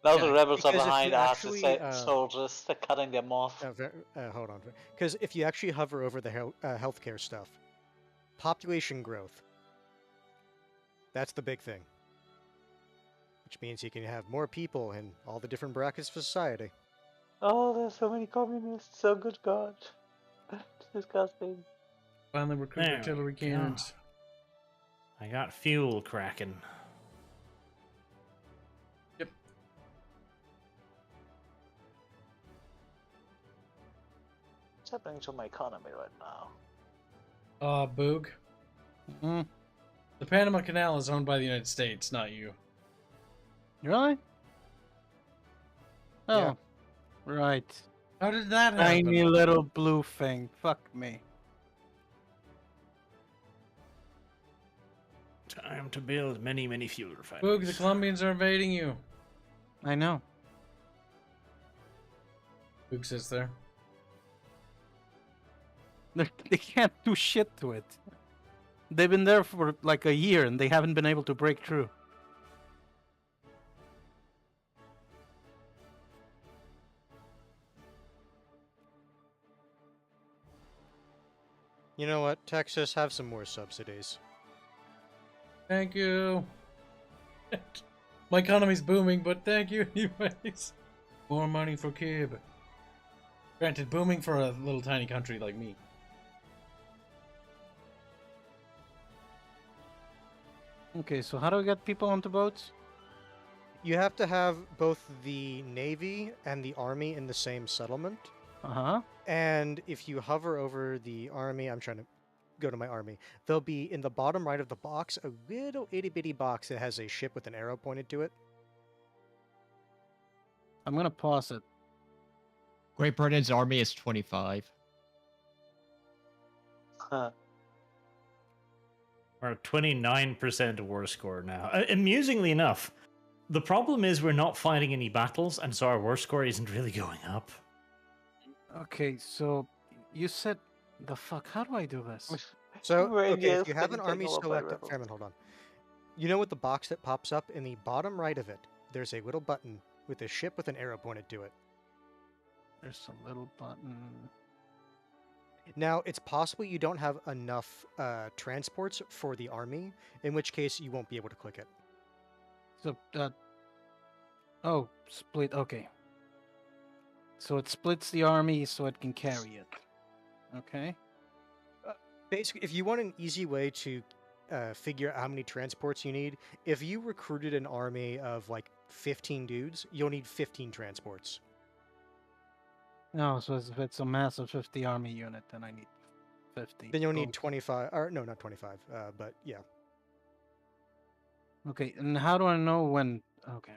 Now Yeah, the rebels are because if behind you us, actually, soldiers. They're cutting them off. Hold on. Because if you actually hover over the healthcare stuff, population growth, that's the big thing. Which means you can have more people in all the different brackets of society. Oh, there's so many communists. So good God. It's disgusting. Finally recruit There we artillery go. cannons. I got fuel cracking. Yep. What's happening to my economy right now? Boog. Mm, The Panama Canal is owned by the United States, not you. really? Oh, Yeah. right. How did that happen? Tiny little blue thing. Fuck me. Time to build many, many fuel Boog, refineries. the Colombians are invading you. I know. Boog sits there. They can't do shit to it. They've been there for like a year and they haven't been able to break through. You know what? Texas, have some more subsidies. Thank you. My economy's booming, but thank you anyways. More money for Kib. Granted, booming for a little tiny country like me. Okay, so how do we get people onto boats? You have to have both the Navy and the Army in the same settlement. Uh-huh. And if you hover over the Army, I'm trying to go to my Army, they'll be in the bottom right of the box, a little itty-bitty box that has a ship with an arrow pointed to it. I'm gonna pause it. Great Britain's army is 25. Huh. We're at 29% war score now. Amusingly enough, the problem is we're not fighting any battles, and so our war score isn't really going up. Okay, so you said the fuck. How do I do this? So, We're okay, India if you have getting an army taken over by selected, rebels. Fairman, hold on. You know what the box that pops up in the bottom right of it? There's a little button with a ship with an arrow pointed to it. There's a little button. Now, it's possible you don't have enough transports for the army, in which case you won't be able to click it. So oh, split. Okay. So it splits the army so it can carry it. Okay. Basically, if you want an easy way to figure out how many transports you need, if you recruited an army of like 15 dudes, you'll need 15 transports. No, so if it's a massive 50 army unit, then I need 50. Then you'll need boats. 25, or no, not 25, but yeah. Okay, and how do I know when? Okay.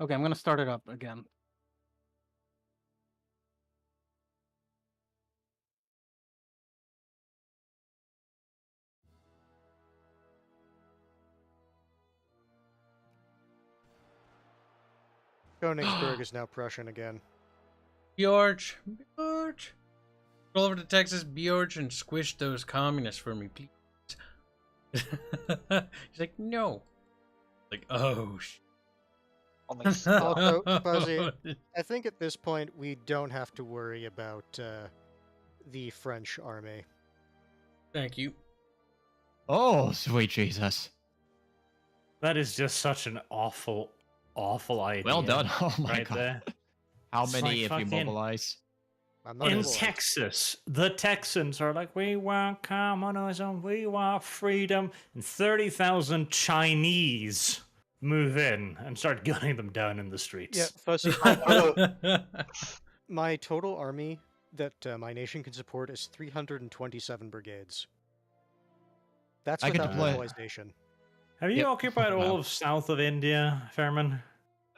Okay, I'm gonna start it up again. Königsberg is now Prussian again. Bjorch, Bjorch. Roll over to Texas, Bjorch, and squish those communists for me, please. He's like, no. Like, oh, Oh my Also, Fuzzy, I think at this point we don't have to worry about the French army. Thank you. Oh, sweet Jesus. That is just such an awful, awful idea. Well done. Oh my right god. there. How It's many like if you fucking- mobilize? I'm not In gonna lie. Texas, the Texans are like, we want communism, we want freedom, and 30,000 Chinese move in and start gunning them down in the streets. Yeah, Fuzzy, my total army that my nation can support is 327 brigades. That's I could without deploy- mobilization. Have you Yep. occupied all Wow. of south of India, Fairman?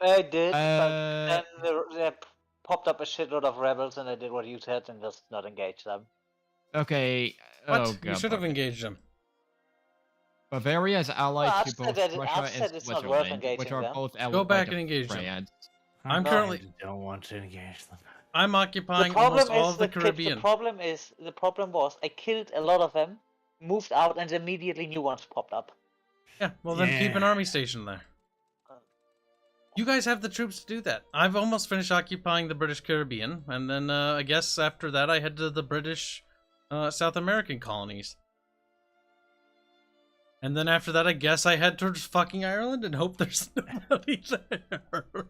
I did, but Uh, then there popped up a shitload of rebels, and I did what you said and just not engage them. Okay. What? Oh You god. should have engaged him. Bavaria is allied Well, to I've both said that- Russia I've and said it's not worth Switzerland, which engaging are them. both allied Go back to and engage them. France. I'm No. currently I don't want to engage them. I'm The occupying problem almost all is of the the Caribbean. the problem was I killed a lot of them, moved out, and immediately new ones popped up. Yeah, well then keep an Yeah. army station there. You guys have the troops to do that. I've almost finished occupying the British Caribbean, and then I guess after that I head to the British South American colonies. And then after that I guess I head towards fucking Ireland and hope there's nobody there.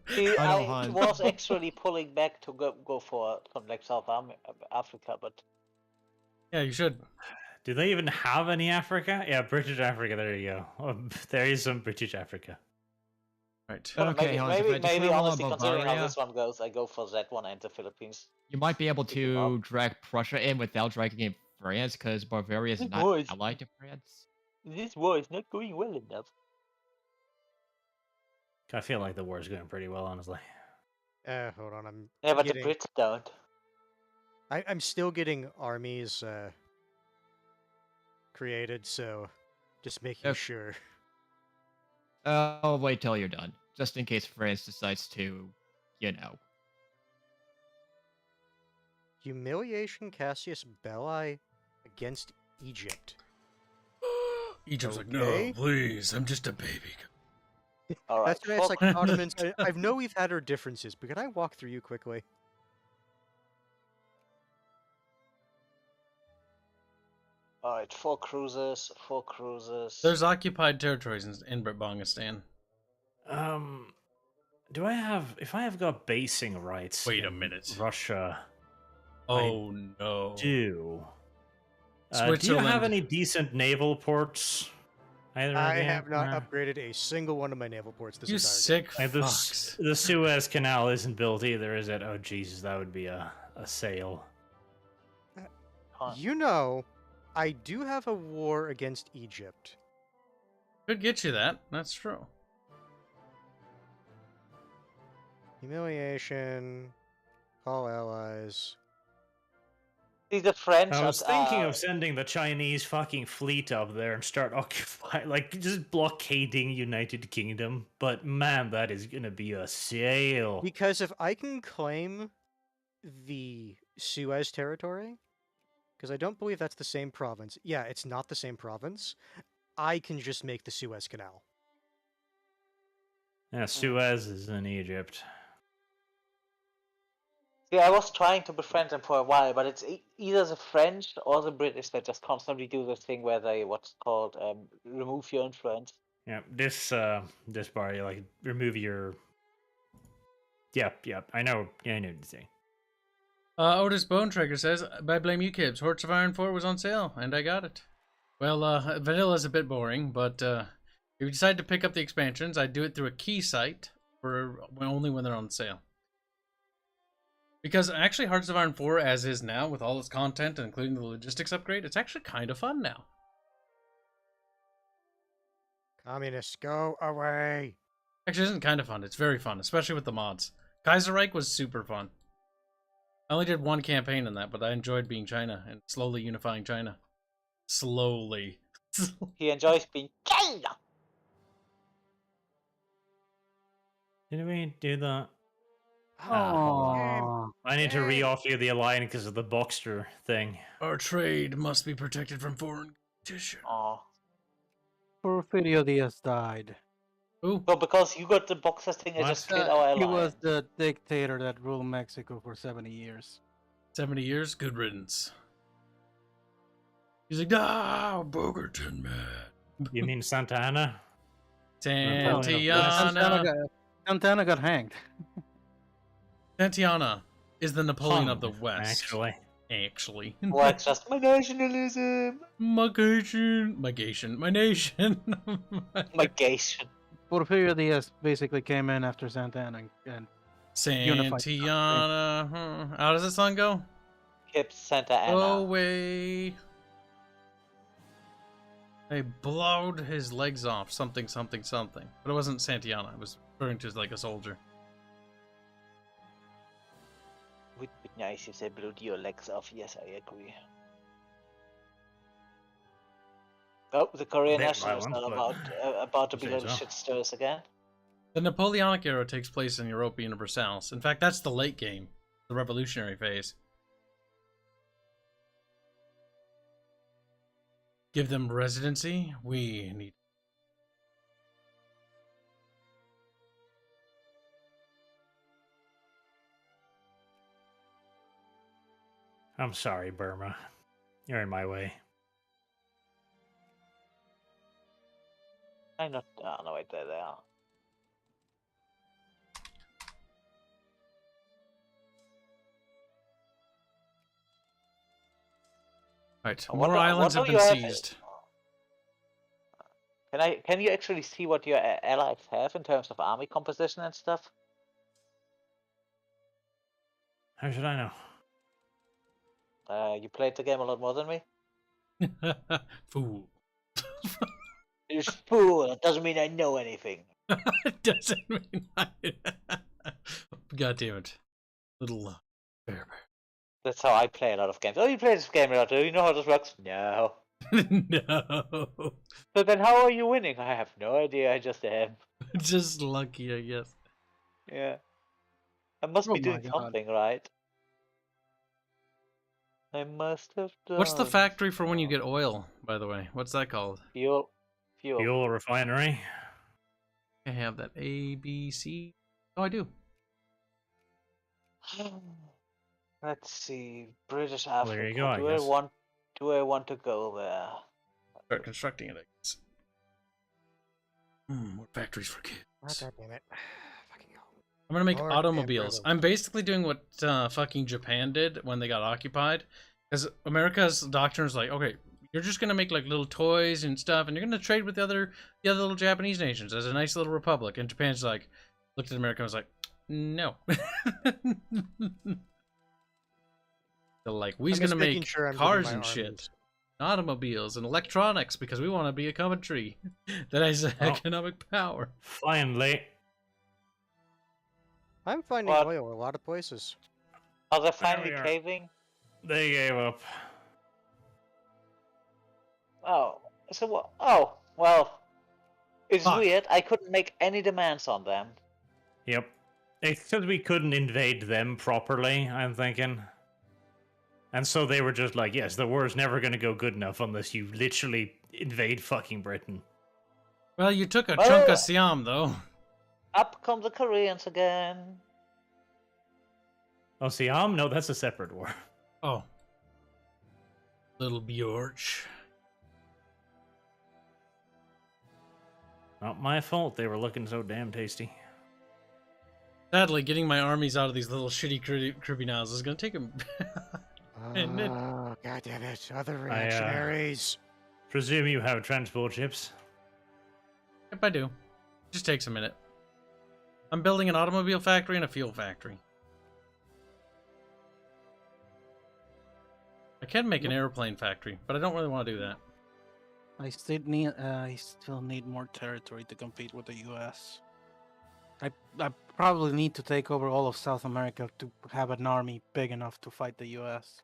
See, I don't I mind. was actually pulling back to go for something like South Africa, but Yeah, you should. Do they even have any Africa? Yeah, British Africa. There you go. There is some British Africa. Right. well, Okay, Hanse, if I maybe declare war on honestly, considering how Bavaria, this one goes, I go for that one and the Philippines. you might be able Pick them up. to drag Prussia in without dragging in France, because Bavaria is Good not boys. allied to France. This war is not going well enough. I feel like the war is going pretty well, honestly. Hold on, I'm Yeah, but getting, the Brits don't. I'm still getting armies created, so just making Okay. sure. I'll wait till you're done, just in case France decides to, you know. Humiliation Cassius Belli against Egypt. Egypt's like, Okay. no, please, I'm just a baby. All right. That's right, it's like fuck- Ottomans. I know we've had our differences, but can I walk through you quickly? Alright, 4 cruisers, 4 cruisers. There's occupied territories in Bangistan. Do I have? If I have got basing rights Wait a in minute. Russia, Oh no. do. Do you Switzerland. have any decent naval ports? Either I of you? have not Nah. upgraded a single one of my naval ports this You entire sick Like fucks. the Suez Canal isn't built either, is it? Oh Jesus, that would be a sail. Huh. You know, I do have a war against Egypt. Could get you that. That's true. Humiliation. All allies. See, the French I was thinking are- of sending the Chinese fucking fleet up there and start occupying, like just blockading United Kingdom. But man, that is gonna be a sail. Because if I can claim the Suez territory, because I don't believe that's the same province. Yeah, it's not the same province. I can just make the Suez Canal. Yeah, Suez is in Egypt. Yeah, I was trying to befriend them for a while, but it's either the French or the British that just constantly do this thing where they what's called remove your influence. Yeah, this bar, you like remove your. Yep. I know. Yeah, I know what to say. Otis Bone Tracker says, I blame you, Kibs. Hearts of Iron 4 was on sale, and I got it. Well, Vanilla's a bit boring, but if you decide to pick up the expansions, I'd do it through a key site, only when they're on sale. Because actually, Hearts of Iron 4, as is now, with all its content, including the logistics upgrade, it's actually kind of fun now. Communists, go away! Actually, it isn't kind of fun. It's very fun, especially with the mods. Kaiserreich was super fun. I only did one campaign in that, but I enjoyed being China and slowly unifying China. Slowly. He enjoys being China. Did we do that? Oh, I need to re-offer you the alliance because of the Boxster thing. Our trade must be protected from foreign competition. Oh, Porfirio Diaz died. Ooh, so because you got the boxers thing, I What? just killed our He alliance. was the dictator that ruled Mexico for 70 years. 70 years? Good riddance. He's like, ah, Bogerton, man. You mean Santa Ana? Santiana. Santana got hanged. Santiana is the Napoleon Hung, of the West. Actually. Actually. Well, it's just my nationalism. My nation. My nation. My gation. Porfirio Diaz basically came in after Santana and Santiana. How does that song go? Kibs Santa Ana. Go away. They blowed his legs off. Something. But it wasn't Santiana. It was referring to like a soldier. Would be nice if they blew your legs off. Yes, I agree. Oh, the Korean Bit nationalists violent, are but about to I'd be say little so. shit stirrers again. The Napoleonic era takes place in Europa Universalis. In fact, that's the late game, the revolutionary phase. Give them residency? We need. I'm sorry, Burma. You're in my way. I'm not. Oh, no, wait, there they are. Right, Oh, more what islands do have you been have- seized. Can you actually see what your allies have in terms of army composition and stuff? How should I know? You played the game a lot more than me. Fool. You fool! That doesn't mean I know anything. Doesn't mean I... God damn it. Little bear. That's how I play a lot of games. Oh, you play this game a lot. Do you know how this works? No. No. So then, how are you winning? I have no idea. I just am. Just lucky, I guess. Yeah. I must Oh be my doing God. something right. I must have done. What's the factory for when you get oil, by the way? What's that called? Fuel. Fuel refinery. I have that A, B, C. Oh, I do. Let's see. British Well, there Africa. you go, I Do I guess. want Do I want to go there? Start constructing it, I guess. More factories for kids. Oh, God damn it. Fucking hell. I'm gonna make Lord damn automobiles. railroads. I'm basically doing what fucking Japan did when they got occupied, because America's doctrine is like, okay, you're just gonna make like little toys and stuff, and you're gonna trade with the other little Japanese nations as a nice little republic. And Japan's like, looked at America and was like, no. They're like, we're I'm gonna just making make sure I'm getting cars my and shit, armies. automobiles and electronics because we want to be a country that has economic power. Finally. I'm finding What? oil a lot of places. Are they There finally we are. caving? They gave up. Oh, so what? Oh, well, it's Fuck. weird. I couldn't make any demands on them. Yep. Except we couldn't invade them properly, I'm thinking. And so they were just like, yes, the war's never going to go good enough unless you literally invade fucking Britain. Well, you took a Oh. chunk of Siam though. Up come the Koreans again. Oh, Siam? No, that's a separate war. Oh, little Bjorch. Not my fault, they were looking so damn tasty. Sadly, getting my armies out of these little shitty Caribbean islands is gonna take a. And it- Oh, God damn it. Other reactionaries. Presume you have transport ships. If I do, just takes a minute. I'm building an automobile factory and a fuel factory. I can make an airplane factory, but I don't really want to do that. I still need more territory to compete with the U.S. I probably need to take over all of South America to have an army big enough to fight the U.S.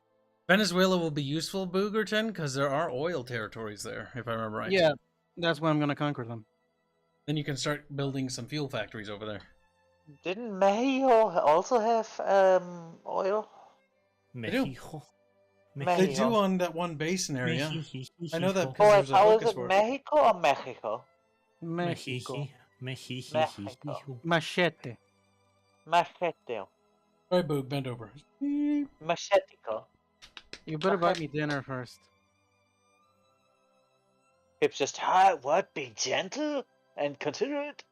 Venezuela will be useful, Boogerton, because there are oil territories there, if I remember right. Yeah, that's why I'm gonna conquer them. Then you can start building some fuel factories over there. Didn't Mexico also have oil? do. Mexico. They do Mexico. on that one basin area. I know that Oh, because there's a how is focus it? for it. Mexico or Mexico? Mexico. Mexico. Machete. Mexico. Alright, Boog, bend over. Mexico. You better buy me dinner first. It's just hard. What? Be gentle and considerate?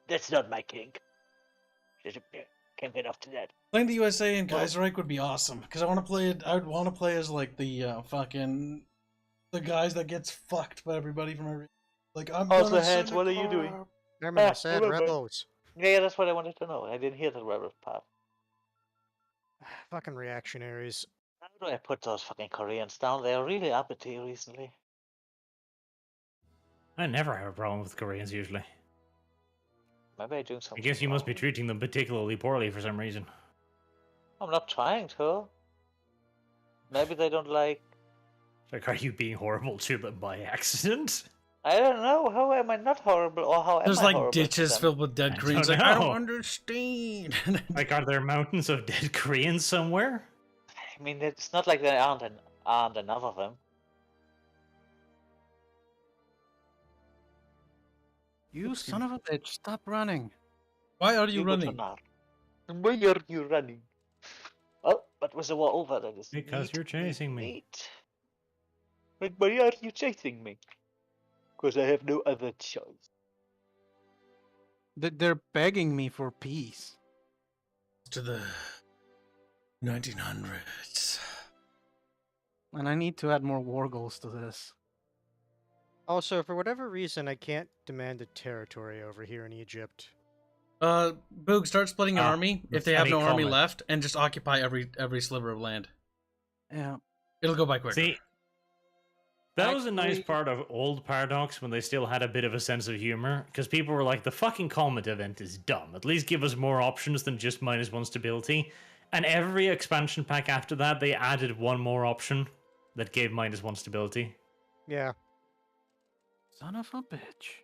That's not my kink. Can't get off to that. Playing the USA and Kaiserreich would be awesome because I want to play it. I would want to play as like the fucking the guys that gets fucked by everybody from every. Like I'm. Also, gonna Hanse, send a what are you doing? car. Remember, I Ah, said remember. rebels. Yeah, that's what I wanted to know. I didn't hear the rebel part. Fucking reactionaries. How do I put those fucking Koreans down? They are really uppity recently. I never have a problem with Koreans usually. Maybe I'm doing I something guess you must be wrong. treating them particularly poorly for some reason. I'm not trying to. Maybe they don't like. Like, are you being horrible to them by accident? I don't know. How am I not horrible, or how am There's I like horrible to ditches them? filled with dead I Koreans. don't Like I know. don't understand. Like, are there mountains of dead Koreans somewhere? I mean, it's not like there aren't enough of them. You son of a bitch! Stop running. Why are you Good running? for now. Why are you running? Oh, but was the war over? That is Because neat, you're chasing neat, me. neat. But why are you chasing me? Because I have no other choice. They're begging me for peace. To the 1900s. And I need to add more war goals to this. Also, for whatever reason, I can't demand a territory over here in Egypt. Boog, start splitting your Ah, army if that's they have any no army comment. left, and just occupy every sliver of land. Yeah. It'll go by quicker. See, that was a nice Actually- part of old Paradox when they still had a bit of a sense of humor, because people were like, the fucking Comet event is dumb. At least give us more options than just -1 stability. And every expansion pack after that, they added one more option that gave -1 stability. Yeah. Son of a bitch.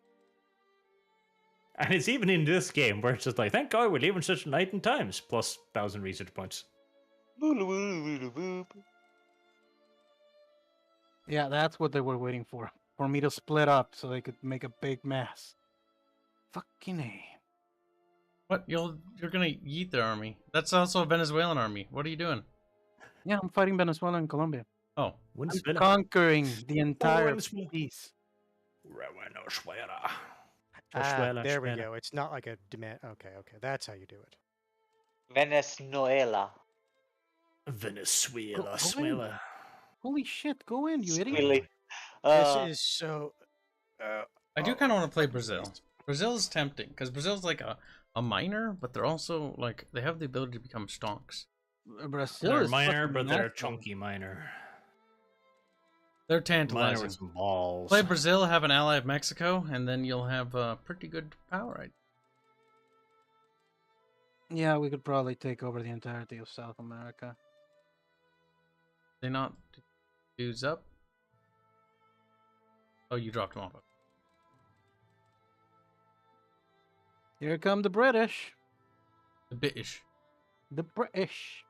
And it's even in this game where it's just like, thank God we're leaving such enlightened times, plus 1,000 research points. Yeah, that's what they were waiting for. For me to split up so they could make a big mess. Fucking A. What? You're gonna yeet their army. That's also a Venezuelan army. What are you doing? Yeah, I'm fighting Venezuela and Colombia. Oh, I'm Venezuela. conquering the entire Venezuela. piece. Venezuela. There we go. It's not like a demand. Okay, that's how you do it. Venezuela. Venezuela, Go in. Swella. Holy shit, go in, you idiot. Really? This is so. I do kind of want to play Brazil. Brazil is tempting because Brazil's like a minor, but they're also like they have the ability to become stonks. Brazil They're is minor, fucking but they're massive. chunky minor. They're Minor tantalizing. with some balls. Play Brazil, have an ally of Mexico, and then you'll have a pretty good power. Right? Yeah, we could probably take over the entirety of South America. They not dudes up. Oh, you dropped them off. Here come the British. The British. The British.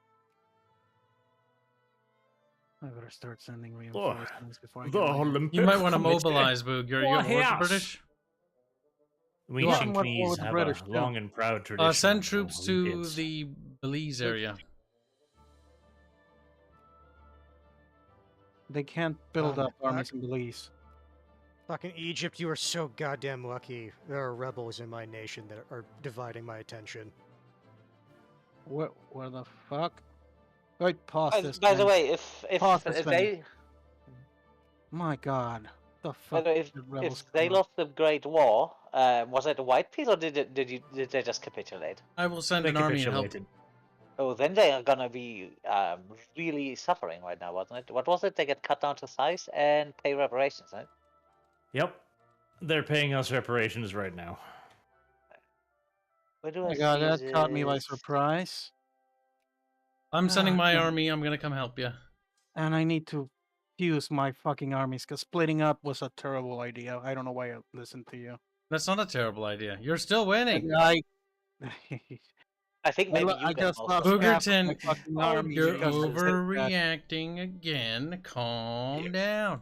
I better start sending reinforcements before I get my- Olympic You might want to Committee. mobilize, Boog. You're at war with the yes. British. We Yeah, I'm ancient on board knees with the have British, a too. long and proud tradition. Send of troops to Olympians. the Belize area. They can't build Oh, up my armies in Belize. Fucking Egypt, you are so goddamn lucky. There are rebels in my nation that are dividing my attention. Where the fuck? Wait, pause this. By the thing. way, if Pause this if thing. they My god. The by fuck? the way, did rebels if they come up? lost the Great War, was it a white peace or did they just capitulate? I will send They an army and help. capitulated. Oh, then they are gonna be really suffering right now, wasn't it? What was it? They get cut down to size and pay reparations, right? Yep. They're paying us reparations right now. Where do Oh I my god, see that caught me by this? surprise. I'm sending my yeah. army. I'm gonna come help you. And I need to fuse my fucking armies because splitting up was a terrible idea. I don't know why I listened to you. That's not a terrible idea. You're still winning. I think maybe you I get just most lost of it. half of my Boogerton, fucking army you're because I said that. overreacting again. Calm down.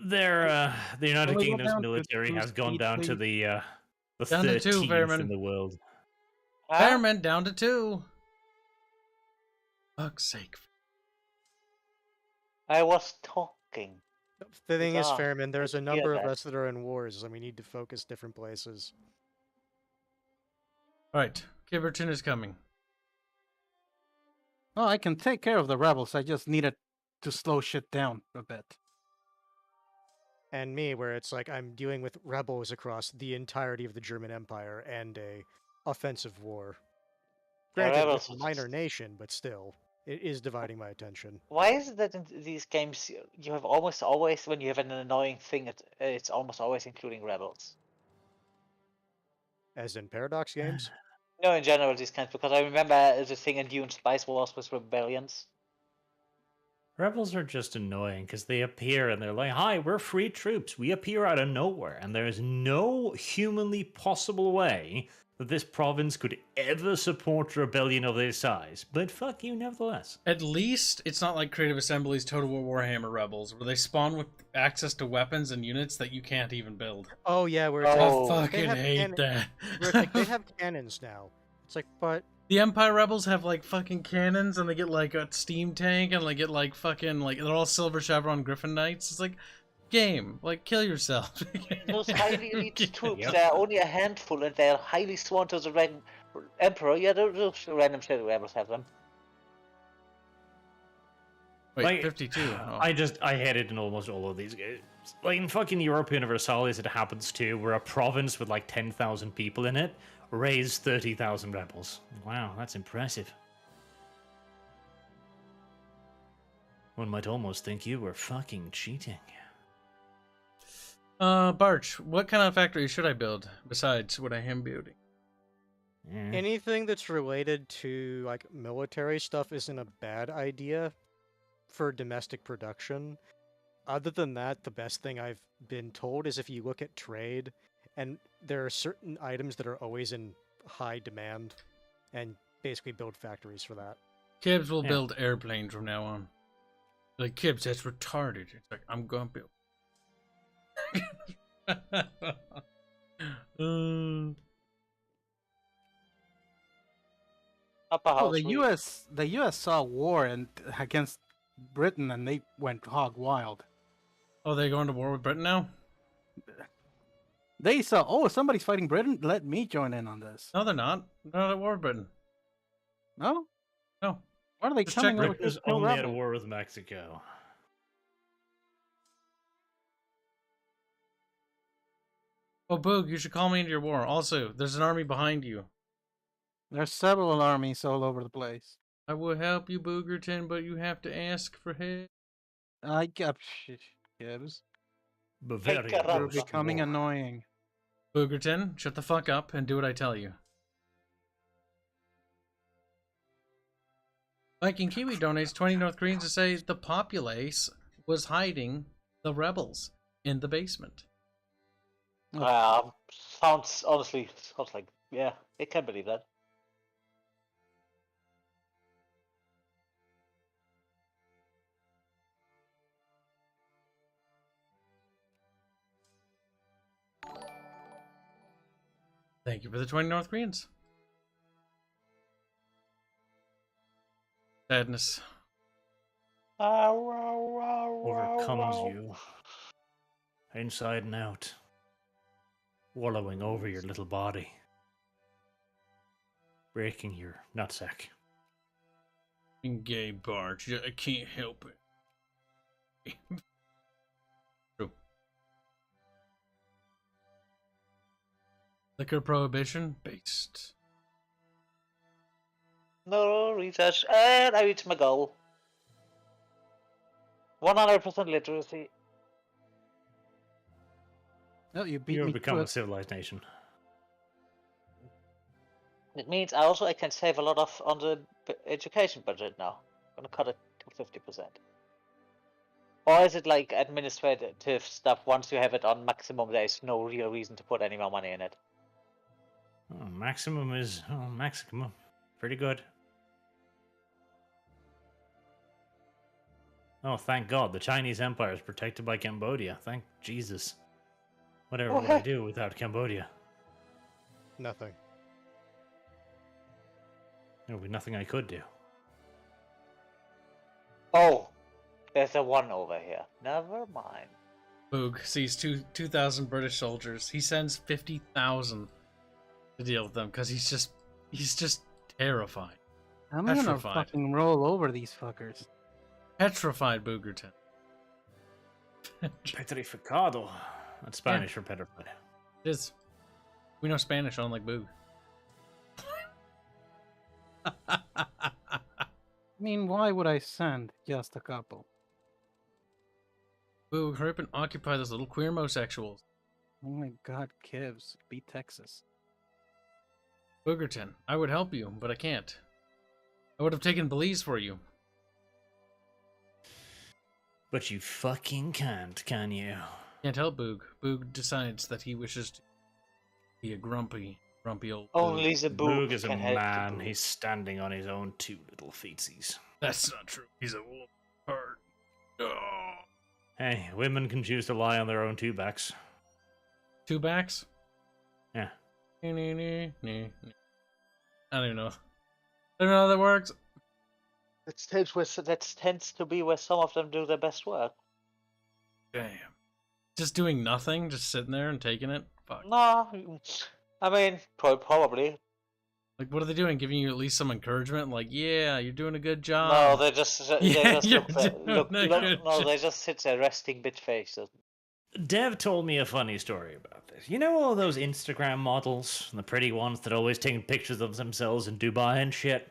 The United Can we go Kingdom's down to military 2 has gone speed, down to please? the Down to 2, 13th Fairman. in the world. Huh? Firemen down to 2. Fuck's sake. I was talking. The thing is, Ah, Fairman, there's a hear number of that. us that are in wars, and we need to focus different places. Alright, Kibberton is coming. Oh, I can take care of the rebels. I just needed to slow shit down a bit. And me, where it's like I'm dealing with rebels across the entirety of the German Empire and a offensive war. Yeah, Granted, rebels it's a are minor just- nation, but still, it is dividing my attention. Why is it that in these games you have almost always, when you have an annoying thing, it's almost always including rebels? As in Paradox games? No, in general, these kinds, because I remember the thing in Dune Spice Wars with rebellions. Rebels are just annoying because they appear and they're like, "Hi, we're free troops. We appear out of nowhere, and there is no humanly possible way that this province could ever support a rebellion of their size." But fuck you, nevertheless. At least it's not like Creative Assembly's Total War Warhammer Rebels, where they spawn with access to weapons and units that you can't even build. Oh yeah, where it's Oh. like, I they fucking have hate that. where it's like they have cannons now. It's like, but The Empire Rebels have like fucking cannons, and they get like a steam tank, and they get like fucking like they're all Silver Chevron Griffin Knights. It's like game, like kill yourself. Those highly elite troops, Yep. there are only a handful, and they're highly sworn to the Emperor. Yeah, those random shit rebels have them. Wait, Like, 52. Oh. I hate it in almost all of these games. Like in fucking Europa Universalis, it happens too, where a province with like 10,000 people in it raised 30,000 rebels. Wow, that's impressive. One might almost think you were fucking cheating. Barch, what kind of factory should I build besides what I am building? Yeah. anything that's related to like military stuff isn't a bad idea for domestic production. Other than that, the best thing I've been told is if you look at trade, and there are certain items that are always in high demand, and basically build factories for that. Kibs will Yeah. build airplanes from now on. Like, Kibs, that's retarded. It's like, I'm gonna build. Upper Oh, House. the U.S. saw war and against Britain and they went hog wild. Oh, they going to war with Britain now? They saw, oh, somebody's fighting Britain. Let me join in on this. No, they're not. They're not at war with Britain. No? No. Why are they Just coming check over Britain is to kill only at rebels? war with Mexico. Oh, Boog, you should call me into your war. Also, there's an army behind you. There's several armies all over the place. I will help you, Boogerton, but you have to ask for help. I got Kibs. Bavaria. You're You're Rubs. becoming annoying. Boogerton, shut the fuck up and do what I tell you. Viking Kiwi donates 20 North Koreans to say the populace was hiding the rebels in the basement. Sounds like, yeah, I can believe that. Thank you for the 20 North Koreans. Sadness. Overcomes you. Inside and out. Wallowing over your little body. Breaking your nutsack. Gay Barch, I can't help it. True. Liquor prohibition based. No research, and I reached my goal. 100% literacy. Oh, you beat You've me become to a it. civilized nation. It means I can save a lot on the education budget now. I'm gonna cut it to 50%. Or is it like administrative stuff? Once you have it on maximum, there's no real reason to put any more money in it. Oh, maximum is maximum. Pretty good. Oh, thank God. The Chinese Empire is protected by Cambodia. Thank Jesus. Whatever would I do without Cambodia? Nothing. There would be nothing I could do. Oh, there's a one over here. Never mind. Boog sees 2,000 British soldiers. He sends 50,000 to deal with them because he's just terrified. I'm gonna Petrified. fucking roll over these fuckers. Petrified, Boogerton. Petrificado. That's Spanish for petrified. It is. We know Spanish, unlike Boog. I mean, why would I send just a couple? Boog, hurry up and occupy those little queer homosexuals. Oh my God, Kibs, beat Texas. Boogerton, I would help you, but I can't. I would have taken Belize for you. But you fucking can't, can you? Can't help Boog. Boog decides that he wishes to be a grumpy old Only Boog. the Boog is a can help the man. Boog. He's standing on his own two little feetsies. That's not true. He's a wolf. Heart. Oh. Hey, women can choose to lie on their own two backs. Two backs? Yeah. I don't even know. I don't know how that works. That tends to be where some of them do their best work. Damn. Just doing nothing? Just sitting there and taking it? Fuck. No, I mean, probably. Like, what are they doing? Giving you at least some encouragement? Like, yeah, you're doing a good job. No, they just Yeah, you're look, doing a good no, job. they just sit there resting bitch-faced. Dev told me a funny story about this. You know all those Instagram models, the pretty ones that always taking pictures of themselves in Dubai and shit?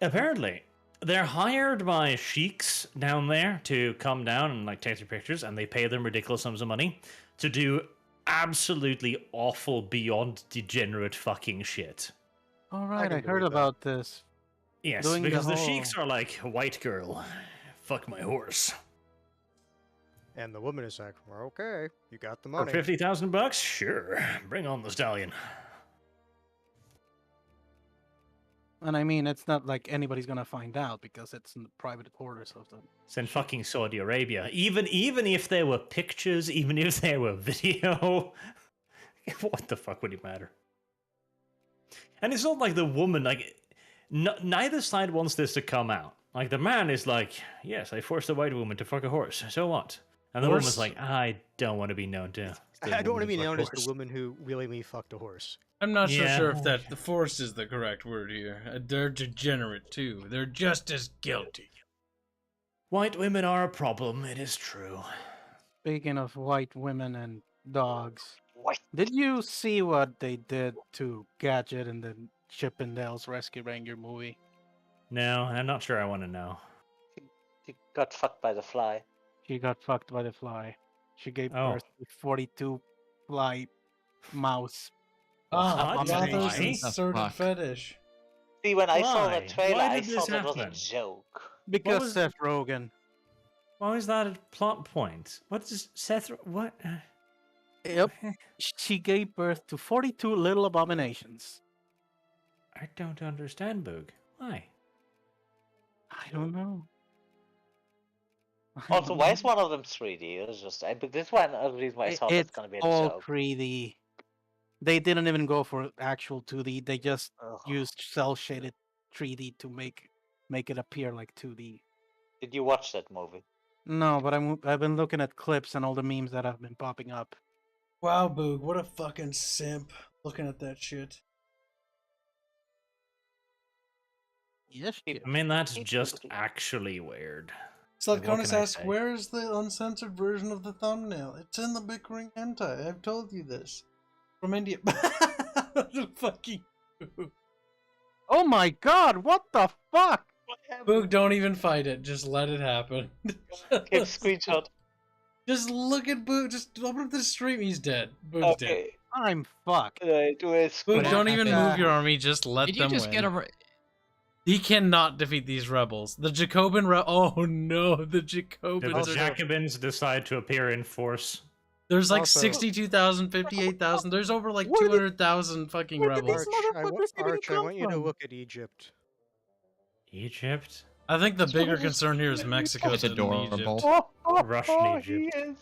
Apparently, they're hired by sheiks down there to come down and like take their pictures, and they pay them ridiculous sums of money to do absolutely awful, beyond degenerate fucking shit. All right, can I heard believe that. about this. Yes, Doing the because the whole- sheiks are like, white girl, fuck my horse. And the woman is like, well, okay, you got the For money. $50,000? Sure, bring on the stallion. And I mean, it's not like anybody's gonna find out because it's in the private quarters of them. It's in fucking Saudi Arabia. Even if there were pictures, even if there were video, what the fuck would it matter? And it's not like the woman, like, neither side wants this to come out. Like, the man is like, yes, I forced a white woman to fuck a horse. So what? And the Horse? woman's like, I don't want to be known to. I don't want to be known as the horse. woman who willingly fucked a horse. I'm not so Yeah. sure if that the force is the correct word here. They're degenerate too. They're just as guilty. White women are a problem, it is true. Speaking of white women and dogs, What? did you see what they did to Gadget in the Chippendales Rescue Ranger movie? No, I'm not sure I want to know. He got fucked by the fly. She got fucked by the fly. She gave Oh. birth to 42 fly mouse. Ah, What? mother's Why? inserted Fuck. fetish. See, when I saw Why? the trailer, Why I did this thought it was a happen? joke. Because was- Seth Rogen. Why is that a plot point? What is Seth? What? Yep. She gave birth to 42 little abominations. I don't understand, Boog. Why? I don't know. Also, why is one of them 3D? It was just but this one the reason why I thought it's gonna be a all joke. 3D. They didn't even go for actual 2D. They just Ugh. used cell shaded 3D to make it appear like 2D. Did you watch that movie? No, but I've been looking at clips and all the memes that have been popping up. Wow, Boog, what a fucking simp. Looking at that shit. Yes, I mean, that's just actually weird. Like, what Slatkonis can I asks, say? where is the uncensored version of the thumbnail? It's in the Bickering hentai. I've told you this. From India. Fucking Oh my god, what the fuck? Boog, don't even fight it. Just let it happen. Give screenshot. Just look at Boog. Just open up the stream. He's dead. Boog's dead. Okay. I'm fucked. Do a Boog, screenshot. don't even happened? move your army. Just let Did them you just win. get a? He cannot defeat these rebels. The Jacobin Oh no, the Did Jacobins the are... Jacobins decide to appear in force? There's like Also- 62,000, 58,000. There's over like Where did- 200,000 fucking where did rebels. these Arch, motherfuckers even Arch, I come want you to from? look at Egypt. Egypt? I think the That's what bigger I was concern here is thinking. Mexico It's than adorable. Egypt. Russian He Egypt. is.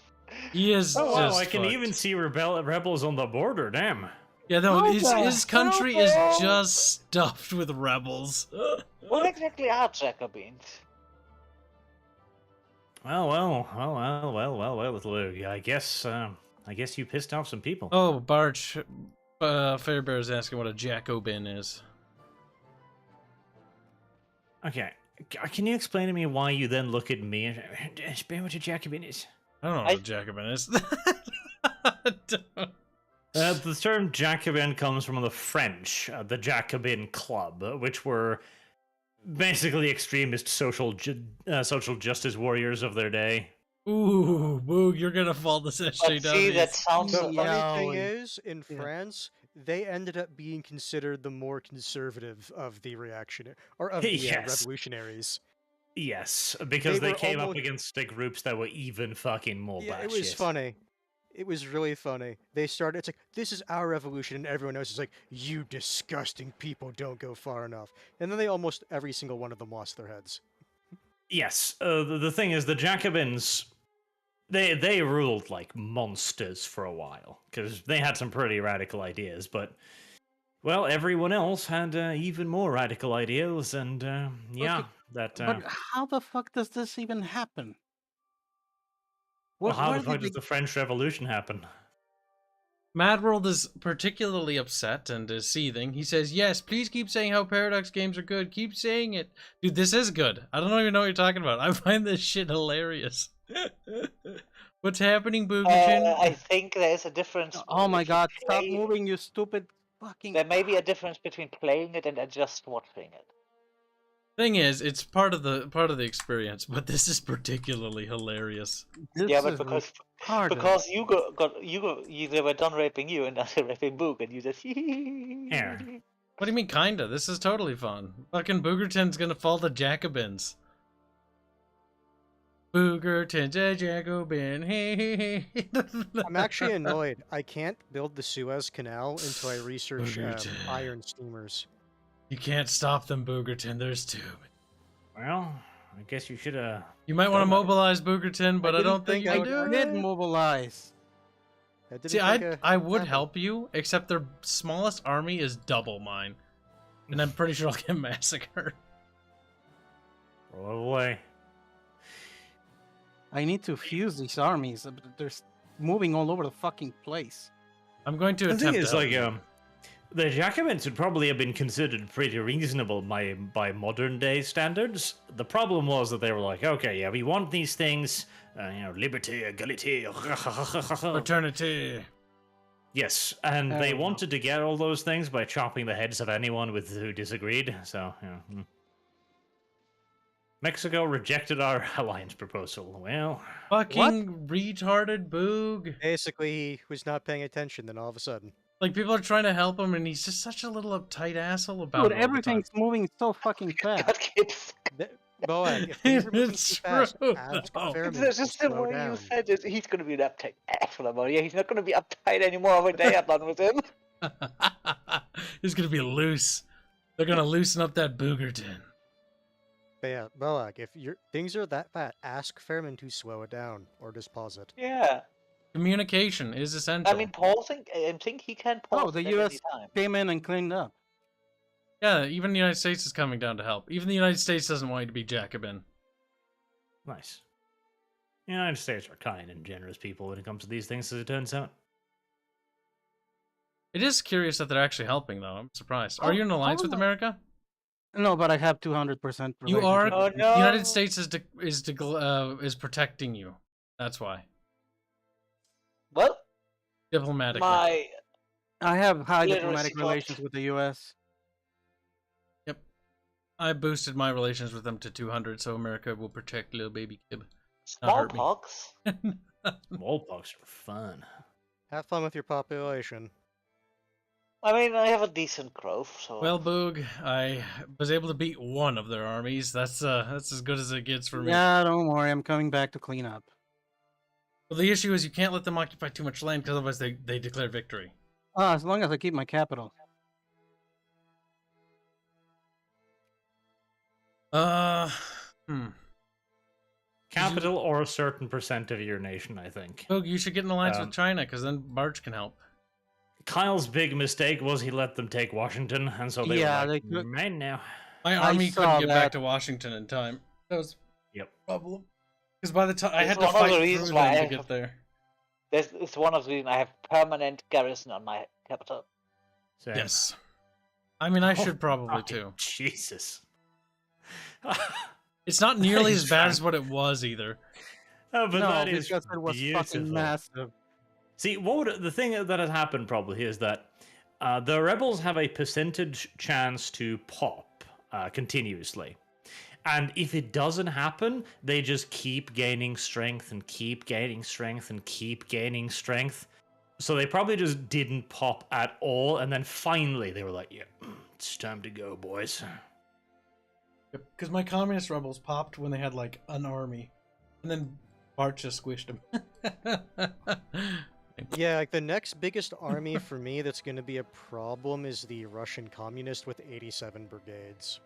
He is Oh wow, just I can fucked. even see rebels on the border, damn. Yeah, no, What his, the his country is hell? just stuffed with rebels. What exactly are Jacobins? Well, Luke. I guess you pissed off some people. Oh, Barch, Fairbear is asking what a Jacobin is. Okay, can you explain to me why you then look at me and explain what a Jacobin is? I don't know what a Jacobin is. I don't- The term Jacobin comes from the French, the Jacobin Club, which were basically extremist social justice warriors of their day. Ooh, Boog, you're gonna fall this But SJW. see, that sounds. The funny Yeah, thing and- is, in yeah. France, they ended up being considered the more conservative of the reactionary or of the Yes. revolutionaries. Yes, because They they were came up almost- against the groups that were even fucking more Yeah, batshit. it was funny. It was really funny. They started. It's like this is our revolution, and everyone else is like, "You disgusting people don't go far enough." And then they almost every single one of them lost their heads. Yes, the thing is, the Jacobins, they ruled like monsters for a while because they had some pretty radical ideas, but well, everyone else had even more radical ideas, and yeah, Okay, that. But how the fuck does this even happen? Well, how where the fuck did does they- the French Revolution happen? Mad World is particularly upset and is seething. He says, yes, please keep saying how Paradox games are good. Keep saying it. Dude, this is good. I don't even know what you're talking about. I find this shit hilarious. What's happening, Boogachin? I think there's a difference. Oh my if you god, stop play- moving, you stupid fucking. There may be a difference between playing it and just watching it. Thing is, it's part of the experience, but this is particularly hilarious. This Yeah, but is because they were done raping you and now they're raping Boog and you just Here. What do you mean, kinda? This is totally fun. Fucking Boogerton's gonna fall to Jacobins. Boogerton's a Jacobin. I'm actually annoyed. I can't build the Suez Canal until I research Boogerton. iron steamers. You can't stop them, Boogerton. There's too many. Well, I guess you should You might want to Don't know. mobilize Boogerton, but I, didn't don't think think you I would. did mobilize. I didn't See, think I would happened. help you, except their smallest army is double mine. And I'm pretty sure I'll get massacred. Roll away. I need to fuse these armies. They're moving all over the fucking place. I'm going to The attempt thing is, to help like, you. the Jacobins would probably have been considered pretty reasonable by modern day standards. The problem was that they were like, okay, yeah, we want these things, liberty, equality, Fraternity. yes, and they Oh, no. wanted to get all those things by chopping the heads of anyone with who disagreed. So, Mexico rejected our alliance proposal. Well, Fucking retarded boog. Basically, he was not paying attention. Then all of a sudden, Like, people are trying to help him, and he's just such a little uptight asshole about Dude, it all the time. everything's moving so fucking fast. God, Kibs. Boag, if things are moving It's too fast, true, ask though. Fairman That's to just the slow way down. you said it. He's going to be an uptight asshole about it. He's not going to be uptight anymore when they are done with him. He's gonna be loose. They're gonna loosen up that boogerton. But yeah, Boag, if things are that bad, ask Fairman to slow it down or just pause it. Yeah. Communication is essential. I mean, pausing, I think he can pause Oh, the at any US time. came in and cleaned up. Yeah, even the United States is coming down to help. Even the United States doesn't want you to be Jacobin. nice. The United States are kind and generous people when it comes to these things, as it turns out. It is curious that they're actually helping, though. I'm surprised. Are Oh, you in alliance oh with no. America? No, but I have 200%. You are. Oh, The no. United States is protecting you. That's why. Well, Diplomatically. my I have high Literacy diplomatic buff. relations with the US. Yep. I boosted my relations with them to 200, so America will protect little baby Kib. Not hurt me. smallpox. Smallpox are fun. Have fun with your population. I mean, I have a decent growth, so. Well, Boog, I was able to beat one of their armies. That's as good as it gets for me. Yeah, don't worry. I'm coming back to clean up. Well, the issue is you can't let them occupy too much land, because otherwise they declare victory. As long as I keep my capital. Capital or a certain percent of your nation, I think. Boog, you should get in alliance Um, with China, because then Barch can help. Kyle's big mistake was he let them take Washington, and so they Yeah, were like, they could- man, now. My I army couldn't saw get back that. to Washington in time. That was Yep. a problem. Because by the time I It's had to one of the fight through reasons them why I to have- get there. It's one of the reasons I have permanent garrison on my capital. Same. Yes. I mean, I Oh, should probably fucking too. Jesus. It's not nearly as He's bad trying- as what it was either. Oh, but no, that is because it was beautiful. fucking massive. See, the thing that has happened probably is that the rebels have a percentage chance to pop continuously. And if it doesn't happen, they just keep gaining strength and keep gaining strength and keep gaining strength. So they probably just didn't pop at all. And then finally they were like, yeah, it's time to go, boys. Because my communist rebels popped when they had like an army, and then Bart just squished them. Yeah, like the next biggest army for me that's going to be a problem is the Russian communist with 87 brigades.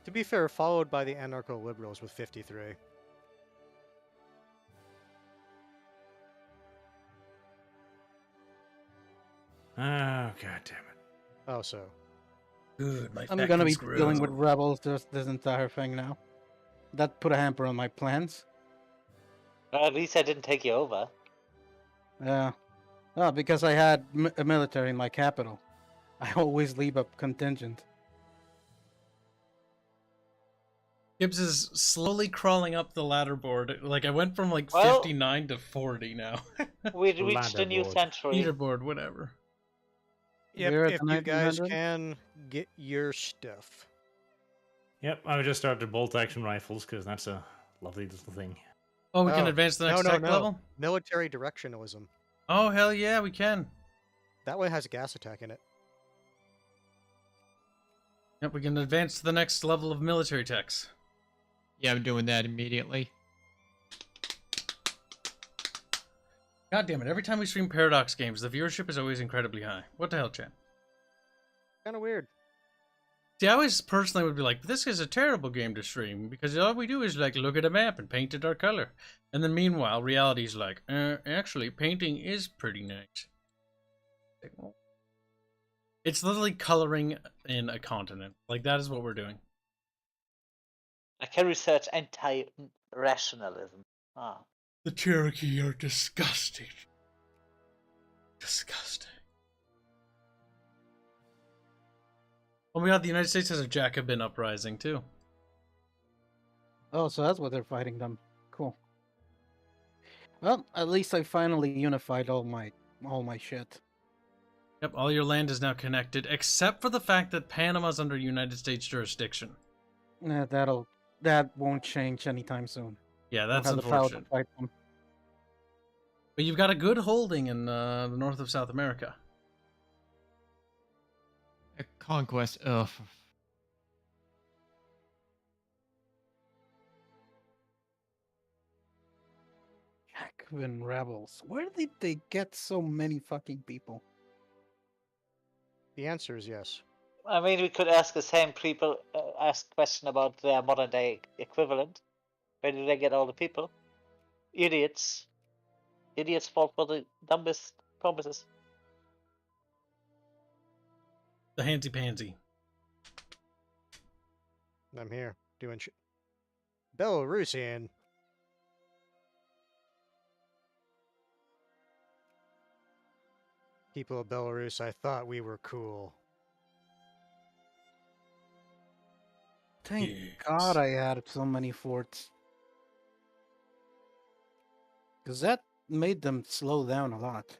To be fair, followed by the anarcho-liberals with 53. Oh, god damn it. Oh, so. Good, my I'm gonna be factions grow. dealing with rebels this entire thing now. That put a hamper on my plans. At least I didn't take you over. Yeah. Oh, because I had a military in my capital. I always leave a contingent. Kibs is slowly crawling up the ladder board. Like, I went from like Well- 59 to 40 now. We reached a new Ladderboard. century. Leaderboard, whatever. Yep, We're at if the you guys 1900? can, get your stuff. Yep, I just started bolt action rifles because that's a lovely little thing. Oh, we can Oh, advance to the next tech level? Military directionalism. Oh, hell yeah, we can. That one has a gas attack in it. Yep, we can advance to the next level of military techs. Yeah, I'm doing that immediately. God damn it, every time we stream Paradox games, the viewership is always incredibly high. What the hell, chat? Kind of weird. See, I always personally would be like, this is a terrible game to stream, because all we do is, like, look at a map and paint it our color. And then meanwhile, reality's like, actually, painting is pretty nice. It's literally coloring in a continent. Like, that is what we're doing. I can research anti-rationalism. Ah. The Cherokee are disgusting. Disgusting. Oh my god, the United States has a Jacobin uprising too. Oh, so that's what they're fighting them. Cool. Well, at least I finally unified all my shit. Yep, all your land is now connected, except for the fact that Panama's under United States jurisdiction. That won't change anytime soon. Yeah, that's I'll have the power to unfortunate. fight them. But you've got a good holding in the north of South America. A conquest. Ugh. Jacobin rebels. Where did they get so many fucking people? The answer is yes. I mean, we could ask the same people, ask question about their modern day equivalent. Where did they get all the people? Idiots. Idiots fall for the dumbest promises. The Hanse Pansy. I'm here doing shit. Belarusian. People of Belarus, I thought we were cool. Thank Yes. God I had so many forts. Because that made them slow down a lot.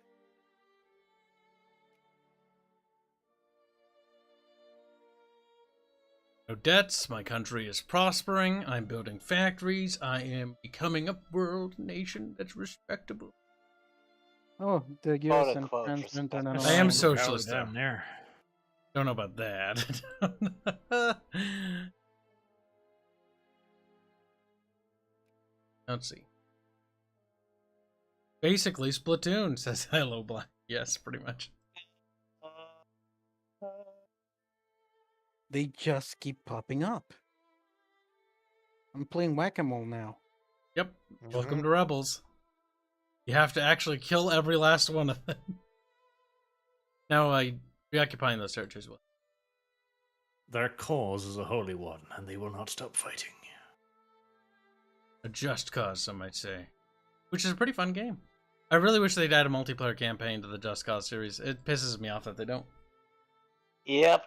No debts, my country is prospering, I'm building factories, I am becoming a world nation that's respectable. Oh, the Quote, US and unquote, France respect. went on an I am alliance. socialist, though. down there. Don't know about that. Let's see. Basically, Splatoon says hello, Black. Yes, pretty much. They just keep popping up. I'm playing whack-a-mole now. Yep. Welcome to Rebels. You have to actually kill every last one of them. Now, reoccupying those territories will. Their cause is a holy one, and they will not stop fighting. A just cause, some might say. Which is a pretty fun game. I really wish they'd add a multiplayer campaign to the Just Cause series. It pisses me off that they don't. Yep.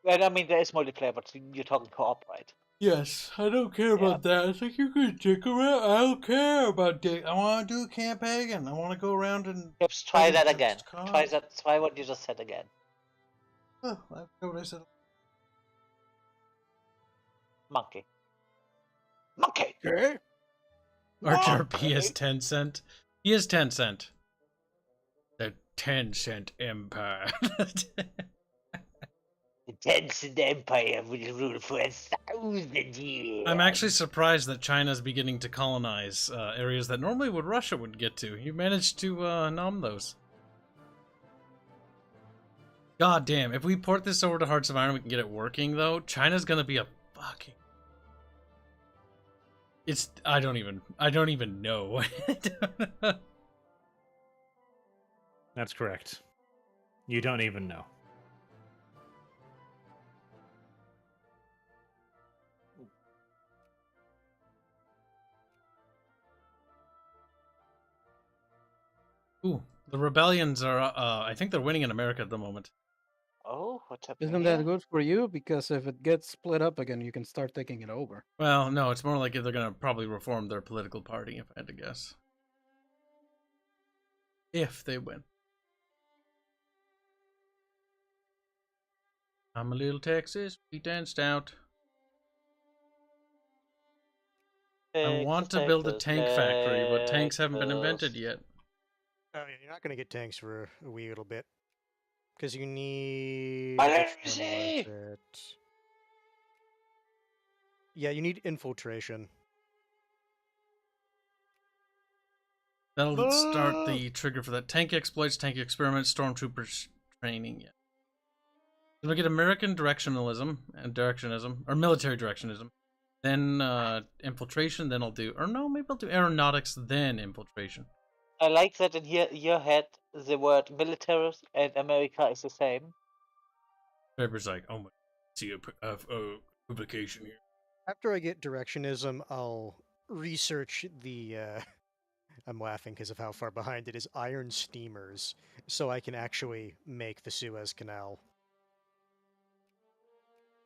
Well, I mean, there is multiplayer, but you're talking co-op, right? Yes, I don't care about that. It's like, you can stick around. I don't care about that. I want to do a campaign. I want to go around and... Kibs, try play that Just again. Cause. Try what you just said again. Oh, I forgot what I said. Monkey. Monkey! Okay. Archer Monkey! P is 10 cent. He is 10 cent. The 10-cent empire. The Tencent Empire will rule for 1,000 years. I'm actually surprised that China's beginning to colonize areas that normally Russia would get to. You managed to nom those. God damn, if we port this over to Hearts of Iron, we can get it working, though. China's gonna be a fucking... I don't even know. That's correct. You don't even know. Ooh, the rebellions are, I think they're winning in America at the moment. Oh, what's happening Isn't here? that good for you? Because if it gets split up again, you can start taking it over. Well, no, it's more like they're gonna probably reform their political party, if I had to guess. If they win. I'm a little Texas, sweet and stout. I want to build a tank factory, but tanks haven't been invented yet. Oh, yeah, you're not going to get tanks for a wee little bit. Because you need... Where which is one was he? it? Yeah, you need infiltration. That'll start the trigger for that. Tank exploits, tank experiments, stormtroopers training. Yeah. Then we get American directionalism, or military directionism. Then infiltration, then I'll do... Or no, maybe I'll do aeronautics, then infiltration. I like that in here your head the word military and America is the same. Paper's like, oh my... See a publication here. After I get directionism, I'll research the. I'm laughing because of how far behind it is. Iron steamers, so I can actually make the Suez Canal.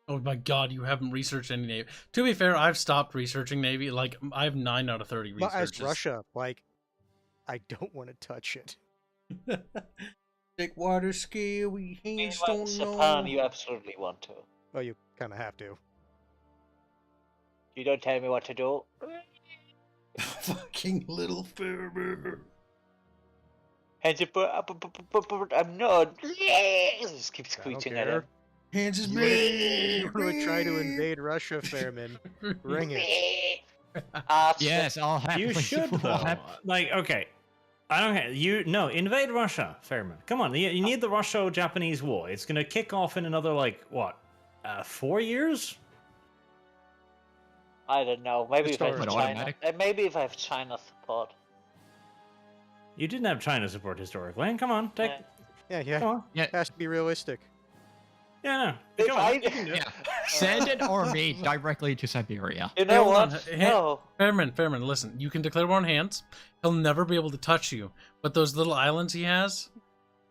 Oh my god, you haven't researched any Navy. To be fair, I've stopped researching Navy. Like, I have 9 out of 30 But as researches. Russia, like, I don't want to touch it. Thick water ski, we hands don't Japan, know. you absolutely want to. Well, you kind of have to. You don't tell me what to do. Fucking little Ferber. I'm not. Just keep I don't screeching at care. him. Hands is You me. want to try to invade Russia, Fairman? Bring it. Yes, I'll happily. You should I'll though. hap- Like, okay, I don't care. No, invade Russia, Fairman. Come on, you need the Russo-Japanese War. It's gonna kick off in another 4 years. I don't know. Maybe if I have Historical. China. Automatic? Maybe if I have China support. You didn't have China support historically. Come on, take. Yeah. Yeah, Come on. it has to be realistic. Yeah, no. If Come on. I- you can do it. Yeah, send an army directly to Siberia. You know hold on. what? Hey, No. Fairman, listen. You can declare war on hands. He'll never be able to touch you. But those little islands he has,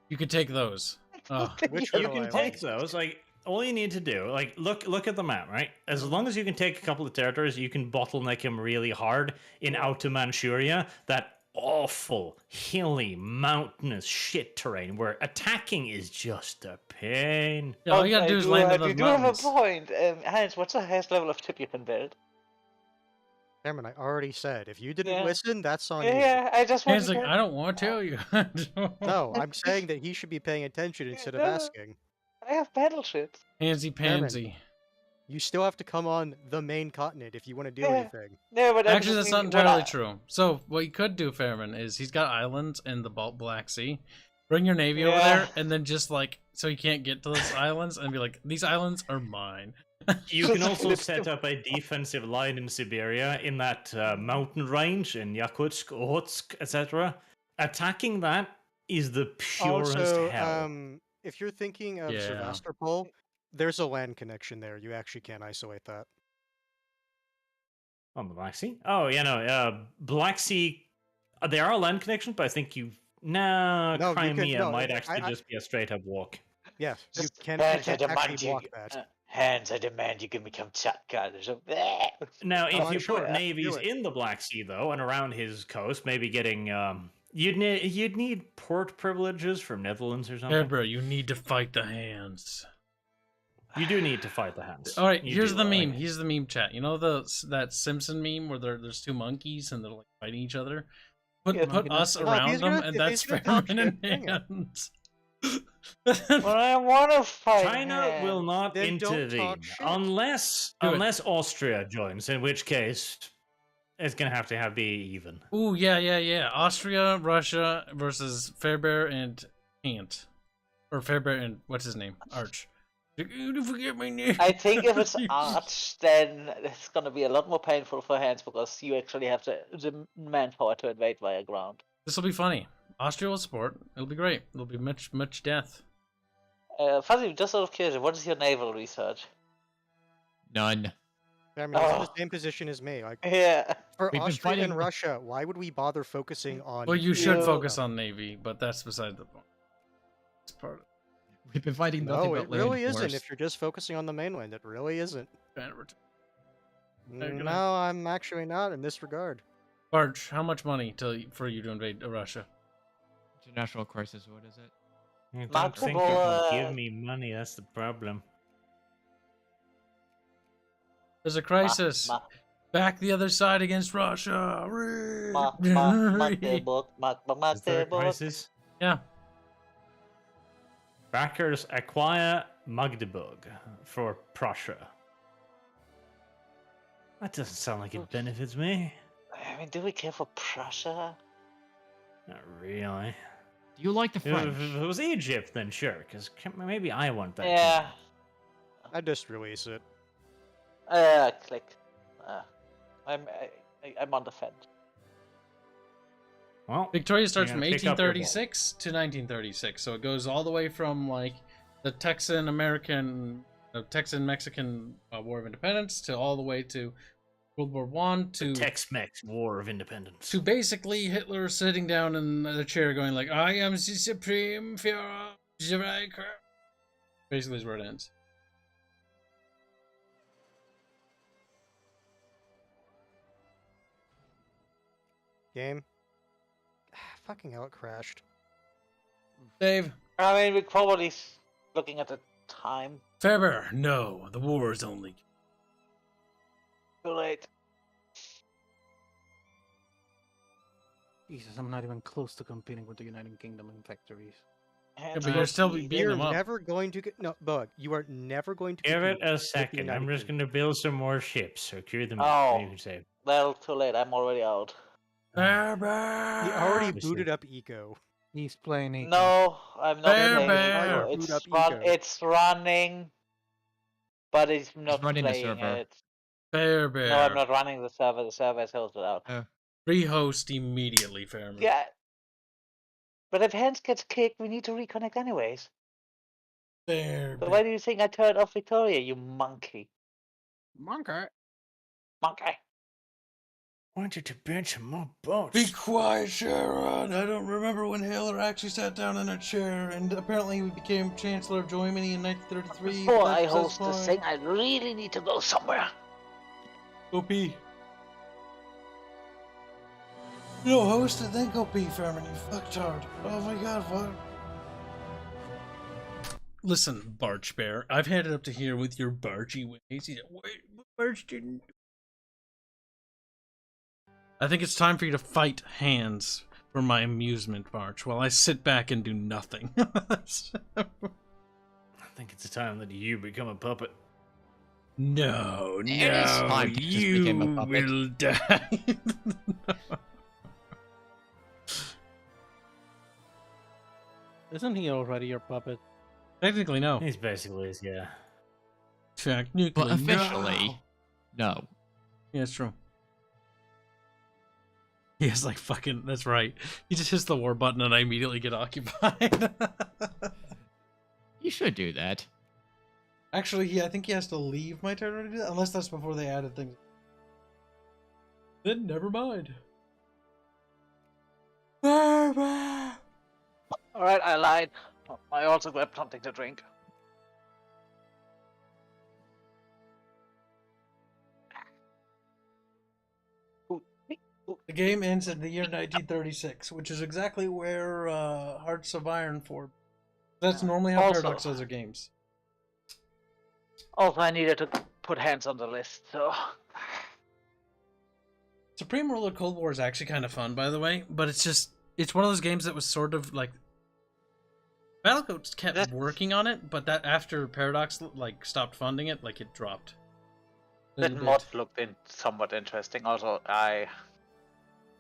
you can take those. Oh. Which You little can island? take those. All you need to do, look at the map, right? As long as you can take a couple of territories, you can bottleneck him really hard in Outer Manchuria. That awful, hilly, mountainous shit terrain where attacking is just a pain. Yeah, all you gotta do is land in those You do have a mountains. point. Hans, what's the highest level of tip you can build? Fairman, I already said. If you didn't Yeah. listen, that's on you. Yeah, I just want Hands like, I don't want to tell you. No, I'm saying that he should be paying attention instead of no. asking. I have battleships. Pansy pansy. You still have to come on the main continent if you want to do Yeah. anything. No, but I Actually, just that's not mean, when entirely I- true. So, what you could do, Fairman, is he's got islands in the Black Sea. Bring your navy over Yeah. there, and then just so he can't get to those islands, and be like, these islands are mine. You can also set up a defensive line in Siberia in that mountain range in Yakutsk, Okhotsk, etc. Attacking that is the purest Also, hell. if you're thinking of Yeah. Sevastopol, there's a land connection there. You actually can't isolate that. On the Black Sea? Oh, yeah, no. Black Sea, there are land connections, but I think No, you can- Crimea no, might actually I- just be a straight up walk. Yes, you Just can Hans, I actually demand you. block that. Hans, I demand you give me Kamchatka. There's a. Now, if I'm you sure put that- navies do it. in the Black Sea, though, and around his coast, maybe getting. You'd need port privileges from Netherlands or something. Fairber, you need to fight the hands. You do need to fight the hands. All right, You here's do, the like- meme. Here's the meme chat. You know that Simpson meme where there's two monkeys and they're like fighting each other. Put Yeah, put us No, around he's them, gonna- and that's he's gonna talk Fairman and shit, dang it. hands. Well, I want to fight. China Hans. will not Then don't intervene talk shit. unless Do it. Austria joins, in which case it's gonna have to be even. Ooh, yeah. Austria, Russia versus Fairbear and Ant, or Fairbear and what's his name, Arch. You forget my name. I think if it's Arch, then it's going to be a lot more painful for Hans because you actually have the manpower to invade via ground. This will be funny. Austria will support. It'll be great. It'll be much death. Fuzzy, just out of curiosity, what is your naval research? None. I mean, it's in Oh. the same position as me. Like Yeah. for We've been Austria and fighting- Russia, why would we bother focusing on? Well, you should Yeah. focus on Navy, but that's beside the point. It's part of We've been fighting nothing No, but it really land isn't. wars. If you're just focusing on the mainland, it really isn't. it. No, I'm actually not in this regard. Barch, how much money for you to invade Russia? International crisis. What is it? I don't Multiple, think you can give me money. That's the problem. There's a crisis. Ma- Back the other side against Russia. Magdeburg. Is there a crisis? Yeah. Backers acquire Magdeburg for Prussia. That doesn't sound like it benefits me. I mean, do we care for Prussia? Not really. Do you like the French? If it was Egypt, then sure, because maybe I want that. Yeah. I just release it. Click. I'm on the fence. Well, Victoria starts You're from gonna pick up your 1836 to 1936, so it goes all the way from like the Texan American Texan-Mexican War of Independence to all the way to World War One to Tex-Mex War of Independence. to basically Hitler sitting down in the chair going like, "I am the Supreme Führer." Basically is where it ends. Game. Fucking hell, it crashed. Dave. I mean, we're probably looking at the time. Faber, no, the war is only. Too late. Jesus, I'm not even close to competing with the United Kingdom in factories. Yeah, but you're still beating You're them up. never going to get Bug. You are never going to Give it compete a with the second. United I'm just Kingdom. going to build some more ships. Secure them. Oh. You can say. Well, too late. I'm already out. Faber. He already Obviously. booted up Eco. He's playing Eco. No, I'm not Bear, playing bear. it. Boot up Eco. It's running, but it's not running the playing server. it. Faber. No, I'm not running the server. The server is hosted out. Rehost immediately, Fairman. Yeah. But if Hanse gets kicked, we need to reconnect anyways. Fair. So why do you think I turned off Victoria, you monkey? Monkey. Monkey. Wanted to bench some more boats. Be quiet, Sharon. I don't remember when Hitler actually sat down in a chair, and apparently he became Chancellor of Germany in 1933. Before I That's host this fine. thing, I really need to go somewhere. Go pee. No, host it, then go pee, Fairman, you fucktard. Oh my god, what? Listen, Barch Bear, I've had it up to here with your barchy ways. He's like, wait, Barch didn't. I think it's time for you to fight Hanse for my amusement, Barch, while I sit back and do nothing. I think it's time that you become a puppet. No, It is no, time to just you become a puppet. will die. Isn't he already your puppet? Technically, no. He's basically his, yeah. Technically, But officially, no. no. Yeah, it's true. He has like fucking. That's right. He just hits the war button and I immediately get occupied. You should do that. Actually, I think he has to leave my turn to do that, unless that's before they added things. Then never mind. Alright, I lied. I also grabbed something to drink. The game ends in the year 1936, which is exactly where Hearts of Iron 4. That's normally how Also- Paradox does their games. Also, I needed to put Hanse on the list, so... Supreme Ruler Cold War is actually kind of fun, by the way, but it's one of those games that was sort of like Battlecoats kept working on it, but that after Paradox like stopped funding it, like it dropped. a That little mod bit. looked somewhat interesting. Also, I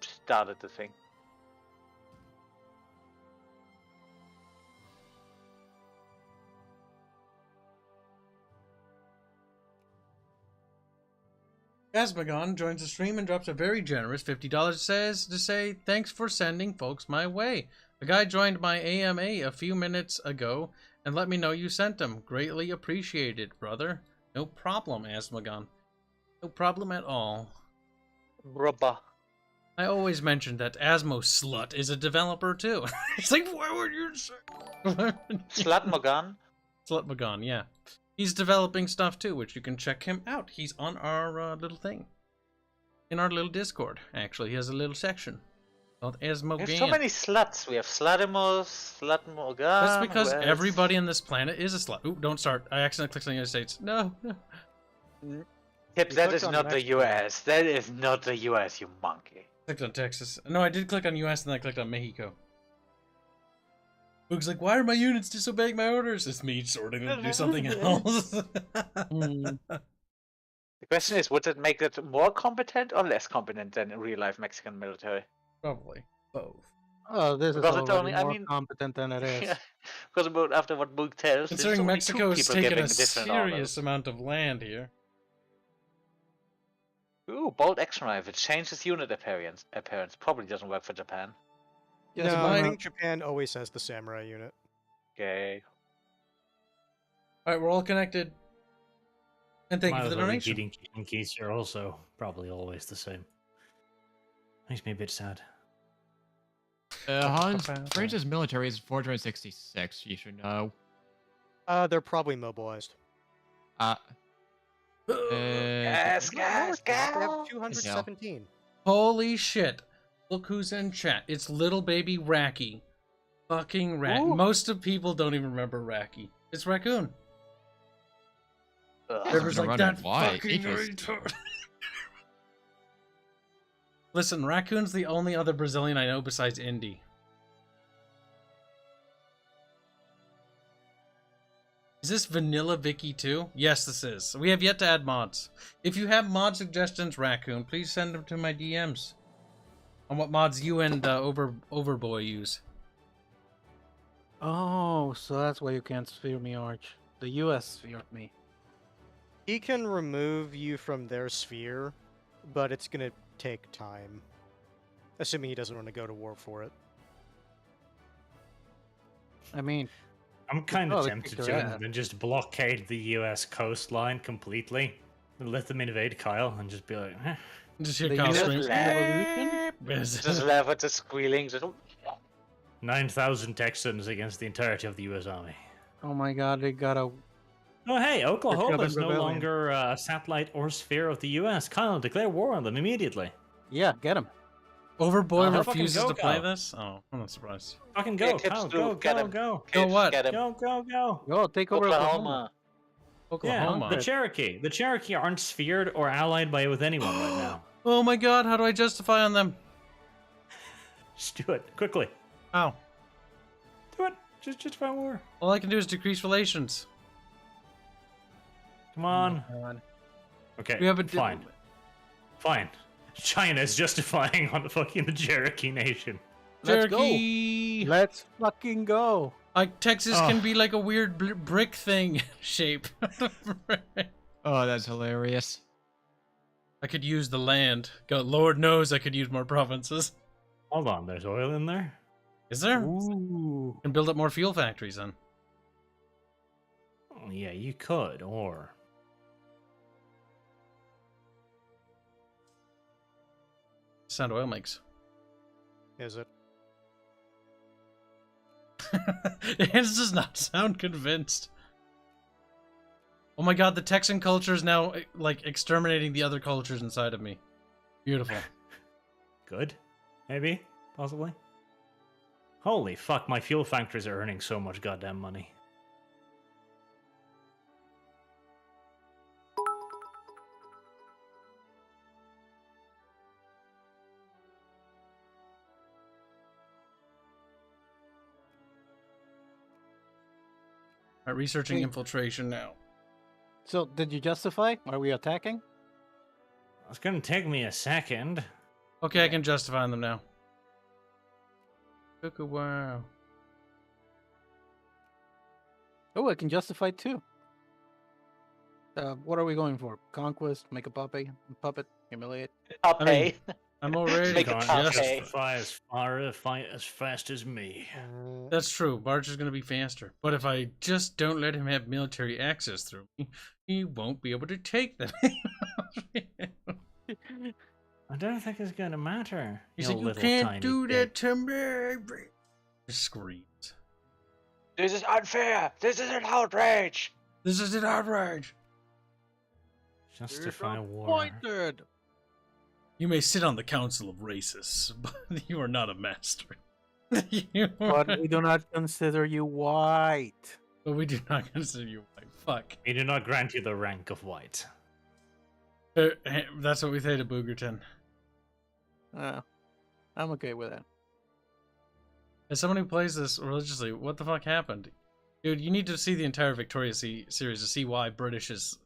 started the thing. Asmagon joins the stream and drops a very generous $50 says to say thanks for sending folks my way. A guy joined my AMA a few minutes ago and let me know you sent him. Greatly appreciated, brother. No problem, Asmagon. No problem at all. Rubber. I always mentioned that Asmo Slut is a developer too. It's like, why would you say? Slutmogan. Slutmagon, yeah. He's developing stuff too, which you can check him out. He's on our little thing. In our little Discord, actually. He has a little section called Asmo We have Game. so many sluts. We have Slatimus, Slutmogan. That's because who else? everybody on this planet is a slut. Ooh, don't start. I accidentally clicked on the United States. No, no. Kibs, You that clicked is on not the Mexico. US. That is not the US, you monkey. Clicked on Texas. No, I did click on US and then I clicked on Mexico. Boog's like, why are my units disobeying my orders? It's me sorting them to do something else. The question is, would it make it more competent or less competent than in real life Mexican military? Probably both. Oh, this is Because it's already only- I more mean- competent than it is. Yeah, because after what Boog tells, there's Considering only Mexico two is people taking giving a different serious orders. amount of land here. Ooh, bolt action rifle. It changes unit appearance. Probably doesn't work for Japan. No, Yes, I mine- think Japan always has the samurai unit. Okay. Alright, we're all connected. And thank you Might for as the well be donation. beating Yankees are also probably always the same. Makes me a bit sad. France's military is 466. You should know. They're probably mobilized. Uh, Gas, No, gas, it's not. They have gas. 217. Holy shit. Look who's in chat. It's little baby Racky. Fucking Racky. Ooh. Most of people don't even remember Racky. It's Raccoon. Ugh. Trevor's gonna like, run that it wide. fucking Interesting. retard. Listen, Raccoon's the only other Brazilian I know besides Indy. Is this Vanilla Vicky too? Yes, this is. We have yet to add mods. If you have mod suggestions, Raccoon, please send them to my DMs. On what mods you and Overboy use. Oh, so that's why you can't sphere me, Arch. The US sphered me. He can remove you from their sphere, but it's gonna take time. Assuming he doesn't want to go to war for it. I mean, I'm kind Oh, of they tempted kicked to their ass. and just blockade the US coastline completely. And let them invade Kyle and just be like, eh. Just hear The Kyle US scream. Just left with the squealing. Just... 9,000 Texans against the entirety of the US Army. oh my god, they got a... Oh, hey, Oklahoma is no rebellion. longer a satellite or sphere of the US. Kyle, declare war on them immediately. Yeah, get him. Overboy Oh, fucking refuses go, to play Kyle. this? Oh, I'm not surprised. Fucking Yeah, go, Kibs Kyle, do. go, Get go, him. go. Go what? Get him. Go. Go, take over Oklahoma. Oklahoma. Yeah, the Cherokee. The Cherokee aren't sphered or allied by with anyone right now. Oh my god, how do I justify on them? Just do it, quickly. How? Do it. Just fight war. All I can do is decrease relations. Come on. God. Okay, We have a Fine. China's justifying on the fucking the Cherokee Nation. Let's go. Cherokee. Let's fucking go. Like Texas Oh. can be like a weird brick thing shape. oh, that's hilarious. I could use the land. God, Lord knows I could use more provinces. Hold on, there's oil in there? Is there? Ooh. Can build up more fuel factories then. Oh, yeah, you could, or... Sound oil makes. Is it? Hans does not sound convinced. Oh my god, the Texan culture is now like exterminating the other cultures inside of me. Beautiful. Good? Maybe? Possibly? Holy fuck, my fuel factories are earning so much goddamn money. Alright, researching Hey. infiltration now. So, did you justify? Are we attacking? It's gonna take me a second. Okay, I can justify them now. Took a while. Oh, I can justify too. What are we going for? Conquest, make a puppet, humiliate. I'll I mean, pay. I'm already Make a Can't top just- pay. justify as far fight as fast as me. That's true. Barch is going to be faster. But if I just don't let him have military access through me, he won't be able to take them. I don't think it's gonna matter. He's you like, you little can't tiny do dick." that to me. Just screams. This is unfair. This is an outrage. This is an outrage. Justify war. Pointed. You may sit on the Council of Racists, but you are not a master. But we do not consider you white. But we do not consider you white. Fuck. We do not grant you the rank of white. That's what we say to Boogerton. I'm okay with that. As someone who plays this religiously, what the fuck happened? Dude, you need to see the entire Victoria series to see why Britain's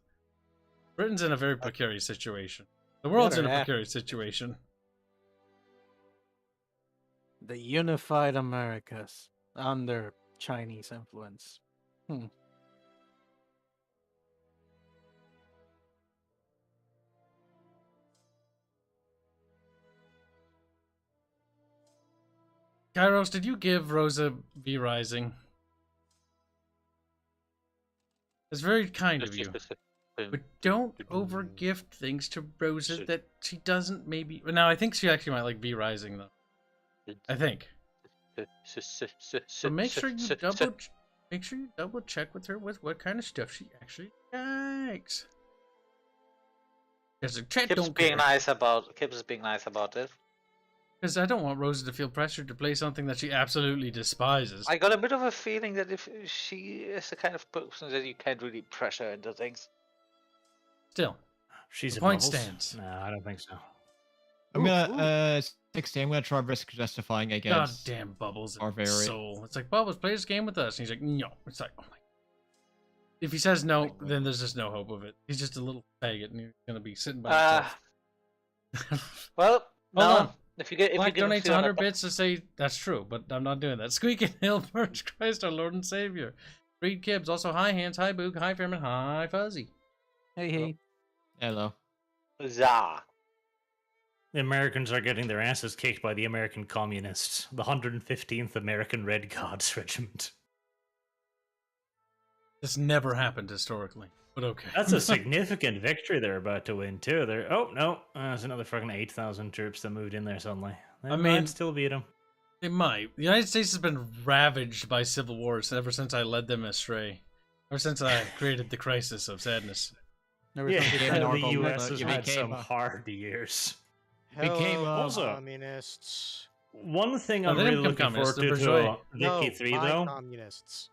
in a very precarious situation. The world's in a Better precarious situation. The unified Americas under Chinese influence. Kairos, did you give Rosa V Rising? It's very kind of you. But don't overgift things to Rosa that she doesn't maybe. Now I think she actually might like V Rising though. I think. But make sure you double check with her with what kind of stuff she actually likes. Because the chat don't care. Kibs is being nice about it. Because I don't want Rosa to feel pressured to play something that she absolutely despises. I got a bit of a feeling that if she is the kind of person that you can't really pressure into things. Still, She's the a point Bubbles? stands. No, I don't think so. I'm gonna 16. I'm gonna try risk justifying against. Goddamn Bubbles and Barbarian. Soul. It's like, Bubbles, play this game with us. And he's like, no. It's like, oh my. If he says no, then there's just no hope of it. He's just a little faggot and he's gonna be sitting by himself. Well, no. Hold on. If you get Black give him donates 200 100 bits to say that's true, but I'm not doing that. Squeak and Hill, Birch Christ, our Lord and Savior. Reed Kibs, also hi Hands, hi Boog, hi Fairman, hi Fuzzy. Hey. Hello. Zah. The Americans are getting their asses kicked by the American communists, the 115th American Red Guards Regiment. This never happened historically, but okay. That's a significant victory they're about to win too. Oh no, there's another fucking 8,000 troops that moved in there suddenly. They might still beat them. They might. The United States has been ravaged by civil wars ever since I led them astray. Ever since I created the crisis of sadness. Never Yeah, thought you'd the Norfolk, US but has you had became some a- hard years. Became, Hello, also- communists. One thing No, I'm they really didn't become looking forward communists, to they're bourgeois. Vicky No, 3 my though communists.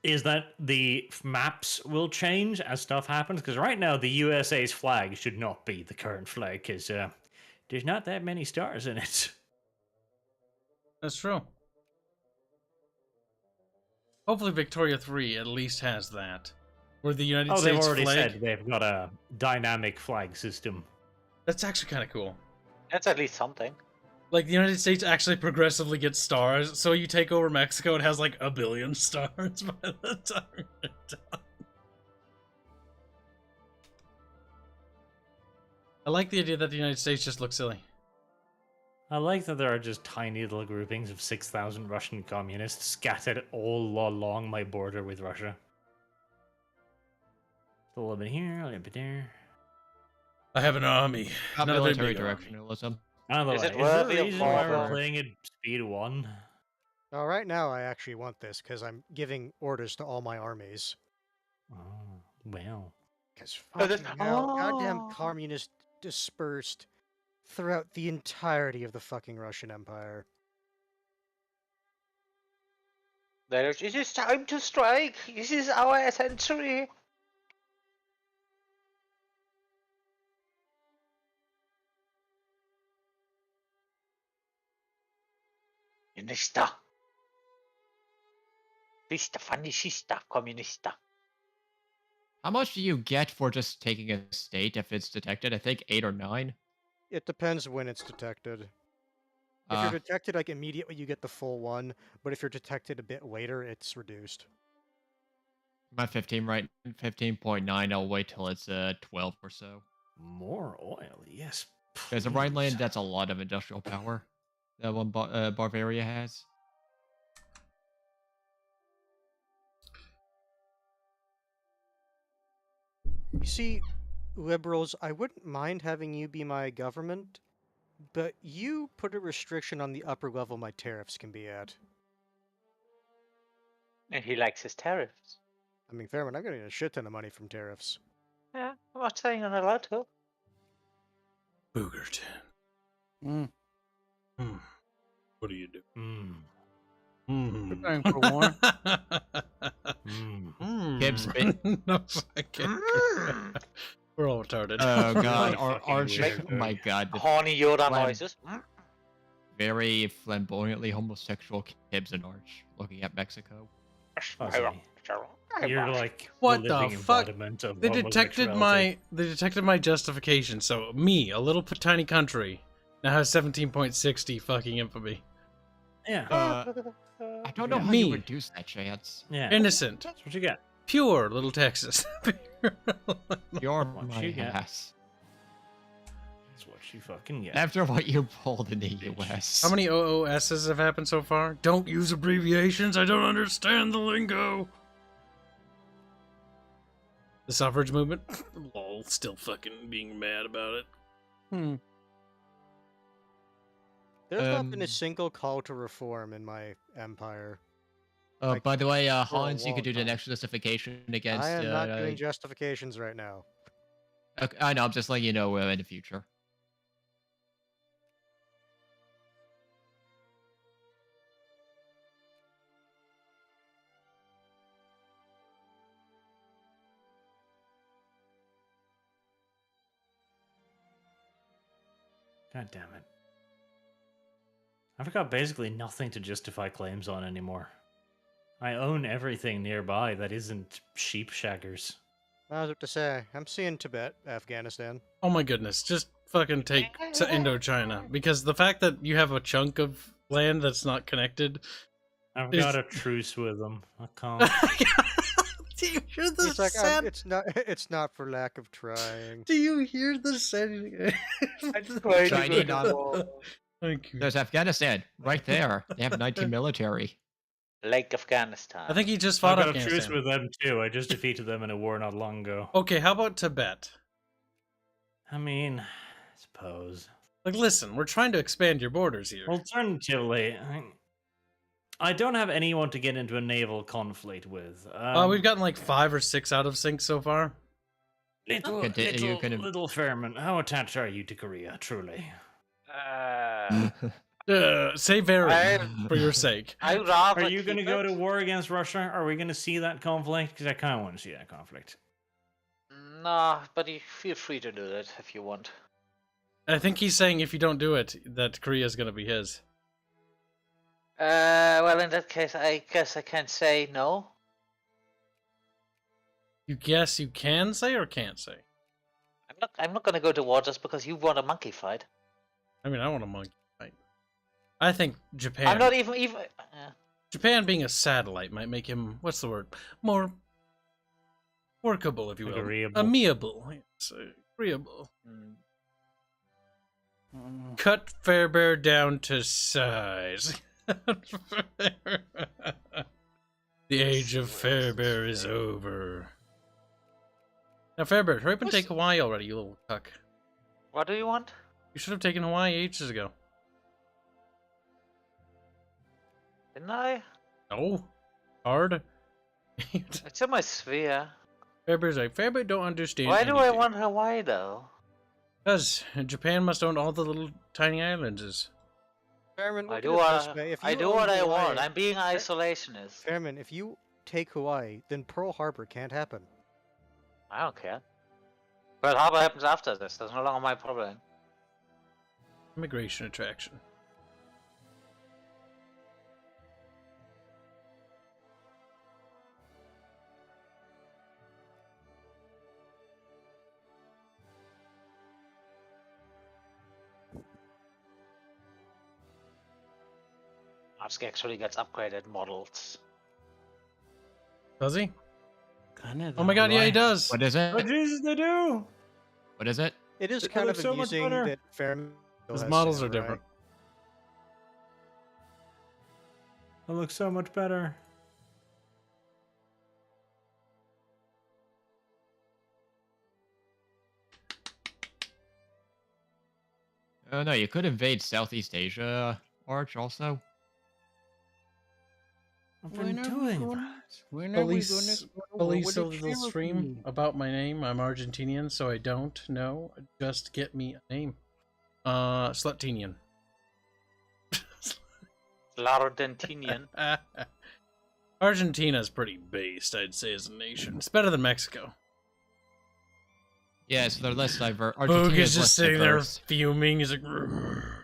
is that the maps will change as stuff happens, because right now the USA's flag should not be the current flag, because there's not that many stars in it. That's true. Hopefully Victoria 3 at least has that. Where the United Oh, they've States already flag... said they've got a dynamic flag system. That's actually kind of cool. That's at least something. Like, the United States actually progressively gets stars, so you take over Mexico, it has like 1 billion stars by the time you're done. I like the idea that the United States just looks silly. I like that there are just tiny little groupings of 6,000 Russian communists scattered all along my border with Russia. A little bit here, a little bit there. I have an army. Not Not a very military big army. directionalism. I don't know, Is is it there worthy a of reason why we're more? playing at speed 1? Oh, right now I actually want this because I'm giving orders to all my armies. Oh, well. Because Oh, that's- fucking hell, goddamn Oh. communists dispersed throughout the entirety of the fucking Russian Empire. It is time to strike. This is our century. Comunista. Vista, fascista, comunista. How much do you get for just taking a state if it's detected? I think 8 or 9. It depends when it's detected. If you're detected like immediately, you get the full one. But if you're detected a bit later, it's reduced. I'm at 15 right, 15.9. I'll wait till it's 12 or so. More oil, yes. Because the please. Rhineland, that's a lot of industrial power. That one Bavaria has. You see, liberals, I wouldn't mind having you be my government, but you put a restriction on the upper level my tariffs can be at. And he likes his tariffs. I mean, Fairman, I'm getting a shit ton of money from tariffs. Yeah, I'm not saying I'm not allowed to. Boogerton. Mm. What do you do? Preparing for war. Kibs bit. No fucking. We're all retarded. Oh god, Fucking Arch. weird. Oh my god, the Horny Yoda Flam- noises. very flamboyantly homosexual Kibs and Arch looking at Mexico. You're like What the the living fuck? embodiment of They detected my justification. So me, a little tiny country, now has 17.60 fucking infamy. Yeah, I don't know how Me. you reduce that chance. yeah. Innocent, That's what you get. pure little Texas. You're What my you get. ass. That's what you fucking get. After what you pulled in the US. How many OOSs have happened so far? Don't use abbreviations. I don't understand the lingo. The suffrage movement? Lol, still fucking being mad about it. Hmm. There's not been a Um, single call to reform in my empire. By the way, for a Hans, you long could do the time. next justification against. I am not doing justifications right now. Okay, I know. I'm just letting you know in the future. God damn it. I've got basically nothing to justify claims on anymore. I own everything nearby that isn't sheep shaggers. I was about to say, I'm seeing Tibet, Afghanistan. Oh my goodness, just fucking take to Indochina. Because the fact that you have a chunk of land that's not connected. I've Is- got a truce with them. I can't. Do you hear the He's like, sad... it's not for lack of trying. Do you hear the sad... Chinese not- Thank you. There's Afghanistan right there. They have 19 military. Lake Afghanistan. I think he just I've fought got a truce Afghanistan. with them too. I just defeated them in a war not long ago. Okay, how about Tibet? I mean, I suppose. Like, listen, we're trying to expand your borders here. Alternatively, I don't have anyone to get into a naval conflict with. We've gotten like 5 or 6 out of sync so far. Little Fairman, how attached are you to Korea, truly? Say very, I- for your sake. I rather Are you going to keep go it. to war against Russia? Are we going to see that conflict? Because I kind of want to see that conflict. Nah, but you feel free to do that if you want. I think he's saying if you don't do it, that Korea's gonna be his. Well, in that case, I guess I can say no. You guess you can say or can't say? I'm not gonna go to war just because you want a monkey fight. I mean, I want a monkey fight. I think Japan. I'm not even. Japan being a satellite might make him, what's the word? More workable, if you will. Agreeable. Amiable. Yes, agreeable. Mm. Cut Fairbear down to size. The age of Fairbear is over. Now, Fairbear, hurry up and take Hawaii already, you little cuck. What do you want? You should have taken Hawaii ages ago. Didn't I? No. Hard. It's in my sphere. Fairbear's like, Fairbear don't understand Why do I anything." want Hawaii though? Because Japan must own all the little tiny islands. Fairman, I look do at it this what way. If I you do own what I Hawaii- want. I'm being isolationist. Fairman, if you take Hawaii, then Pearl Harbor can't happen. I don't care. Pearl Harbor happens after this. That's no longer my problem. Immigration attraction. Ask actually gets upgraded models. Does he? Canada. Oh my god, yeah, he Why? does. What is it? What Jesus they do? What is it? It is It kind of looks so much amusing better. that Fairman His has models are samurai. different. It looks so much better. Oh no, you could invade Southeast Asia, Arch, also. I've When been are we doing going- that. When are we Police, gonna go to war police with of the Cherokee? stream about my name. I'm Argentinian, so I don't know. Just get me a name. Slutinian. Lardentinian. Argentina's pretty based, I'd say, as a nation. It's better than Mexico. Yeah, so they're less diverse. Boog Argentina is is just less sitting there diverse. fuming. He's like, "Grr."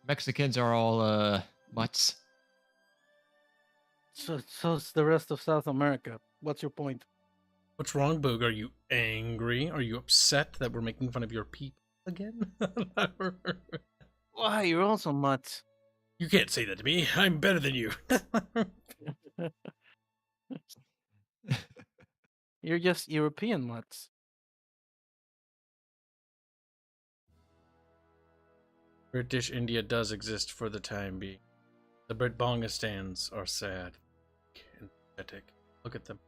Mexicans are all mutts. So it's the rest of South America. What's your point? What's wrong, Boog? Are you angry? Are you upset that we're making fun of your people again? Why? You're also mutts. You can't say that to me. I'm better than you. You're just European mutts. British India does exist for the time being. The Britbongastans are sad and pathetic. Look at them.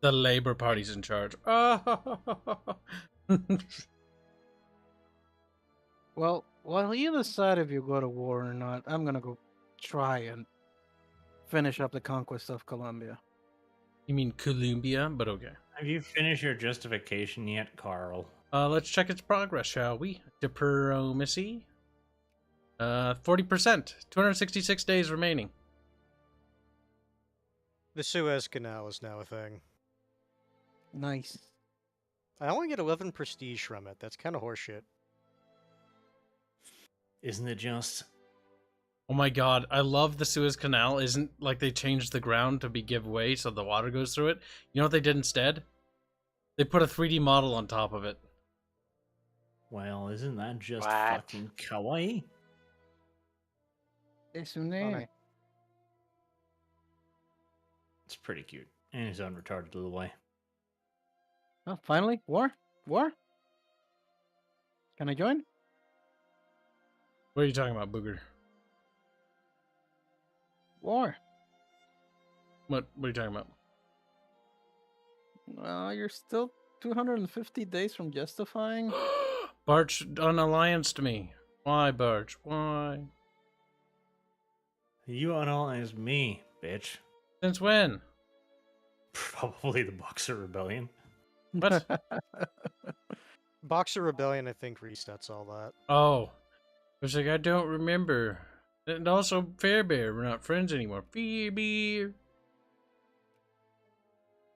The Labour Party's in charge. Oh. Well, while you decide if you go to war or not, I'm gonna go try and finish up the conquest of Colombia. You mean Columbia? But okay. Have you finished your justification yet, Carl? Let's check its progress, shall we? Diplomacy. 40%. 266 days remaining. The Suez Canal is now a thing. Nice. I only get 11 prestige from it. That's kind of horseshit. Isn't it just? Oh my god, I love the Suez Canal. Isn't like they changed the ground to be giveaway so the water goes through it? You know what they did instead? They put a 3D model on top of it. Well, isn't that just What? fucking kawaii? It's It's pretty cute in his own retarded little way. Oh, finally, war? Can I join? What are you talking about, Booger? War. What are you talking about? You're still 250 days from justifying. Barch unallianced me. Why, Barch? Why? You unallies me, bitch. Since when? Probably the Boxer Rebellion. What? Boxer Rebellion, I think, resets all that. Oh. I was like, I don't remember. And also, Fairbear, we're not friends anymore. Fairbear.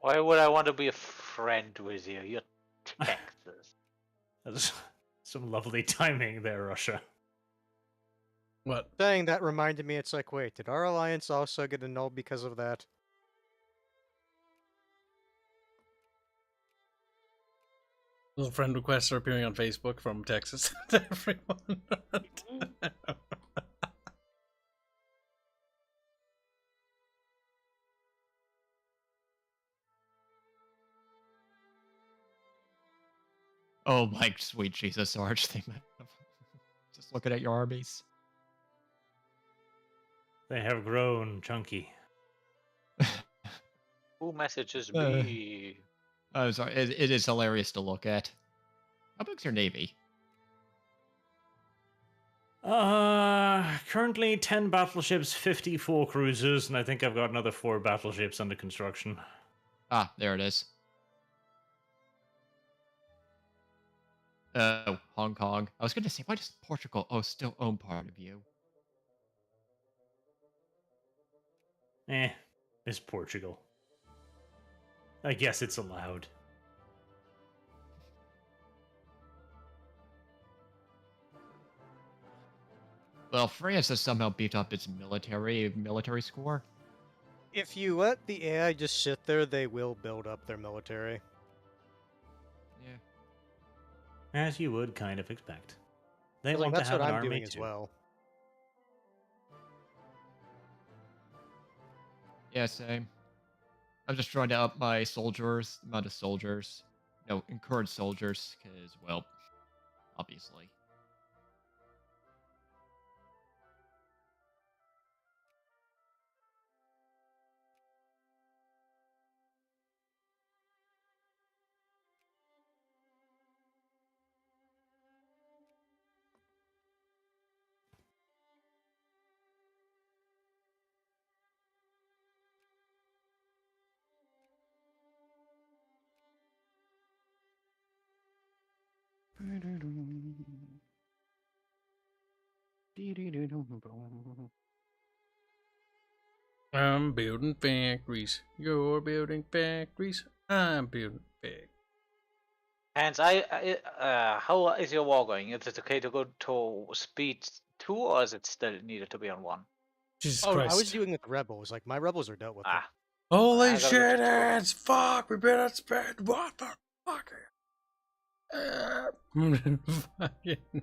Why would I want to be a friend with you? You're Texas. That's some lovely timing there, Russia. What? Saying that reminded me, it's like, wait, did our alliance also get annulled because of that? Little friend requests are appearing on Facebook from Texas to everyone. Oh my sweet Jesus, Sarge. Just looking at your armies. They have grown chunky. Who messages me? Oh, sorry. It is hilarious to look at. How big's your navy? Currently 10 battleships, 54 cruisers, and I think I've got another 4 battleships under construction. Ah, there it is. Oh, Hong Kong. I was going to say, why does Portugal still own part of you? It's Portugal. I guess it's allowed. Well, France has somehow beat up its military score. If you let the AI just sit there, they will build up their military. Yeah. As you would kind of expect. They Like, want that's to have what an I'm army doing as too. well. Yeah, same. I'm just trying to up my soldiers, amount of soldiers. No, encourage soldiers, because, well, obviously. I'm building factories. You're building factories. I'm building factories. Hanse, how is your war going? Is it okay to go to speed 2, or is it still needed to be on 1? Jesus Oh, Christ. I was doing with rebels. Like, my rebels are dealt with. Ah, Holy I gotta shit, go to- it's fuck! We better spend what the fuck? Fucking-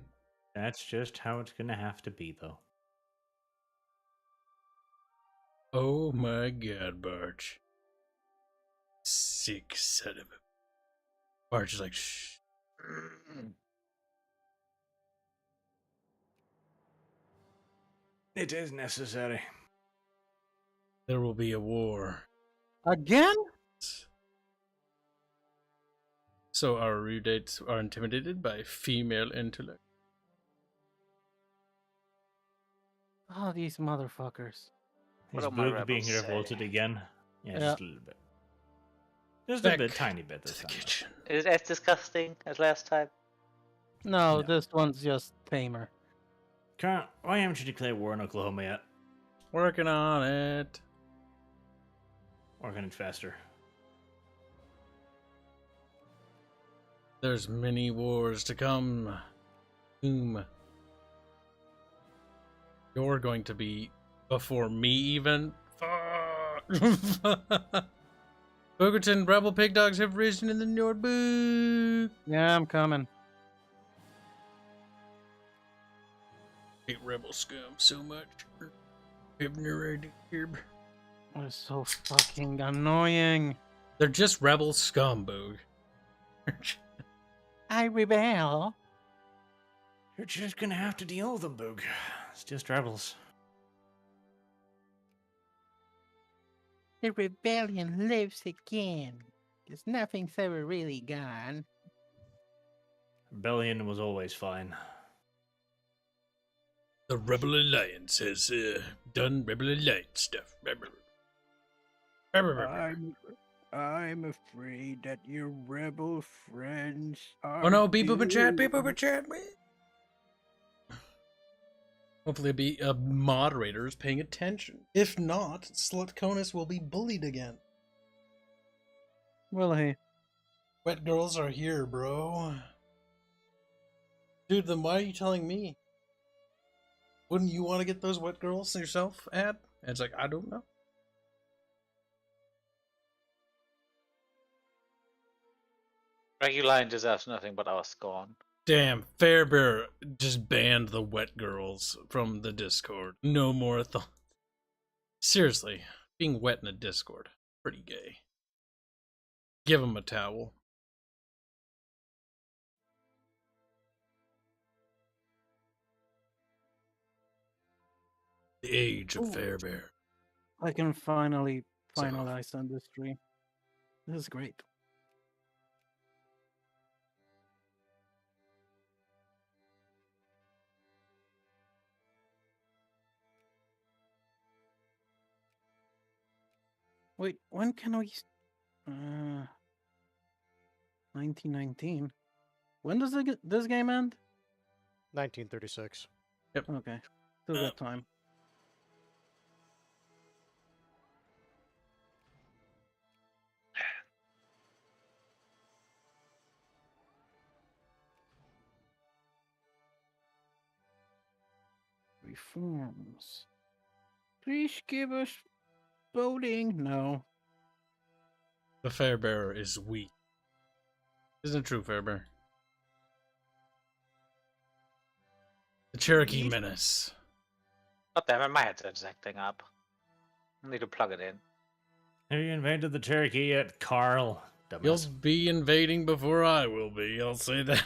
That's just how it's gonna have to be, though. Oh my god, Barch. Sick son of a. Barch is like, shh. It is necessary. There will be a war. Again? So our erudates are intimidated by female intellect. Oh, these motherfuckers. What Is do my Boog being rebels revolted say? again? Yeah, Yeah. just a little bit. Just Back a bit, tiny bit to this the time. kitchen. Is it as disgusting as last time? No, No. this one's just tamer. Can't, why haven't you declared war in Oklahoma yet? Working on it. Working it faster. There's many wars to come. You're going to be before me even. Bogerton rebel pig dogs have risen in the Nordbook. Yeah, I'm coming. Hate rebel scum so much. Have no idea. They're so fucking annoying. They're just rebel scum, Boog. I rebel. You're just gonna have to deal with them, Boog. It's just rebels. The rebellion lives again. Because nothing's ever really gone. Rebellion was always fine. The Rebel Alliance has done Rebel Alliance stuff. I'm afraid that your rebel friends are. Oh no, beep boop and chat, beep boop and chat. Hopefully a moderator is paying attention. If not, Slutconus will be bullied again. Will he? Wet girls are here, bro. Dude, then why are you telling me? Wouldn't you want to get those wet girls yourself, Ad? And it's like, I don't know. Reguline deserves nothing but our scorn. Damn, Fairbear just banned the wet girls from the Discord. No more thought. Seriously, being wet in a Discord, pretty gay. Give him a towel. The age of Ooh. Fairbear. I can finally So- finalize industry. This is great. Wait, when can we? 1919. When does this game end? 1936. Okay, still got time. Reforms. Please give us voting. No. The Fairbearer is weak. Isn't it true, Fairbear? The Cherokee Menace. God damn it, my headset's acting up. I need to plug it in. Have you invaded the Cherokee yet, Carl? You'll Dumbass. be invading before I will be, I'll say that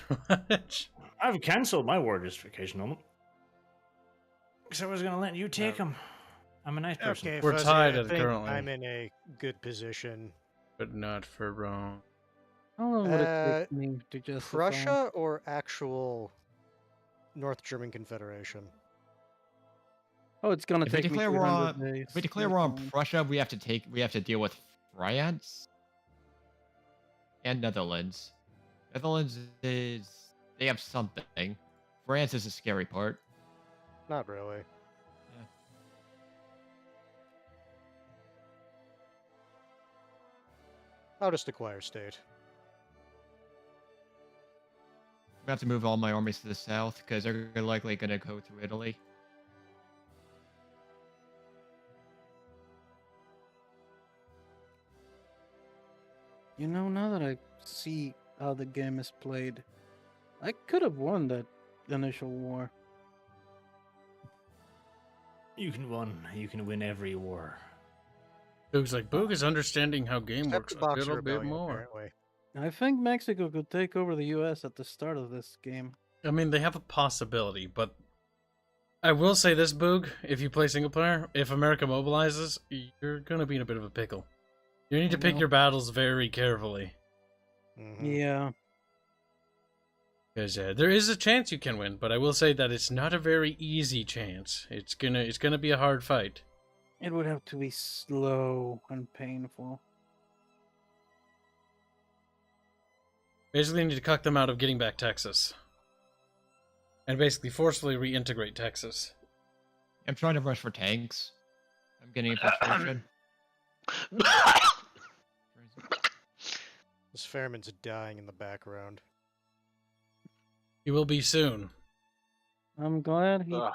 much. I've cancelled my war justification on them. Because I was going to let you take them. I'm a nice person. Okay, We're Fuzzy, tied I at think currently. I'm in a good position. But not for wrong. How long would it take me to just Prussia or actual North German Confederation? Oh, it's gonna If we take me declare war 300 on, days. if we declare That's war on fine. Prussia, we have to deal with France and Netherlands. Netherlands they have something. France is the scary part. Not really. I'll just acquire state. I have to move all my armies to the south because they're likely going to go through Italy. You know, now that I see how the game is played, I could have won that initial war. You can win every war. Boog's like, Boog is understanding how game Except works the a Boxer little bit Rebellion, more. apparently. I think Mexico could take over the U.S. at the start of this game. I mean, they have a possibility, but I will say this, Boog, if you play single player, if America mobilizes, you're going to be in a bit of a pickle. You need to pick know. your battles very carefully. Mhm. Yeah, Because there is a chance you can win, but I will say that it's not a very easy chance. It's gonna be a hard fight. It would have to be slow and painful. Basically, you need to cuck them out of getting back Texas. And basically forcefully reintegrate Texas. I'm trying to rush for tanks. I'm getting frustration. This Fairman's dying in the background. He will be soon. I'm glad Ugh.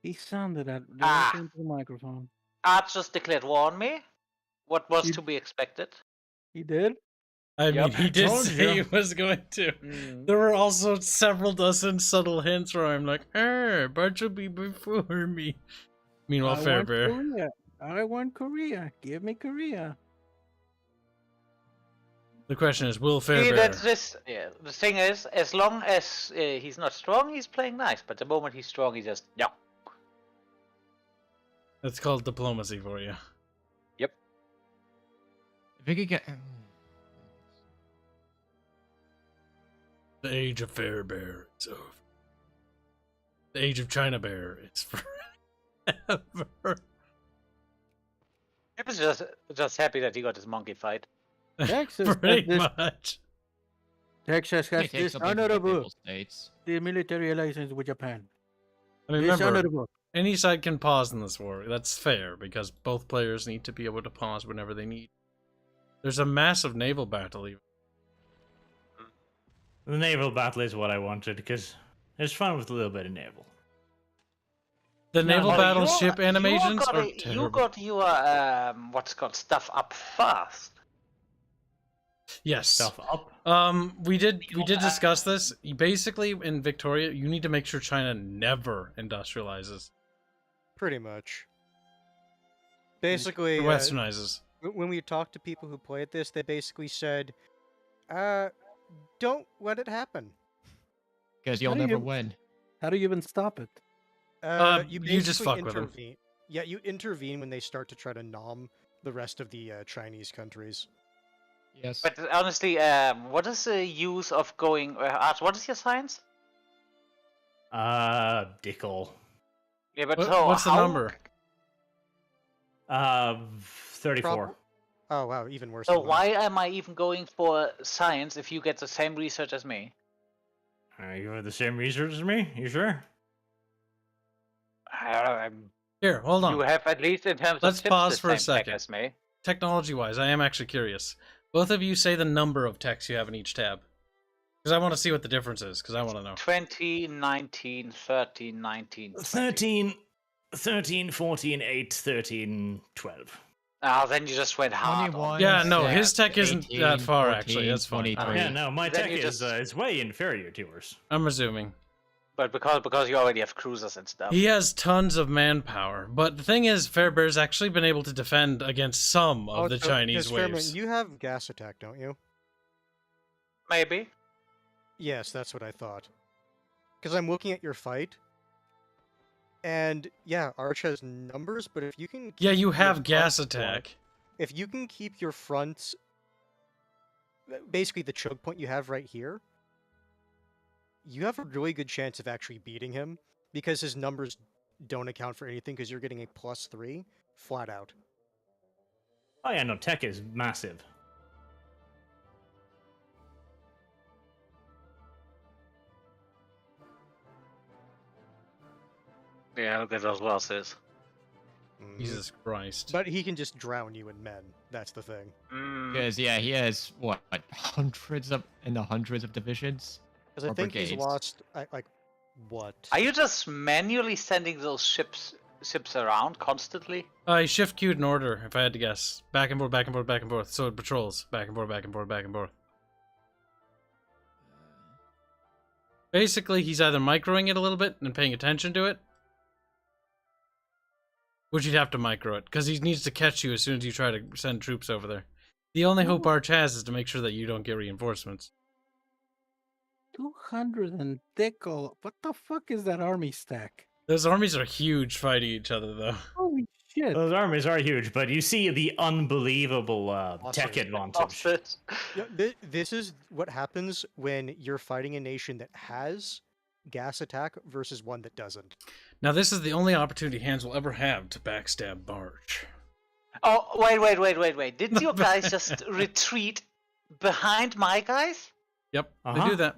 he sounded that Ah. directly into the microphone. Art just declared war on me. What was You- to be expected? He did? I mean, Yep. he did Told say you. he was going to. Mm. There were also several dozen subtle hints where I'm like, Barch will be before me. Meanwhile, I want Fairbear. Korea. I want Korea. Give me Korea. The question is, will See, Fairbear? that's this. Yeah, the thing is, as long as he's not strong, he's playing nice. But the moment he's strong, he just no. That's called diplomacy for you. If we could get. The age of Fairbear is over. The age of China Bear is forever. He was just happy that he got his monkey fight. Texas has Pretty this, much. Texas has It takes something from the dishonorable Papal States. the military relations with Japan. I mean, remember, Dishonorable. any side can pause in this war. That's fair, because both players need to be able to pause whenever they need. There's a massive naval battle, even. The naval battle is what I wanted because it's fun with a little bit of naval. The No, naval no, battle You- ship animations you got, are you terrible. got your what's called stuff up fast. Yes. Stuff up. We did discuss this. Basically, in Victoria, you need to make sure China never industrializes. Pretty much. Basically, Or westernizes. when we talked to people who played this, they basically said, don't let it happen. Because you'll How do never you- win. How do you even stop it? You you just basically fuck with 'em. intervene. Yeah, you intervene when they start to try to nom the rest of the Chinese countries. Yes. But honestly, what is the use of going? Art, what is your science? Dickel. Yeah, but What's the how- number? 34. Prob- Oh wow, even worse. So than mine. why am I even going for science if you get the same research as me? You have the same research as me? You sure? Here, hold on. You have at least in terms Let's of tips pause the for a same tech second. as me. Technology-wise, I am actually curious. Both of you say the number of texts you have in each tab. Because I want to see what the difference is, because I want to know. 20, 19, 13, 19, 20. 13, 14, 8, 13, 12. Ah, then you just went hard. 21. Yeah, no, Yeah, his tech isn't 18, that far, 14, actually. That's fine. 23. Yeah, no, my Then tech you is just- is way inferior to yours. I'm resuming. But because you already have cruisers and stuff. He has tons of manpower, but the thing is, Fairbear's actually been able to defend against some of the Also, Chinese yes, Fairman, waves. you have gas attack, don't you? Maybe. Yes, that's what I thought. Because I'm looking at your fight, and yeah, Arch has numbers, but if you can, Yeah, keep you your have front gas front- attack. If you can keep your front, basically the choke point you have right here, you have a really good chance of actually beating him because his numbers don't account for anything because you're getting a +3 flat out. Oh yeah, no, tech is massive. Yeah, look at those losses. Mhm. Jesus Christ. But he can just drown you in men. That's the thing. Mm. Because yeah, he has what hundreds of divisions. Because I Or think he's brigades. lost like what? Are you just manually sending those ships around constantly? I shift queued in order, if I had to guess. Back and forth, back and forth, back and forth. So it patrols. Back and forth, back and forth, back and forth. Basically, he's either microing it a little bit and paying attention to it, which you'd have to micro it, because he needs to catch you as soon as you try to send troops over there. The only hope Arch has is to make sure that you don't get reinforcements. 200 and Dickel. What the fuck is that army stack? Those armies are huge fighting each other, though. Holy shit. Those armies are huge, but you see the unbelievable tech Awesome. advantage. Offset. Yeah, this is what happens when you're fighting a nation that has gas attack versus one that doesn't. Now, this is the only opportunity Hanse will ever have to backstab Barch. Oh, wait. Didn't your guys just retreat behind my guys? Yep, they Uh-huh. do that.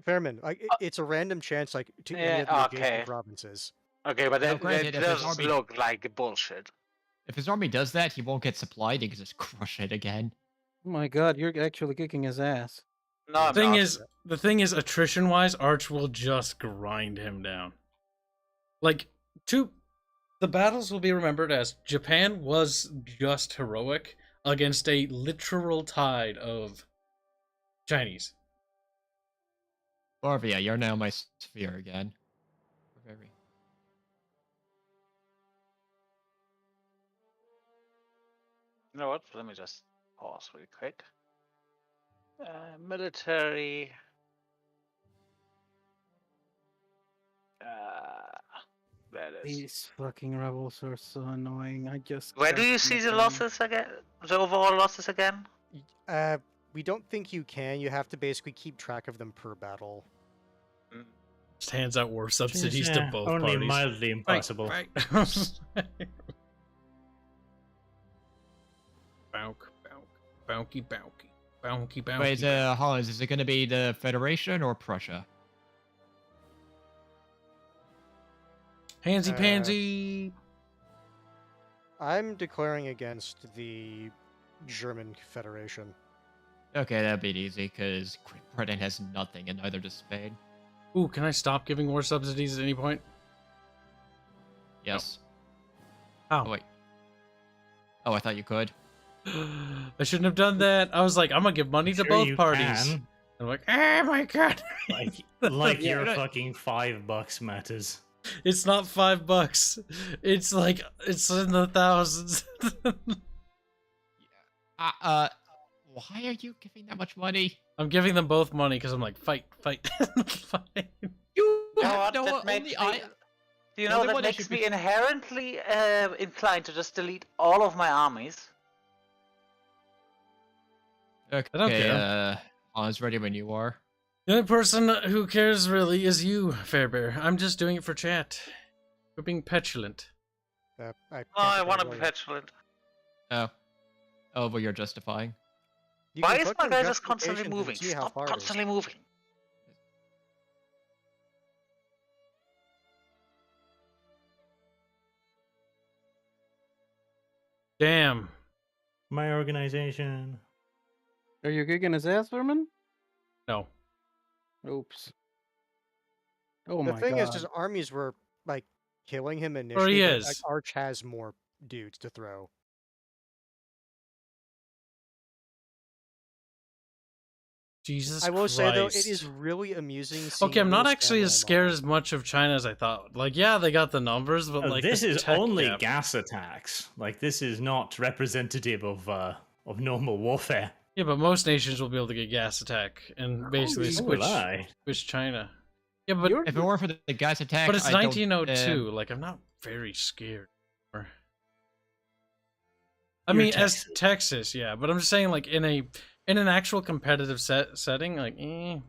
Fairman, it's a random chance, like to any Yeah, of the okay. adjacent provinces. Okay, but Now, that granted, if his does army- look like bullshit. If his army does that, he won't get supplied. He can just crush it again. Oh my god, you're actually kicking his ass. No, I'm Thing not. is, the thing is, attrition-wise, Arch will just grind him down. Like, the battles will be remembered as Japan was just heroic against a literal tide of Chinese. Barvia, you're now my sphere again. Very. You know what? Let me just pause really quick. Military. There it is. These fucking rebels are so annoying. I just. Where do can't you see make the them. losses again? The overall losses again? We don't think you can. You have to basically keep track of them per battle. Just hands out war subsidies to both only parties. mildly impossible. Right. Bounky. Wait, Hollands, is it going to be the Federation or Prussia? Handsy pansy. I'm declaring against the German Federation. Okay, that'd be easy, because Great Britain has nothing, and neither does Spain. Ooh, can I stop giving war subsidies at any point? Yes. How? Oh, wait. Oh, I thought you could. I shouldn't have done that. I was like, I'm gonna give money to Sure both you parties. can. I'm like, oh my god. Like Yeah, your but- fucking $5 matters. It's not $5. It's like, it's in the thousands. Why are you giving that much money? I'm giving them both money because I'm like, fight. Fight. You know have what? no That makes only me- I. Do you The know only that one that makes should me be- inherently inclined to just delete all of my armies? Okay, I don't care. Hans, ready when you are. The only person who cares really is you, Fairbear. I'm just doing it for chat. You're being petulant. Oh, I want to be petrified. petulant. Oh, but you're justifying. Why is my guy just constantly moving? Stop constantly moving. Damn. My organization. Are you kicking his ass, Vermin? No. Oops. Oh The my thing god. is, his armies were like killing him Or initially. he but, like, is. Arch has more dudes to throw. Jesus I will say though, it Christ. is really amusing. Seeing Okay, I'm not those actually as samurai scared models. as much of China as I thought. Like, yeah, they got the numbers, but like This the is tech only gap. gas attacks. Like this is not representative of normal warfare. Yeah, but most nations will be able to get gas attack and basically So will switch I. China. Yeah, but If it weren't for the gas attack, but it's I don't, 1902. Like, I'm not very scared. I You're mean, as Texas. Texas, yeah, but I'm just saying, like, in an actual competitive setting, like, Well,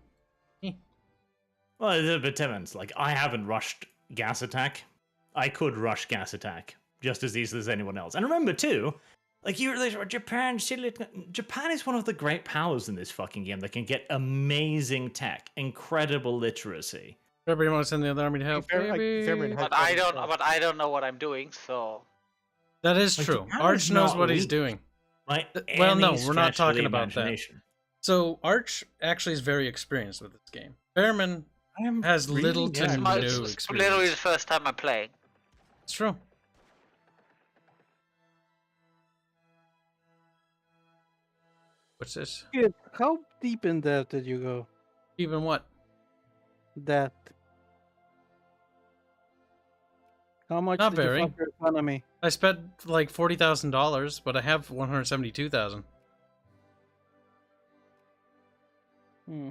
it depends. Like I haven't rushed gas attack. I could rush gas attack just as easily as anyone else. And remember too, like Japan is one of the great powers in this fucking game that can get amazing tech, incredible literacy. everybody want to send the other army to help. Fairman baby. had- But I don't know what I'm doing, so That is Like, true. Japan Arch is knows not what he's weak. doing. Like, Well, no, any we're not stretch of the talking about that. imagination. So Arch actually is very experienced with this game. Fairman I am has little to yeah, no my, experience. it's literally the first time I'm playing. It's true. What's this? Shit, how deep in depth did you go? Even what? That. How much Not did very. you fuck your economy? I spent like $40,000, but I have 172,000. Hmm.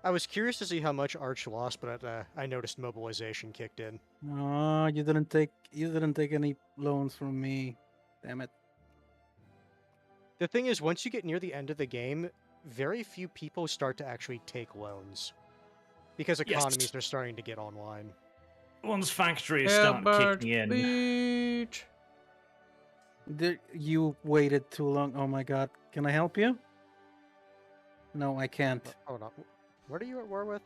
I was curious to see how much Arch lost, but I noticed mobilization kicked in. No, you didn't take any loans from me. Damn it. The thing is, once you get near the end of the game, very few people start to actually take loans. Because economies Yes. are starting to get online. Once factories Help start Barch kicking in. Beach. You waited too long. Oh my god. Can I help you? No, I can't. Hold on. What are you at war with?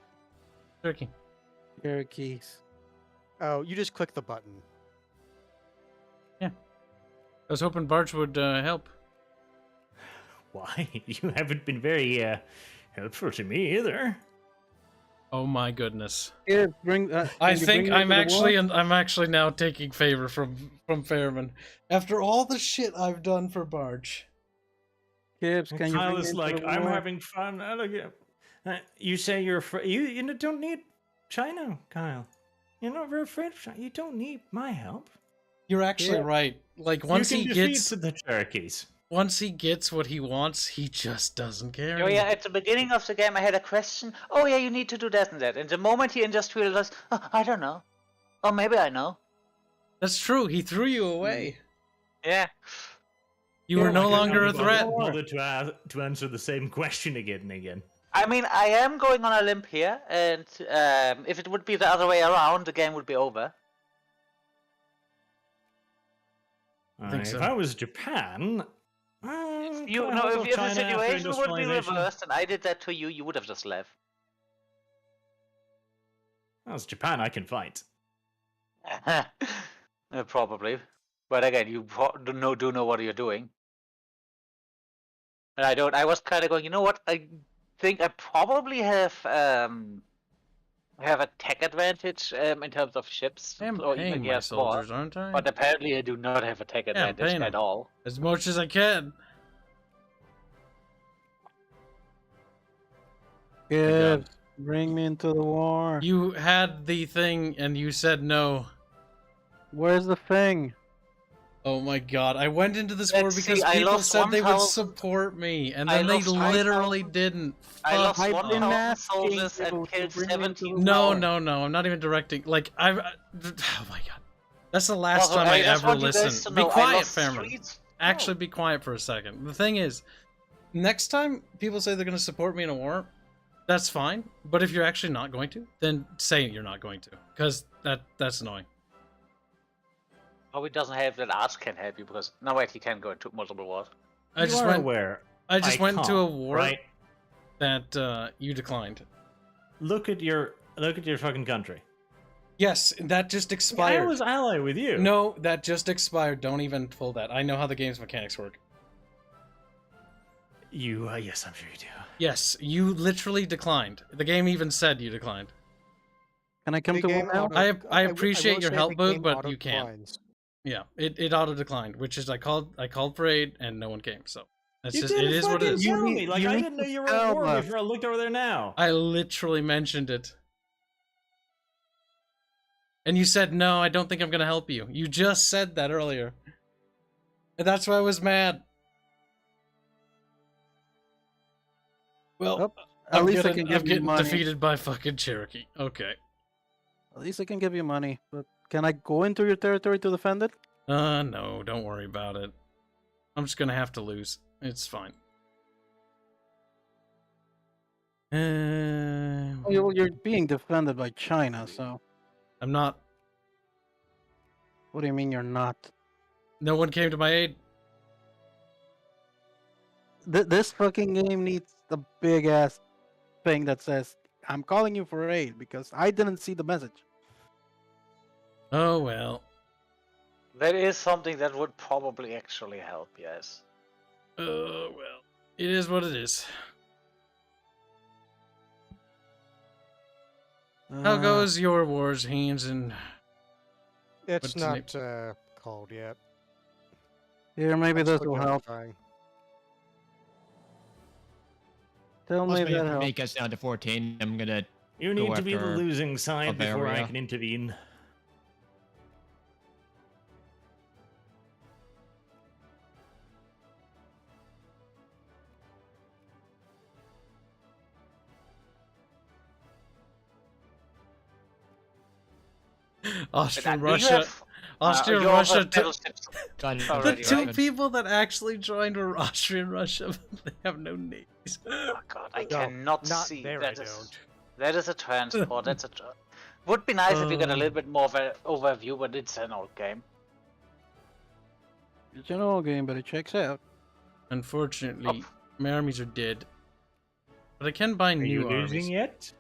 Turkey. Cherokees. Oh, you just click the button. I was hoping Barch would help. Why? You haven't been very helpful to me either. Oh my goodness. Here, bring. I can you think bring me to the wall? I'm actually now taking favor from Fairman after all the shit I've done for Barch. Kibs, can you Kyle bring is me like, to the I'm wall? having fun. You say you're afraid. You don't need China, Kyle. You're not very afraid of China. You don't need my help. You're actually Yeah. right. Like once you he can gets defeat the Cherokees. once he gets what he wants, he just doesn't care. Oh yeah, at the beginning of the game I had a question. Oh yeah, you need to do that and that. And the moment he just realized, oh, I don't know. Or maybe I know. That's true. He threw you away. Yeah. You were Yeah, no like, longer a can't be threat. bothered to answer the same question again and again. I mean, I am going on a limb here, and if it would be the other way around, the game would be over. I think If so. I was Japan, If could I hold if off the China after situation would be industrialization? reversed and I did that to you, you would have just left. That's Japan. I can fight. Probably. But again, you do know what you're doing. And I don't. I was kind of going, you know what? I think I probably have a tech advantage in terms of ships. I'm or paying even my yes, more. soldiers, aren't I? But apparently I do not have a tech I'm advantage paying at 'em. all. As much as I can. Kibs, bring me into the war. You had the thing and you said no. Where's the thing? Oh my god, I went into this war Let's because see, I people lost said they would 1,000 support me, and I then they lost literally 5,000 didn't. I lost Fuck I've 1,000 been asking soldiers you and to killed bring me into the 17 war. No, more. no, I'm not even directing. Like, oh my god. That's the last Also, time I just ever want you guys listened. to Be know, I quiet, lost Fairman. three- Actually, Oh. be quiet for a second. The thing is, next time people say they're going to support me in a war, that's fine. But if you're actually not going to, then say you're not going to, because that's annoying. Oh, he doesn't have that Arch can help you because no wait, he can go into multiple wars. I just are went. aware. I just went into a can't, war Right. that you declined. Look at your fucking country. Yes, that just I expired. was ally with you. No, that just expired. Don't even pull that. I know how the game's mechanics work. You. Yes, I'm sure you do. Yes, you literally declined. The game even said you declined. Can I come The to game war now? auto- I will appreciate your say help, the Boog, game but auto you can't. declines. Yeah, it auto declined, which is I called for aid and no one came. So that's You just didn't it is what it fucking is. tell You me. need- Like you I need didn't know to you were tell at war us. before I looked over there now. I literally mentioned it. And you said, no, I don't think I'm going to help you. You just said that earlier. And that's why I was mad. Well, Oh, at I'm least I getting, can I'm give you getting money. defeated by fucking Cherokee. Okay. At least I can give you money. But can I go into your territory to defend it? No, don't worry about it. I'm just going to have to lose. It's fine. Oh, you're being defended by China, so I'm not. what do you mean you're not? No one came to my aid. This fucking game needs a big ass thing that says, I'm calling you for aid, because I didn't see the message. Oh, well. That is something that would probably actually help, yes. Well. It is what it is. How goes your wars, Hanse, and It's What's the not called yet. Here, maybe I'm this still will doing help. trying. Tell Once me my that information helps. gets down to 14, I'm gonna. You need to be the after losing side before I Bavaria. can intervene. Austrian, Do you Russia. have, Austrian, you also Russia. have battleships Done. The already, two right? people that actually joined were Austrian, Russia. But they have no navies. Oh god, I No, cannot not see. there, That I is don't. that is a transport. That's a. Would be nice if you got a Um, little bit more of an overview, but it's an old game. It's an old game, but it checks out. Unfortunately, my armies are dead. But I can buy Are you new losing armies. yet?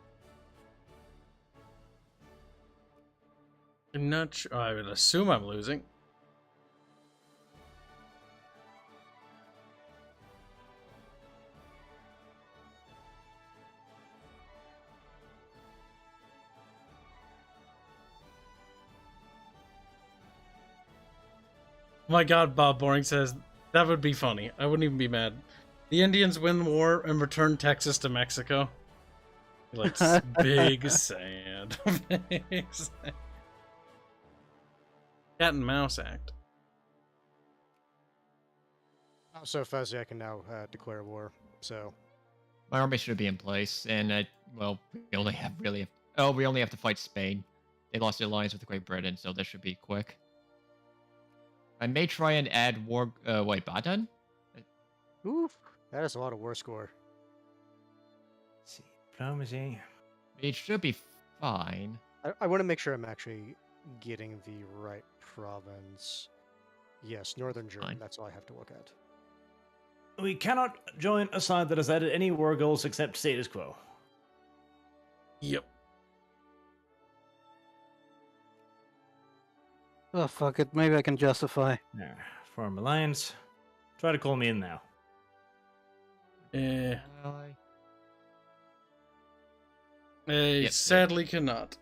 I'm not sure. I would assume I'm losing. My god, Bob Boring says, that would be funny. I wouldn't even be mad. The Indians win the war and return Texas to Mexico. Like, big sad. Big sad. Cat and Mouse Act. I'm so fuzzy I can now declare war. So My army should be in place, and well, we only have we only have to fight Spain. They lost their alliance with Great Britain, so this should be quick. I may try and add war. Wait, Baden? oof, that is a lot of war score. Let's see, diplomacy. It should be fine. I want to make sure I'm actually getting the right province. Yes, Northern Germany. Fine. That's all I have to look at. We cannot join a side that has added any war goals except status quo. Yep. Oh, fuck it. Maybe I can justify. Form alliance. Try to call me in now. I Yep. sadly cannot.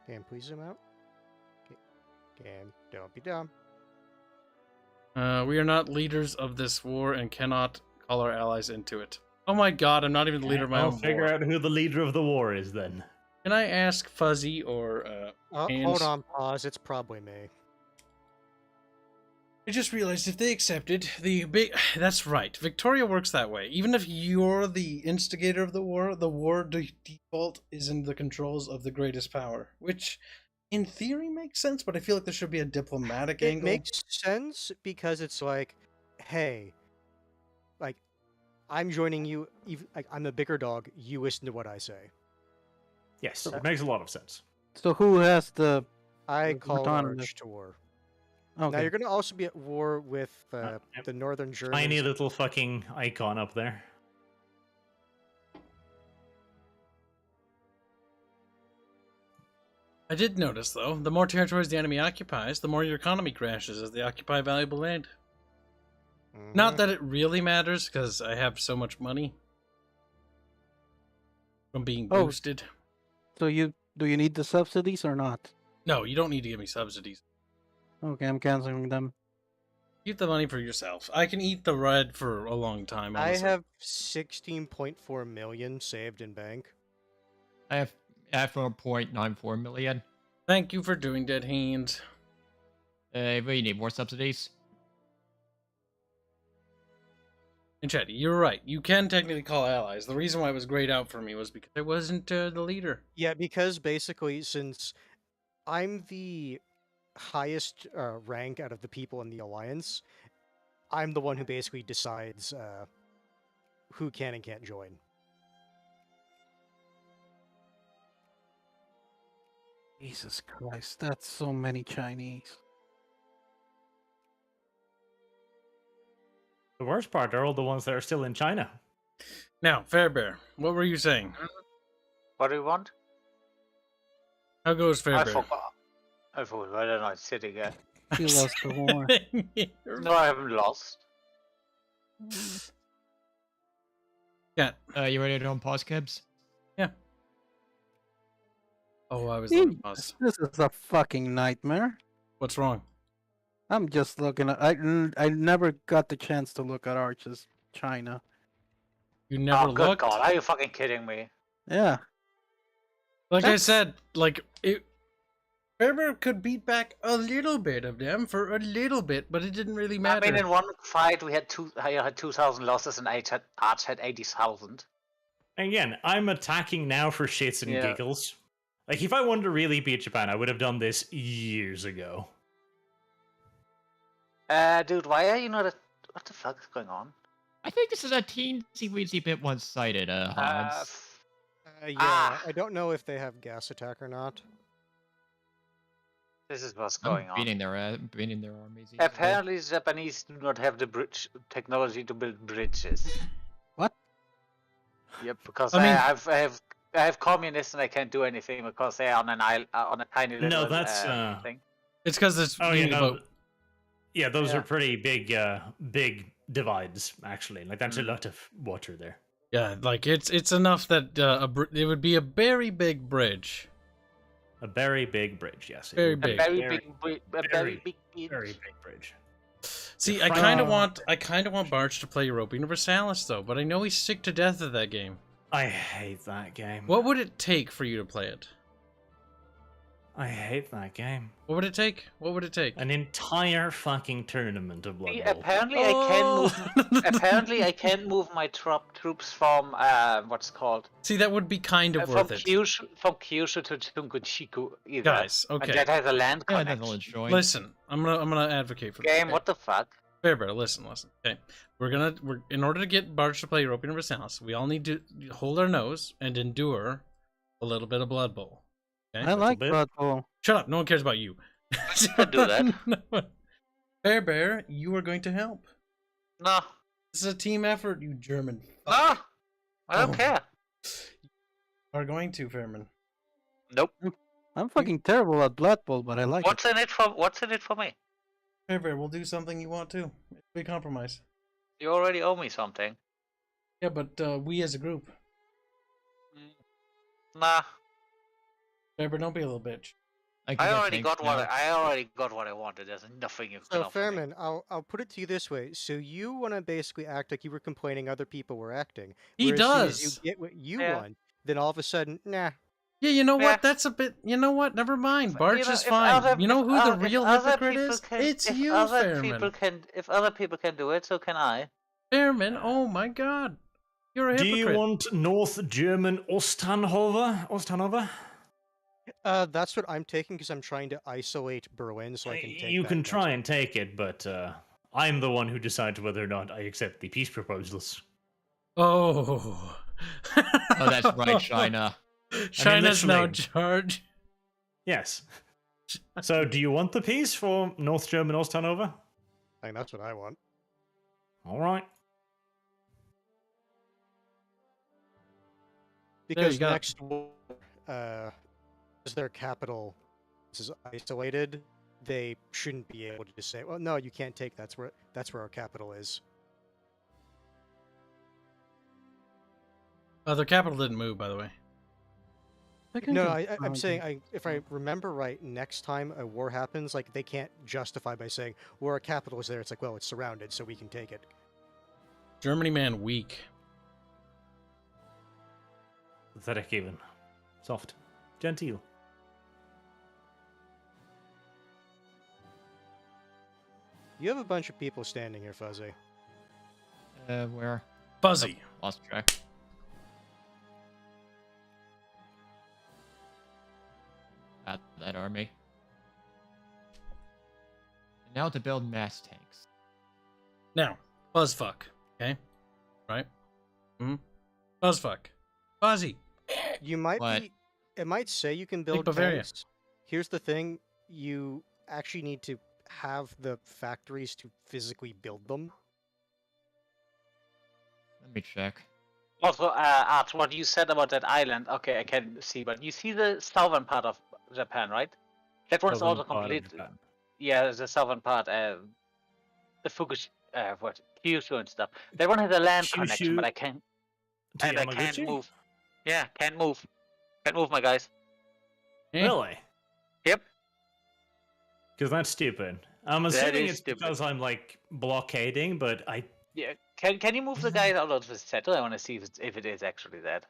Can please zoom out? Can don't be dumb. We are not leaders of this war and cannot call our allies into it. Oh my god, I'm not even the leader of my I'll own figure war. out who the leader of the war is then. Can I ask Fuzzy or Hold Hanse? on, pause. It's probably me. I just realized if they accepted the big... That's right. Victoria works that way. Even if you're the instigator of the war default is in the controls of the greatest power. Which, in theory, makes sense, but I feel like there should be a diplomatic It angle. makes sense because it's like, hey, like, I'm joining you. Like, I'm a bigger dog. You listen to what I say. Yes, it makes a lot of sense. So who has the... I With call autonomous. March to war. Okay. Now you're going to also be at war with Yep. the Northern Germans. Tiny little fucking icon up there. I did notice, though, the more territories the enemy occupies, the more your economy crashes as they occupy valuable land. Not that it really matters, because I have so much money from being Oh. boosted. So do you need the subsidies or not? No, you don't need to give me subsidies. Okay, I'm canceling them. Keep the money for yourself. I can eat the red for a long time, I honestly. have 16.4 million saved in bank. I have 4.94 million. Thank you for doing Dead Hands. We need more subsidies. And Chetty, you're right. You can technically call allies. The reason why it was grayed out for me was because I wasn't the leader. Yeah, because basically, since I'm the highest rank out of the people in the alliance, I'm the one who basically decides who can and can't join. Jesus Christ, that's so many Chinese. The worst part are all the ones that are still in China. Now, Fairbear, what were you saying? What do you want? How goes I Fairbear? forgot. I forgot. I don't know. It's sitting here. He lost the war. No, I haven't lost. Yeah. You ready to unpause, Kibs? Oh, I was Gee, on pause. This is a fucking nightmare. What's wrong? I'm just looking at... I never got the chance to look at Arch's China. You never Oh, good looked? God. Are you fucking kidding me? Yeah. Like That's- I said, like, Fairbear could beat back a little bit of them for a little bit, but it didn't really matter. I mean, in one fight, I had 2,000 losses and Arch had 80,000. Again, I'm attacking now for shits and Yeah. giggles. Like, if I wanted to really beat Japan, I would have done this years ago. Dude, why are you not? What the fuck is going on? I think this is a teensy-weensy bit one-sided, Hans. Yeah, I don't know if they have gas attack or not. This is what's I'm going on. beating their armies. easily. Apparently, the Japanese do not have the bridge technology to build bridges. What? Yep, because I mean- I have communists and I can't do anything because they are on an island, on a tiny little No, that's thing. It's because it's Oh, you yeah, need a no, boat. yeah, those Yeah. are pretty big divides, actually. Like, that's a lot of water there. Yeah, like it's enough that it would be a very big bridge. A very big bridge, yes. it Very would be big. Very very, big, a very, very big bridge. very big bridge. See, The I kind of front- want Barch to play Europa Universalis though, but I know he's sick to death of that game. I hate that game. What would it take for you to play it? I hate that game. What would it take? What would it take? An entire fucking tournament of Blood See, Bowl. apparently, I can move. Apparently, I can move my troops from what's called See, that would be kind of from worth it. Kyushu to Tunguchiku either. Guys, And okay. that has a land Yeah, connection. that'll join. Listen, I'm gonna advocate for this. Game, okay? what the fuck? Bear, listen. Okay, we're in order to get Barch to play Europa Universalis, we all need to hold our nose and endure a little bit of Blood Bowl. Okay? I like bit. Blood Bowl. Shut up! No one cares about you. Don't do that. No. Bear, you are going to help. No, This is a team effort, you German. no, I don't Oh. care. Are going to, Fairman. Nope. I'm fucking terrible at Blood Bowl, but I like What's in it for me? Bear, we'll do something you want to. It'll be a compromise. You already owe me something. Yeah, but we as a group. Nah, Bear, don't be a little bitch. I already got what I wanted. There's nothing you can So offer me. Fairman, I'll put it to you this way: so you want to basically act like you were complaining other people were acting. He where as soon does. as you get what you Yeah. want, then all of a sudden, nah. Yeah, you know Yeah. what? That's a bit. You know what? Never mind. If- Barch you know, is if fine. other- You know if who the oth- if real other hypocrite people is? can- It's if you, other people Fairman. if other people can do it, so can I. Fairman, oh my god. You're a Do hypocrite. you want North German Osthannover? That's what I'm taking because I'm trying to isolate Berlin so I can take. You that can next. try and take it, but I'm the one who decides whether or not I accept the peace proposals. Oh. Oh, that's right, China. China's now in literally- charge. Yes. So, do you want the peace for North German Osthannover? I think that's what I want. All right. Because go. next war, as their capital is isolated, they shouldn't be able to just say, "Well, no, you can't take that's where our capital is." Their capital didn't move, by the way. No, I'm saying, if I remember right, next time a war happens, like they can't justify by saying, "Well, our capital is there." It's like, well, it's surrounded, so we can take it. Germany, man, weak. Pathetic even. Soft. Genteel. You have a bunch of people standing here, Fuzzy. Where? Fuzzy. Lost track. That army. And now to build mass tanks. Now, Buzzfuck. Okay? Right? Buzzfuck. Fuzzy. You might What? be. It might say you can build Bavaria. tanks. Here's the thing: you actually need to have the factories to physically build them. Let me check. Also, Art, what you said about that island, okay, I can see, but you see the southern part of Japan, right? That one's Southern also part of complete. Japan. Yeah, the southern part, the Kyushu and stuff. That one has a land connection, but Kyushu I can't. To And I can't Yamaguchi? move. Yeah, can't move. Can't move, my guys. Eh? Really? Yep. Because that's stupid. I'm That assuming is it's stupid. because I'm like blockading, but I Yeah. Can you move the guys out of the settle? I want to see if it is actually that.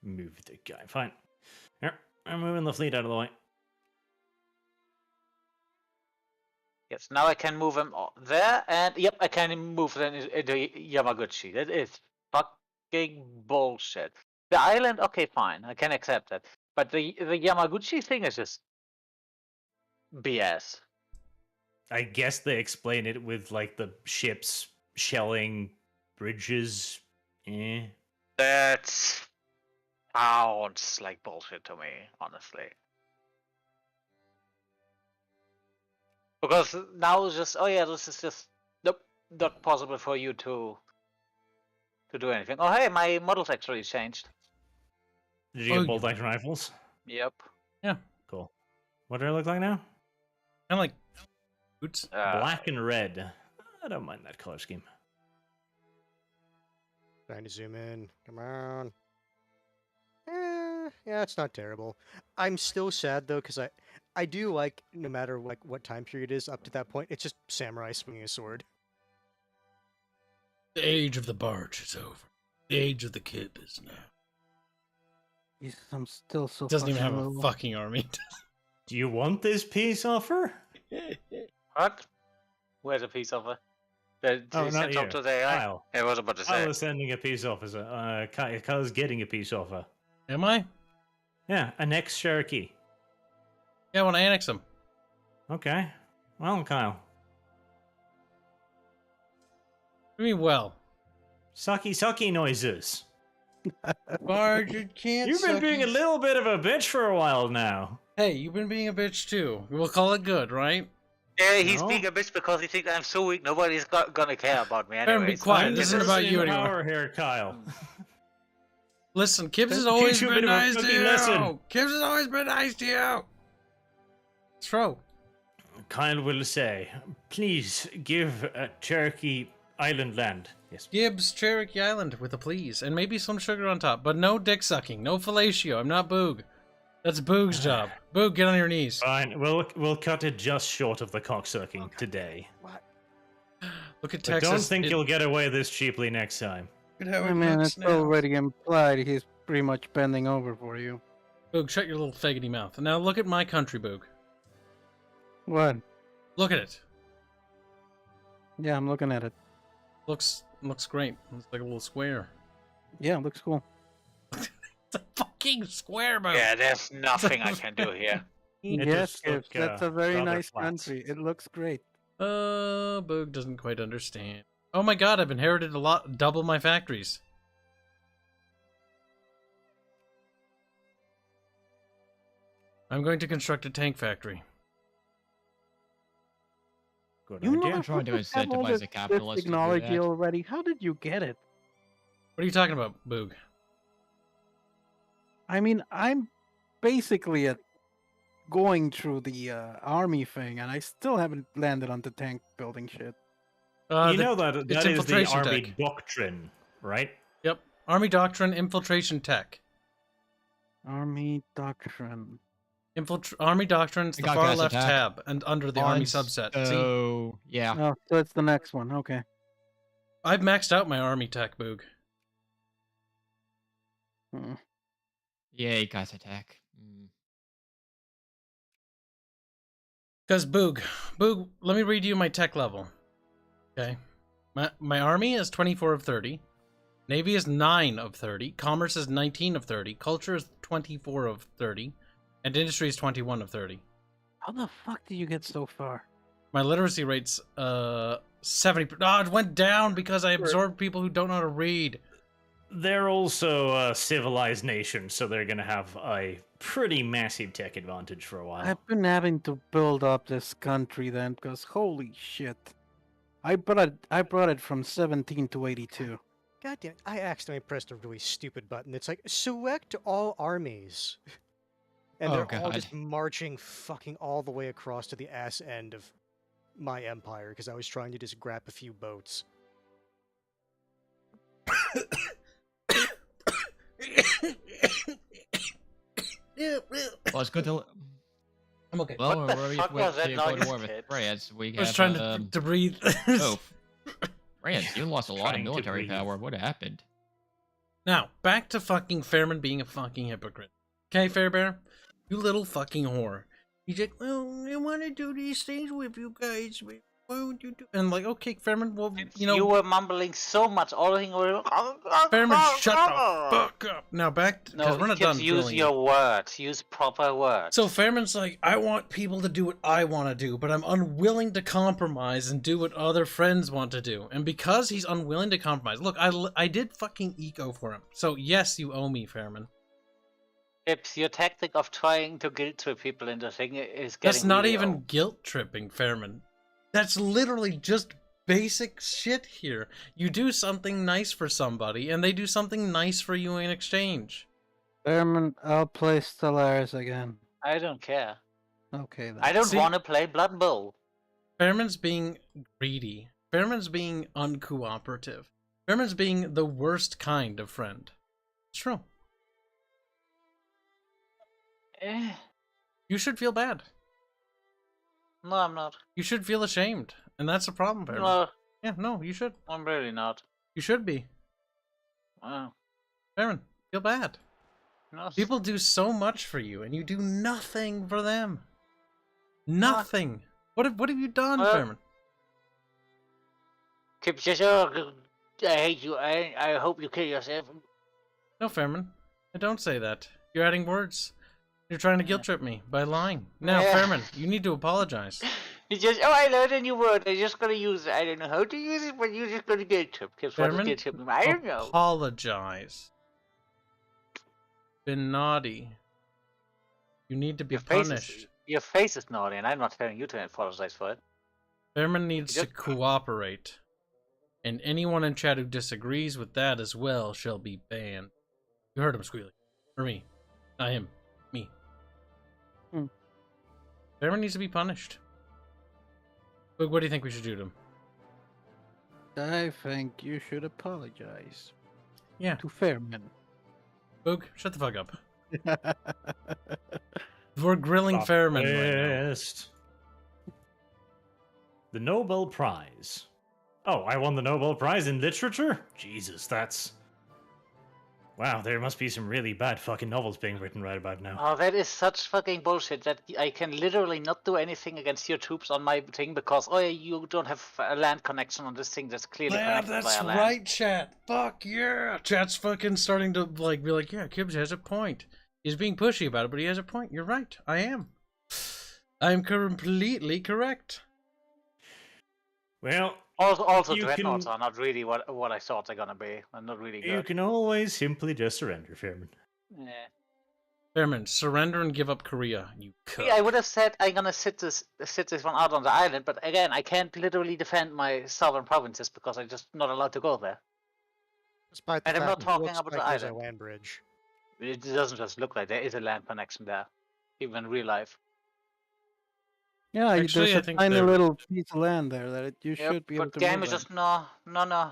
Move the guy. Fine. Here, I'm moving the fleet out of the way. Yes, now I can move him there, and yep, I can move them into Yamaguchi. That is fucking bullshit. The island, okay, fine, I can accept that. But the Yamaguchi thing is just BS. I guess they explain it with like the ships shelling bridges. That sounds like bullshit to me, honestly. Because now it's just, oh yeah, this is just nope, not possible for you to do anything. Oh hey, my models actually changed. Did you get bolt action rifles? Yep. Yeah. Cool. What do they look like now? Kind of like boots. Black and red. I don't mind that color scheme. Trying to zoom in. Come on. Yeah, it's not terrible. I'm still sad though, because I do like, no matter like what time period it is up to that point, it's just samurai swinging a sword. The age of the barge is over. The age of the kib is now. Jeez, I'm still so. Doesn't even have fucking a fucking army. Do you want this peace offer? What? Where's a peace offer? The Oh, not you. to the AI? Kyle. I was about to say. I was sending a peace offer. Kyle's getting a peace offer. Am I? Yeah, annex Cherokee. Yeah, I want to annex them. Okay. Well, Kyle. I mean, well. Sucky noises. Barge, you can't. You've been suck being a it. little bit of a bitch for a while now. Hey, you've been being a bitch too. We'll call it good, right? Yeah, he's No. being a bitch because he thinks I'm so weak. Nobody's gonna care about me Better anyway. be quiet. This isn't about you anymore. Power here, Kyle. Listen, Kibs has Teach always you a been bit of a nice to cookie you. lesson. Kibs has always been nice to you. Throw. Kyle will say, please give Cherokee Island land. Yes. Gibbs, Cherokee Island with a please, and maybe some sugar on top, but no dick sucking, no fellatio. I'm not Boog. That's Boog's job. Boog, get on your knees. Fine, we'll cut it just short of the cocksucking today. What? Look at But Texas. don't think you'll get away this cheaply next time. Look at how I it mean, looks it's now. already implied he's pretty much bending over for you. Boog, shut your little faggoty mouth. And now look at my country, Boog. What? Look at it. Yeah, I'm looking at it. Looks great. It's like a little square. Yeah, it looks cool. It's a fucking square, Boog. Yeah, there's nothing I can do here. It Yes, just Gibbs, look, that's a very rather nice flat. country. It looks great. Boog doesn't quite understand. Oh my god, I've inherited a lot, double my factories. I'm going to construct a tank factory. Good You idea. know, trying to have all incentivize this- the capitalists this to do technology that. already. How did you get it? What are you talking about, Boog? I mean, I'm basically going through the army thing, and I still haven't landed on the tank building shit. You The- know that it's that is the infiltration army tech. doctrine, right? Yep. Army Doctrine Infiltration Tech. Army doctrine. Army Doctrine's We the got far gas left attack. tab and under the Army subset. See, So, yeah. Oh, so it's the next one. Okay. I've maxed out my Army Tech, Boog. Hmm. Yay, guys attack. Because Boog, let me read you my tech level. Okay. My Army is 24 of 30. Navy is 9 of 30. Commerce is 19 of 30. Culture is 24 of 30. And Industry is 21 of 30. How the fuck did you get so far? My literacy rate's 70. Oh, it went down because I absorbed people who don't know how to read. They're also a civilized nation, so they're gonna have a pretty massive tech advantage for a while. I've been having to build up this country then, because holy shit. I brought it from 17 to 82. God damn! I accidentally pressed a really stupid button. It's like select all armies, and Oh, they're all God. just marching fucking all the way across to the ass end of my empire because I was trying to just grab a few boats. Well, it's good to. I'm okay. Well, What the we're fuck was that going noise, to war with kid? France. We I was have. trying to breathe. Oh, France, you lost a lot of Trying to military breathe. power. What happened? Now, back to fucking Fairman being a fucking hypocrite. Okay, Fairbear? You little fucking whore. He's like, well, I want to do these things with you guys. Why would you do? And like, okay, Fairman, well, You were mumbling so much. All the thing were. Fairman, shut the fuck up. Now back because No, we're not kids, done. use drilling your you. words. Use proper words. So Fairman's like, I want people to do what I want to do, but I'm unwilling to compromise and do what other friends want to do. And because he's unwilling to compromise, look, I did fucking eco for him. So yes, you owe me, Fairman. Kibs, your tactic of trying to guilt trip people into thing is getting. That's not really even old. guilt tripping, Fairman. That's literally just basic shit here. You do something nice for somebody, and they do something nice for you in exchange. Fairman, I'll play Stellaris again. I don't care. Okay then. I don't See- want to play Blood Bowl. Fairman's being greedy. Fairman's being uncooperative. Fairman's being the worst kind of friend. It's true. Eh, You should feel bad. no, I'm not. You should feel ashamed. And that's a problem, Fairman. No, Yeah, no, you should. I'm really not. You should be. Oh, Fairman, feel bad. no. People do so much for you, and you do nothing for them. Nothing. What have you done, Well- Fairman? Kibs, just, oh, I hate you. I hope you kill yourself. No, Fairman. I don't say that. You're adding words. You're trying to guilt trip me by lying. Now, Yeah. Fairman, you need to apologize. You just, oh, I learned a new word. I'm just gonna use it. I don't know how to use it, but you're just gonna guilt trip. Kibs, what does Fairman, guilt trip mean? I don't know. apologize. Been naughty. You need to be punished. Your face is naughty, and I'm not telling you to apologize for it. Fairman needs to Just- cooperate. And anyone in chat who disagrees with that as well shall be banned. You heard him, Squealy. Or me. Not him. Me. Hmm. Fairman needs to be punished. Look, what do you think we should do to him? I think you should apologize Yeah. to Fairman. Boog, shut the fuck up. We're grilling Fairman right now. Best. The Nobel Prize. Oh, I won the Nobel Prize in literature? Jesus, that's... Wow, there must be some really bad fucking novels being written right about now. Oh, that is such fucking bullshit that I can literally not do anything against your troops on my thing because, oh, you don't have a land connection on this thing that's clearly Yeah, connected that's by a land. right, chat. Fuck yeah. Chat's fucking starting to like be like, yeah, Kibs has a point. He's being pushy about it, but he has a point. You're right. I am. I'm completely correct. Well, Also, You dreadnoughts can- are not really what I thought they're gonna be. They're not really you good. can always simply just surrender, Fairman. Yeah. Fairman, surrender and give up Korea. You cuck. Yeah, I would have said I'm gonna sit this one out on the island, but again, I can't literally defend my southern provinces because I'm just not allowed to go there. Despite the And I'm fact not it talking looks about like the there's a island. land bridge. It doesn't just look like there is a land connection there, even in real life. Yeah, Actually, I there's a think tiny there- little piece of land there that you Yep, should be able but to game move is on. just no.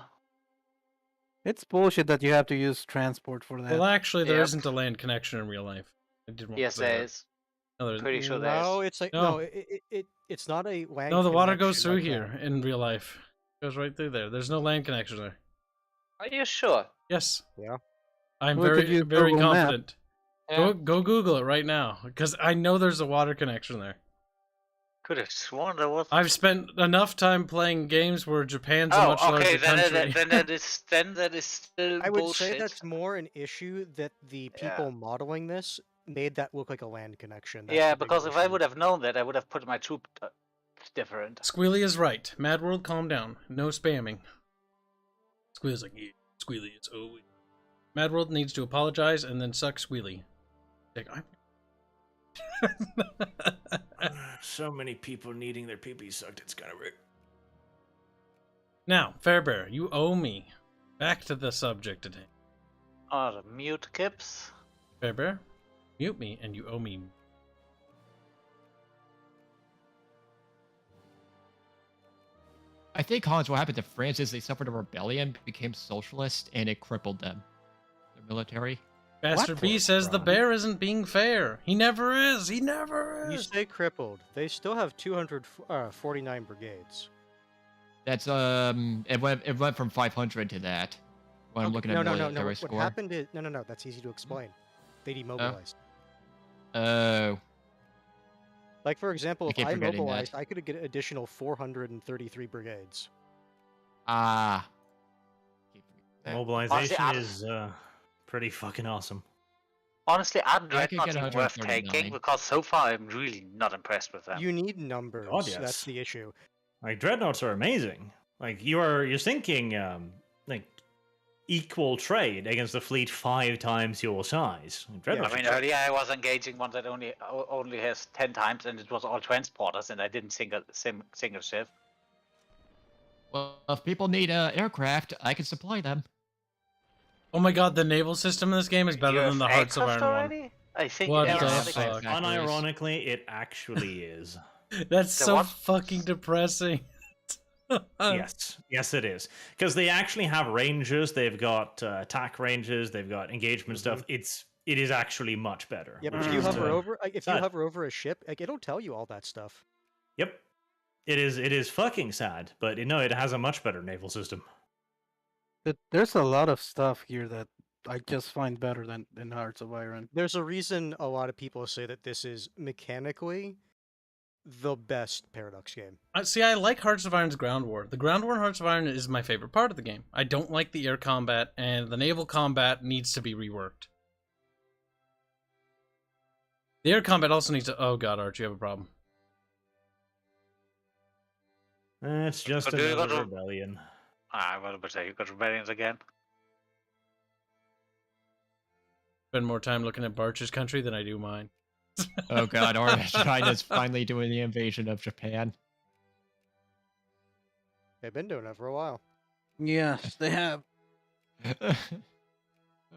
It's bullshit that you have to use transport for that. Well, actually, there Yep. not a land connection in real life. I did want to Yes, say there that. is. No, there isn't. Pretty sure there No, is. it's like No. no, it's not a land. No, the water connection goes through like here that. in real life. It goes right through there. There's no land connection there. Are you sure? Yes. Yeah. I'm Look at very, your very Google map. confident. Go Google it right now, because I know there's a water connection there. Could have sworn there was. I've spent enough time playing games where Japan's a much Oh, okay. larger country. Then that is still I would bullshit. say that's more an issue that the people modeling this made that look like a land connection. That's Yeah, the bigger because if I issue. would have known that, I would have put my troop different. Squealy is right. Mad World, calm down. No spamming. Squealy's like, yeah, Squealy is always. Mad World needs to apologize and then suck Squealy. Like, I'm... So many people needing their pee-pee sucked, it's kind of weird. Now, Fairbear, you owe me. Back to the subject today. Oh, the mute Kibs. Fairbear, mute me and you owe me. I think, Hans, what happened to France is they suffered a rebellion, became socialist, and it crippled them. Their military. Bastard What? B says the Right. bear isn't being fair. He never is. He never You is. say crippled. They still have 249 brigades. That's it went from 500 to that. When I'm looking no, at no, no, military no. What score. happened is no. That's easy to explain. They demobilized. Oh. Like, for example, I if keep I forgetting that. mobilized, I could get an additional 433 brigades. Ah. Mobilization Honestly, is pretty fucking awesome. Honestly, I'm I could not get even worth 139. taking because so far I'm really not impressed with them. You need numbers. God, yes. That's the issue. Like dreadnoughts are amazing. Like you're thinking like equal trade against a fleet 5 times your size. Dreadnoughts I mean, are- earlier I was engaging one that only has 10 times, and it was all transporters, and I didn't single ship. Well, if people need aircraft, I can supply them. Oh my god, the naval system in this game is better You than the have Hearts of aircraft Iron already? I think What it the is. fuck? Unironically, it actually is. one. That's The so what? fucking depressing. Yes, it is. Because they actually have ranges. They've got attack ranges. They've got engagement stuff. It is actually much better. Yeah, but which if you is, hover over, if you sad. hover over a ship, like it'll tell you all that stuff. Yep, it is fucking sad, but no, it has a much better naval system. There's a lot of stuff here that I just find better than in Hearts of Iron. There's a reason a lot of people say that this is mechanically the best Paradox game. See, I like Hearts of Iron's ground war. The ground war in Hearts of Iron is my favorite part of the game. I don't like the air combat, and the naval combat needs to be reworked. The air combat also needs to... Oh god, Arch, you have a problem. It's just But do you another got to- rebellion. What about say? You got rebellions again? Spend more time looking at Barch's country than I do mine. Oh god, or China's finally doing the invasion of Japan. They've been doing it for a while. Yes, they have.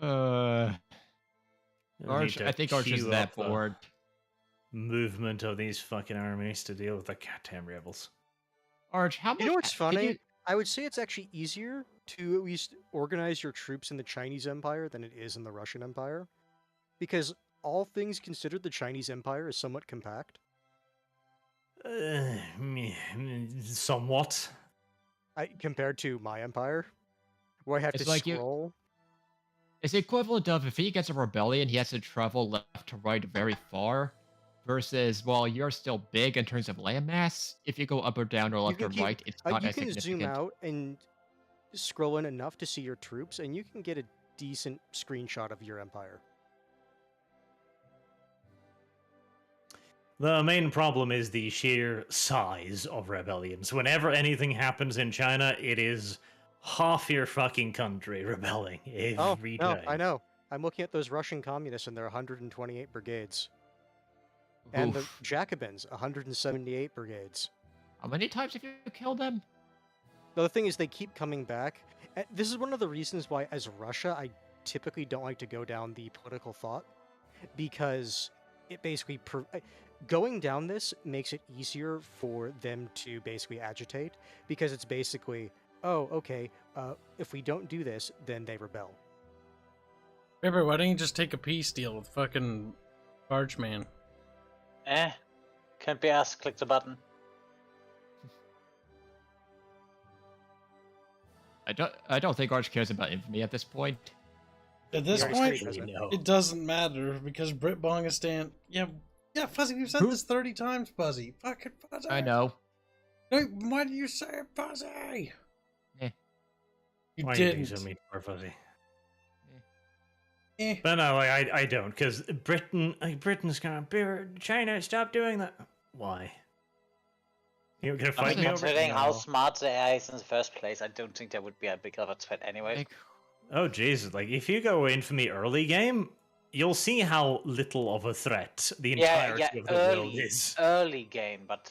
Arch, Need to I think Arch is queue that up the bored. Movement of these fucking armies to deal with the goddamn rebels. Arch, how much? You know what's can funny? you- I would say it's actually easier to at least organize your troops in the Chinese Empire than it is in the Russian Empire. Because all things considered, the Chinese Empire is somewhat compact. Somewhat. Compared to my empire, where I have It's to like you- scroll. It's the equivalent of if he gets a rebellion, he has to travel left to right very far. Versus, while you're still big in terms of landmass, if you go up or down or left can or keep- right, it's not You as can significant. zoom out and scroll in enough to see your troops, and you can get a decent screenshot of your empire. The main problem is the sheer size of rebellions. Whenever anything happens in China, it is half your fucking country rebelling Oh, every no, day. I know. I'm looking at those Russian communists and their 128 brigades. And the Oof. Jacobins, 178 brigades. How many times have you killed them? The thing is, they keep coming back. This is one of the reasons why, as Russia, I typically don't like to go down the political thought, because it basically going down this makes it easier for them to basically agitate, because it's basically, oh, okay, if we don't do this, then they rebel. Pepper, why don't you just take a peace deal with fucking Barchman? Can't be asked. Click the button. I don't think Arch cares about infamy at this point. At this Yeah, point, it's pretty- it doesn't matter because Brit Bongistan. Yeah, Fuzzy, we've said this 30 times, Fuzzy. Fucking Fuzzy. I know. No, why do you say it, Fuzzy? Eh. You Why didn't. you being so mean, poor Fuzzy? Eh. But no, like I don't, because Britain's gonna China, stop doing that. Why? You're gonna fight me over it? Considering how No. smart the AI is in the first place, I don't think there would be a big of a threat anyway. Like, Oh Jesus! Like if you go infamy early game, you'll see how little of a threat the entirety of the world is. early game, but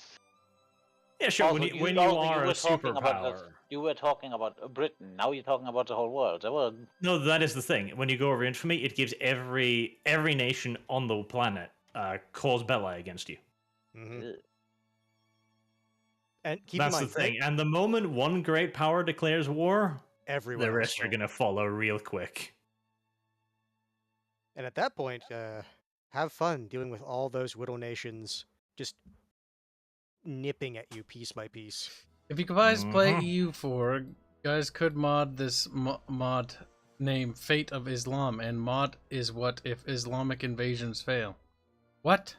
Yeah, sure. also, When you also, are a were talking about superpower. you were talking about Britain. Now you're talking about the whole world. No, that is the thing. When you go over infamy, it gives every nation on the planet cause belli against you. Mhm. And keep That's in the mind, great- thing. And the moment one great power declares war, everyone the else rest are will. gonna follow real quick. And at that point, have fun dealing with all those little nations just nipping at you piece by piece. If you guys play Mhm. EU4, guys could mod this mod name Fate of Islam, and mod is what if Islamic invasions fail. What?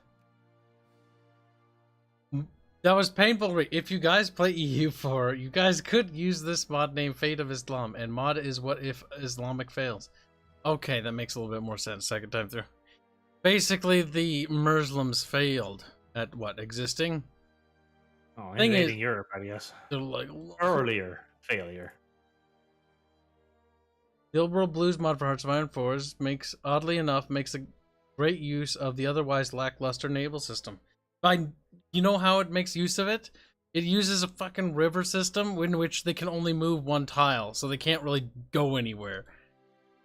That was painful. If you guys play EU4, you guys could use this mod named Fate of Islam, and mod is what if Islamic fails. Okay, that makes a little bit more sense second time through. Basically, the Muslims failed at what, existing? Oh, Thing invading is- Europe, I guess. They're like, Earlier failure. the Liberal Blues mod for Hearts of Iron 4 makes, oddly enough, makes a great use of the otherwise lackluster naval system. You know how it makes use of it? It uses a fucking river system in which they can only move one tile, so they can't really go anywhere.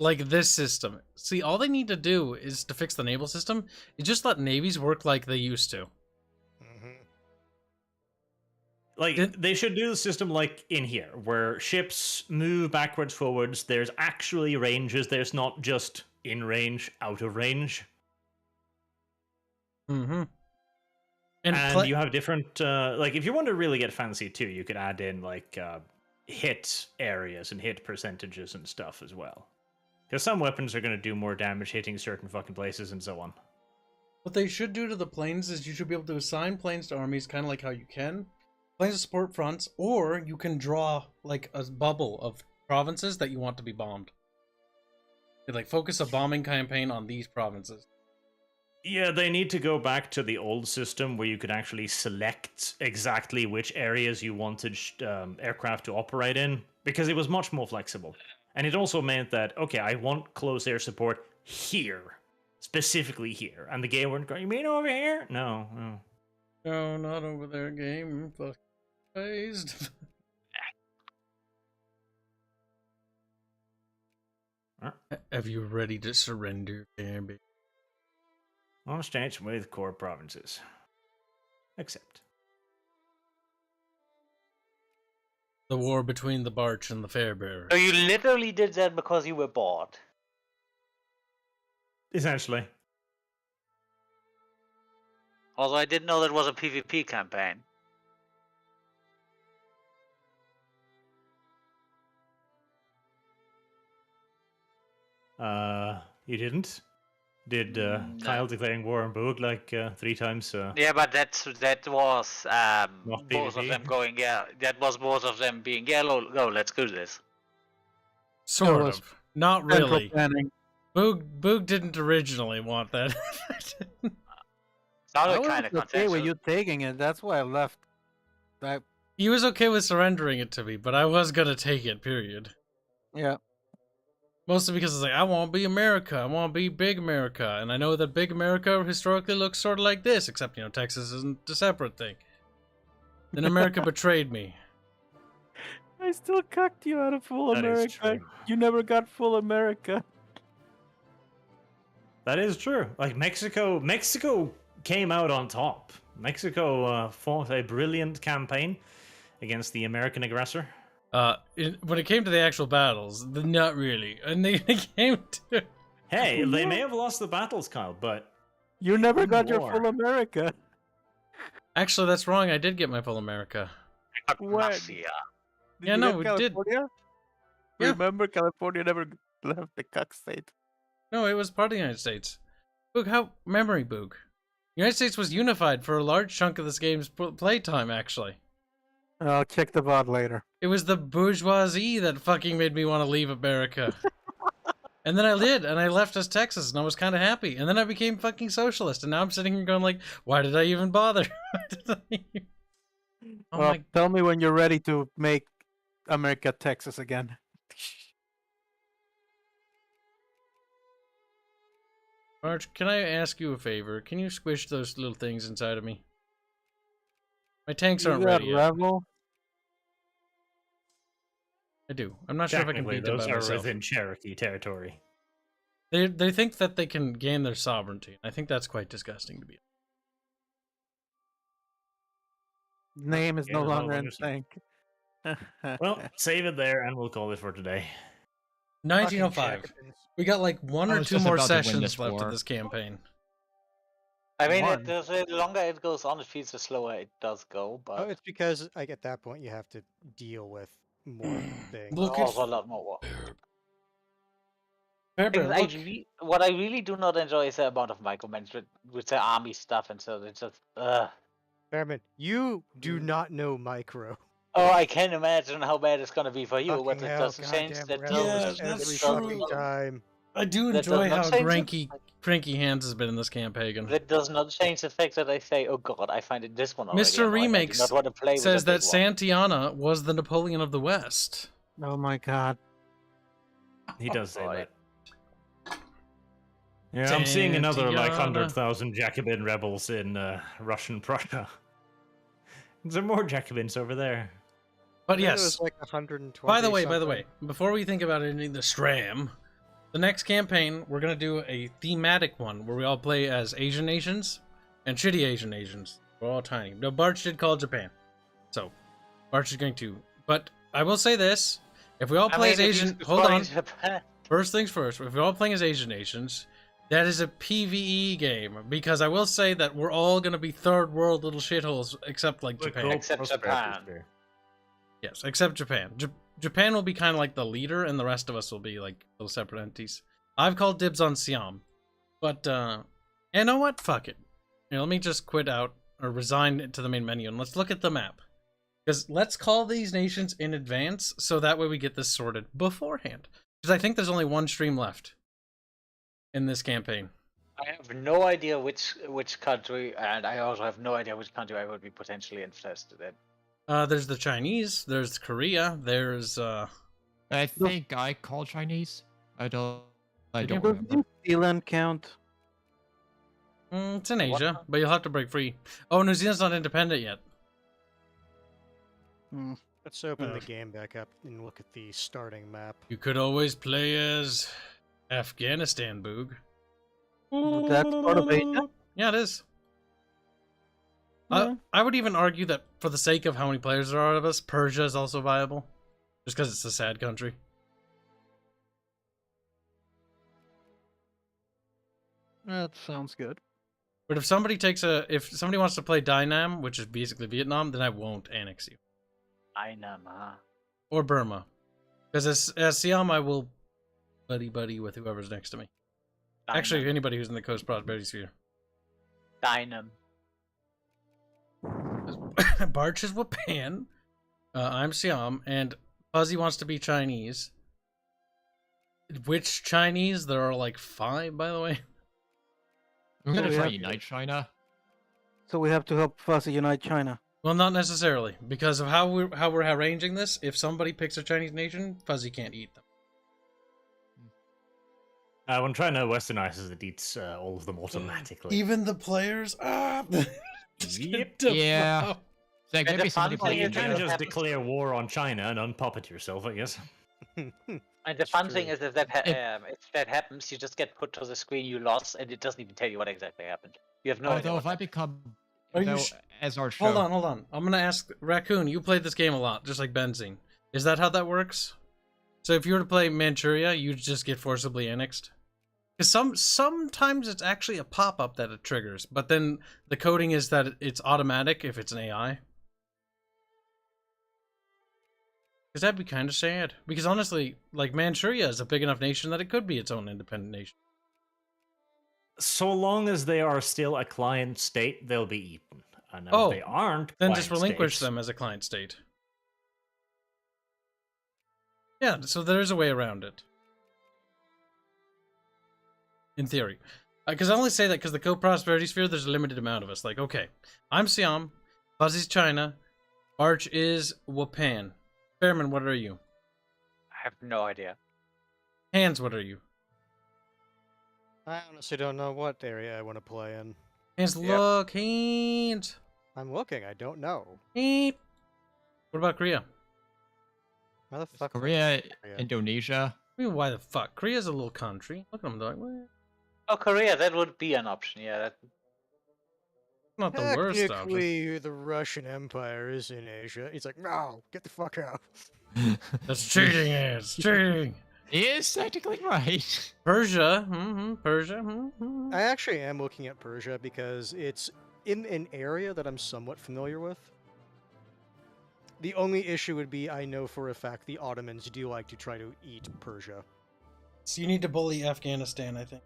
Like this system. See, all they need to do is to fix the naval system, is just let navies work like they used to. Like, they should do the system like in here, where ships move backwards, forwards. There's actually ranges. There's not just in range, out of range. Mm-hmm. And you have different, like, if you want to really get fancy too, you could add in, like, hit areas and hit percentages and stuff as well. Because some weapons are going to do more damage hitting certain fucking places and so on. What they should do to the planes is you should be able to assign planes to armies, kind of like how you can. Planes to support fronts, or you can draw, like, a bubble of provinces that you want to be bombed. You like, focus a bombing campaign on these provinces. Yeah, they need to go back to the old system where you could actually select exactly which areas you wanted aircraft to operate in, because it was much more flexible. And it also meant that, okay, I want close air support here, specifically here. And the game wouldn't go, you mean over here? No, no. No, not over there, game. Fuck. Phased. Have you ready to surrender, baby? All states with core provinces. Except. The war between the Barch and the Fairbearer. So you literally did that because you were bored. Essentially. Although I didn't know that was a PvP campaign. You didn't? Did Kyle declaring war on Boog like 3 times? Yeah, but that was Not both of PvP? them going. Yeah, that was both of them being. Yeah, go, let's do this. Sort was of. Not Central really. planning. Boog didn't originally want that. Sounded I was kind of okay with contentious. you taking it. That's why I left. He was okay with surrendering it to me, but I was gonna take it, period. Yeah. Mostly because it's like, I want to be America. I want to be big America. And I know that big America historically looks sort of like this, except, Texas isn't a separate thing. Then America betrayed me. I still cucked you out of full That is America. true. You never got full America. That is true. Like, Mexico came out on top. Mexico fought a brilliant campaign against the American aggressor. When it came to the actual battles, not really. And they came to... Hey, Oh, they no. may have lost the battles, Kyle, but You never One got your more. full America. Actually, that's wrong. I did get my full America. Got When? Nazi, Did Yeah, you no, get we did. California? Yeah. Remember, California never left the cuck state. No, it was part of the United States. Boog, Boog. United States was unified for a large chunk of this game's playtime, actually. I'll check the VOD later. It was the bourgeoisie that fucking made me want to leave America. And then I did, and I left as Texas, and I was kind of happy. And then I became fucking socialist, and now I'm sitting here going like, why did I even bother? Oh Well, my... tell me when you're ready to make America Texas again. March, can I ask you a favor? Can you squish those little things inside of me? My tanks You aren't got ready yet. Rebel? I do. I'm not sure if I can technically beat them those by are myself. within Cherokee territory. They think that they can gain their sovereignty. I think that's quite disgusting to be. Name is Yeah, no there's a lot of longer in wonders. sync. Well, save it there, and we'll call it for today. 1905. We got like one I or was two just more about to win sessions this left war. of this campaign. I mean, One. the longer it goes on, it feels the slower it does go, Oh, but it's because like at that point you have to deal with more things. Look also at a lot more war. Fairbear, I look. what I really do not enjoy is the amount of micromanagement with the army stuff, and so it's just Fairman, you do not know micro. Oh, I can imagine how bad it's gonna be for you, but Fucking that hell, doesn't change goddamn that. rebels Yeah, doesn't- that's every true. fucking time. I do That enjoy does not how change it. cranky Hanse has been in this campaign. That does not change the fact that I say, oh god, I find this one already Mr. annoying. I do Remakes not want to play says with a that big one. Santiana was the Napoleon of the West. Oh my god. He does say boy. that. Yeah, I'm seeing another like Santiana. 100,000 Jacobin rebels in Russian Prussia. There are more Jacobins over there. I But think it yes, was like 120. by the way, something. before we think about ending the SRAM, the next campaign we're gonna do a thematic one where we all play as Asian nations and shitty Asian nations. We're all tiny. No, Barch did call Japan, so Barch is going to. But I will say this: if we all play as Asian, hold on. First things first. If we're all playing as Asian nations, that is a PVE game because I will say that we're all gonna be third world little shitholes except like Japan. Except Japan. Yes, except Japan. Japan will be kind of like the leader, and the rest of us will be like little separate entities. I've called dibs on Siam, but you know what? Fuck it. Here, let me just quit out or resign to the main menu, and let's look at the map. Because let's call these nations in advance, so that way we get this sorted beforehand. Because I think there's only one stream left in this campaign. I have no idea which country, and I also have no idea which country I would be potentially interested in. There's the Chinese, there's Korea, there's I think I call Chinese. I don't Does Does remember. New Zealand count? it's in Asia, but you'll have to break free. Oh, New Zealand's not independent yet. Let's open the Ugh. game back up and look at the starting map. You could always play as Afghanistan, Boog. That's part of Asia? Yeah, it is. Yeah. I would even argue that for the sake of how many players there are out of us, Persia is also viable. Just because it's a sad country. That sounds good. But if somebody wants to play Dynam, which is basically Vietnam, then I won't annex you. Or Burma. Because as Siam, I will buddy with whoever's next to me. Actually, anybody who's in the Coast Prosperity Sphere. Dynam. Barch is Wapan. I'm Siam, and Fuzzy wants to be Chinese. Which Chinese? There are like 5, by the way. I'm gonna we try have- Unite China. So we have to help Fuzzy unite China. Well, not necessarily, because of how we're arranging this. If somebody picks a Chinese nation, Fuzzy can't eat them. When China westernizes, it eats all of them automatically. Even the players. Just Yep. get Yeah. devout. So And maybe the somebody fun thing You play is that can it India. just happens- declare war on China and unpuppet yourself, I guess. And the That's fun true. thing is that if that happens, you just get put to the screen you lost, and it doesn't even tell you what exactly happened. You have no idea. Although what if I happened. become Are you though, sh- as our show, Hold on. I'm gonna ask Raccoon. You played this game a lot, just like Benzine. Is that how that works? So if you were to play Manchuria, you just get forcibly annexed. Because sometimes it's actually a pop-up that it triggers, but then the coding is that it's automatic if it's an AI. Because that'd be kind of sad. Because honestly, like Manchuria is a big enough nation that it could be its own independent nation. So long as they are still a client state, they'll be eaten. And Oh, if they aren't, Then client just relinquish states, them as a client state. Yeah, so there's a way around it. In theory. Because I only say that because the co-prosperity sphere, there's a limited amount of us. Like, okay, I'm Siam, Fuzzy's China, Arch is Wapan. Fairman, what are you? I have no idea. Hands, what are you? I honestly don't know what area I want to play in. Hands, Yep. look, Hands. I'm looking. I don't know. What about Korea? How the fuck? Korea, Korea? Indonesia. I mean, why the fuck? Korea's a little country. Look at them, they're like, well, Oh, Korea, that would be an option. Yeah, that. not the worst option. Technically, the Russian Empire is in Asia. He's like, no, get the fuck out. That's cheating, it's cheating. He is technically right. Persia, Persia. I actually am looking at Persia because it's in an area that I'm somewhat familiar with. The only issue would be I know for a fact the Ottomans do like to try to eat Persia. So you need to bully Afghanistan, I think.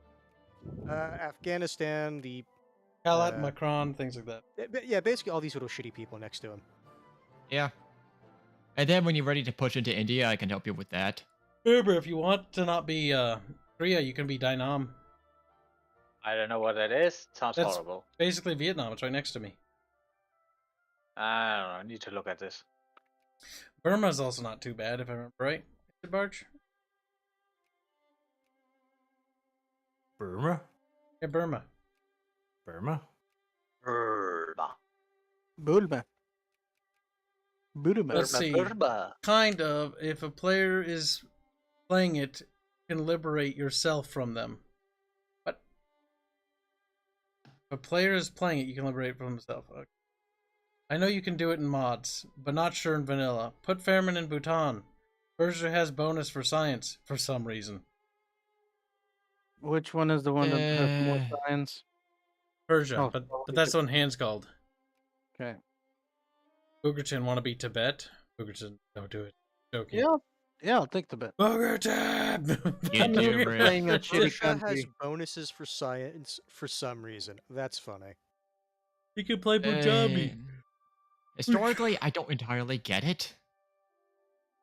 Afghanistan, the Kalat, Macron, things like that. Yeah, basically all these little shitty people next to him. Yeah. And then when you're ready to push into India, I can help you with that. Remember, if you want to not be Korea, you can be Dainam. I don't know what that is. Sounds That's- horrible. Basically Vietnam. It's right next to me. I don't know. I need to look at this. Burma's also not too bad, if I remember right. Is it Barch? Burma? Yeah, Burma. Burma? Burma. Bulba. Buduma. Let's see. Burma. Kind of. If a player is playing it, you can liberate yourself from them. What? If a player is playing it, you can liberate from himself. Okay. I know you can do it in mods, but not sure in vanilla. Put Fairman in Bhutan. Persia has bonus for science, for some reason. Which one is the one that has more science? Persia, Oh, but well, that's what Hanse called. Okay. Boogerton want to be Tibet? Boogerton, don't do it. Joking. Yeah, I'll take the bet. Boogerton! You do, Rick. Playing a shitty Russia has country. bonuses for science for some reason. That's funny. You can play Punjabi. Historically, I don't entirely get it.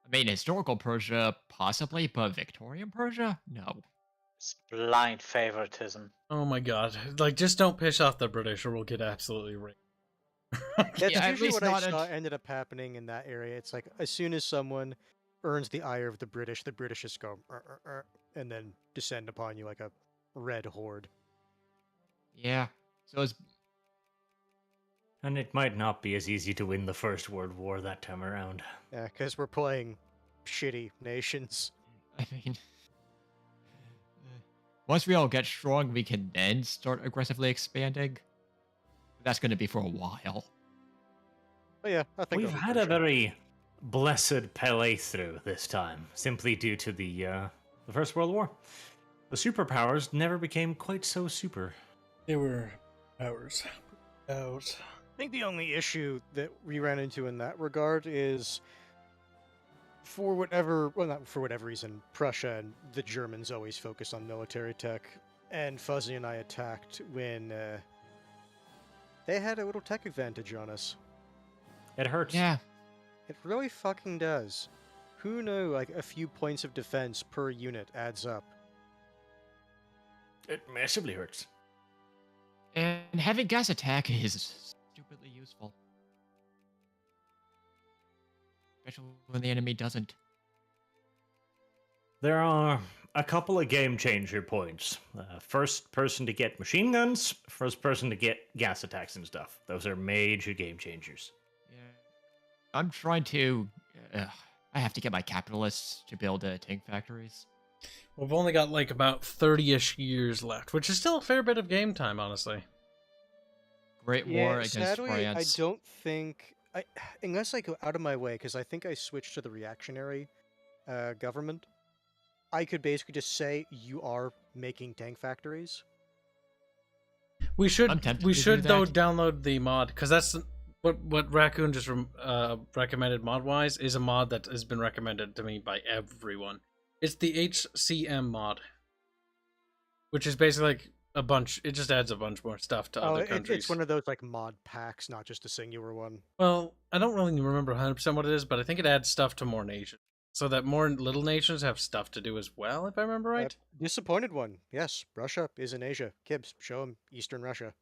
I mean, historical Persia, possibly, but Victorian Persia? No. It's blind favoritism. Oh my god. Like, just don't piss off the British or we'll get absolutely raped. That's Yeah, at usually least what I not saw ended up happening in that area. It's like as soon as someone earns the ire of the British just go and then descend upon you like a red horde. Yeah. So it's And it might not be as easy to win the First World War that time around. Yeah, because we're playing shitty nations. I mean, once we all get strong, we can then start aggressively expanding. That's going to be for a while. But yeah, I think We've that'll be had a pretty sure. very blessed playthrough this time, simply due to the First World War. The superpowers never became quite so super. They were powers. Out. I think the only issue that we ran into in that regard is for whatever, well, not for whatever reason, Prussia and the Germans always focus on military tech, and Fuzzy and I attacked when they had a little tech advantage on us. It hurts. Yeah. It really fucking does. Who knew, like, a few points of defense per unit adds up? It massively hurts. And having gas attack is stupidly useful. Especially when the enemy doesn't. There are a couple of game changer points. First person to get machine guns, first person to get gas attacks and stuff. Those are major game changers. Yeah. I'm trying to... I have to get my capitalists to build tank factories. We've only got like about 30-ish years left, which is still a fair bit of game time, honestly. Great war against sadly, France. I don't think, unless I go out of my way, because I think I switched to the reactionary government, I could basically just say you are making tank factories. We should I'm tempted we to do should though that. download the mod, because that's what Raccoon just recommended mod-wise is a mod that has been recommended to me by everyone. It's the HCM mod, which is basically like a bunch. It just adds a bunch more stuff to other countries. It's one of those like mod packs, not just a singular one. Well, I don't really remember 100% what it is, but I think it adds stuff to more nations, so that more little nations have stuff to do as well, if I remember right. Disappointed one. Yes, Russia is in Asia. Kibs, show him Eastern Russia.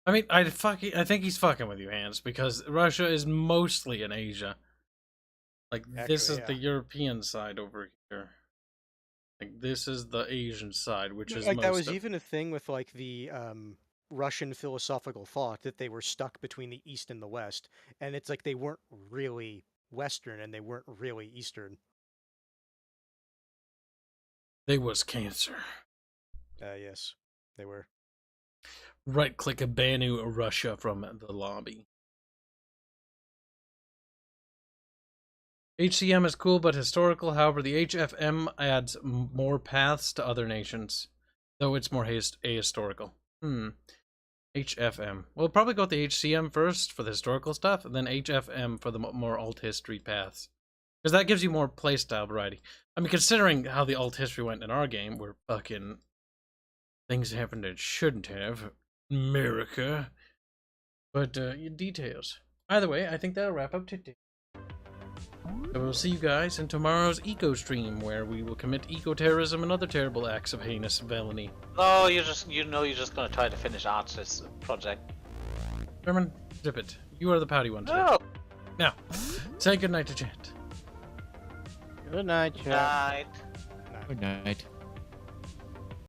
I mean, I think he's fucking with you, Hans, because Russia is mostly in Asia. Like, this Actually, is yeah. the European side over here. Like, this is the Asian side, which is Like that most was of... even a thing with like the Russian philosophical thought that they were stuck between the East and the West, and it's like they weren't really Western and they weren't really Eastern. They was cancer. Yes, they were. Right-click a Banu Russia from the lobby. HCM is cool but historical, however the HFM adds more paths to other nations, though it's more ahistorical. HFM. We'll probably go with the HCM first for the historical stuff, and then HFM for the more alt history paths. Because that gives you more playstyle variety. I mean, considering how the alt history went in our game, where fucking things happened that shouldn't have. America. But details. Either way, I think that'll wrap up today. So we'll see you guys in tomorrow's eco stream, where we will commit eco-terrorism and other terrible acts of heinous villainy. No, you're just gonna try to finish Arch's project. Sherman, zip it. You are the pouty one today. No. Now, say goodnight to chat. Good night, chat. Night. Good night.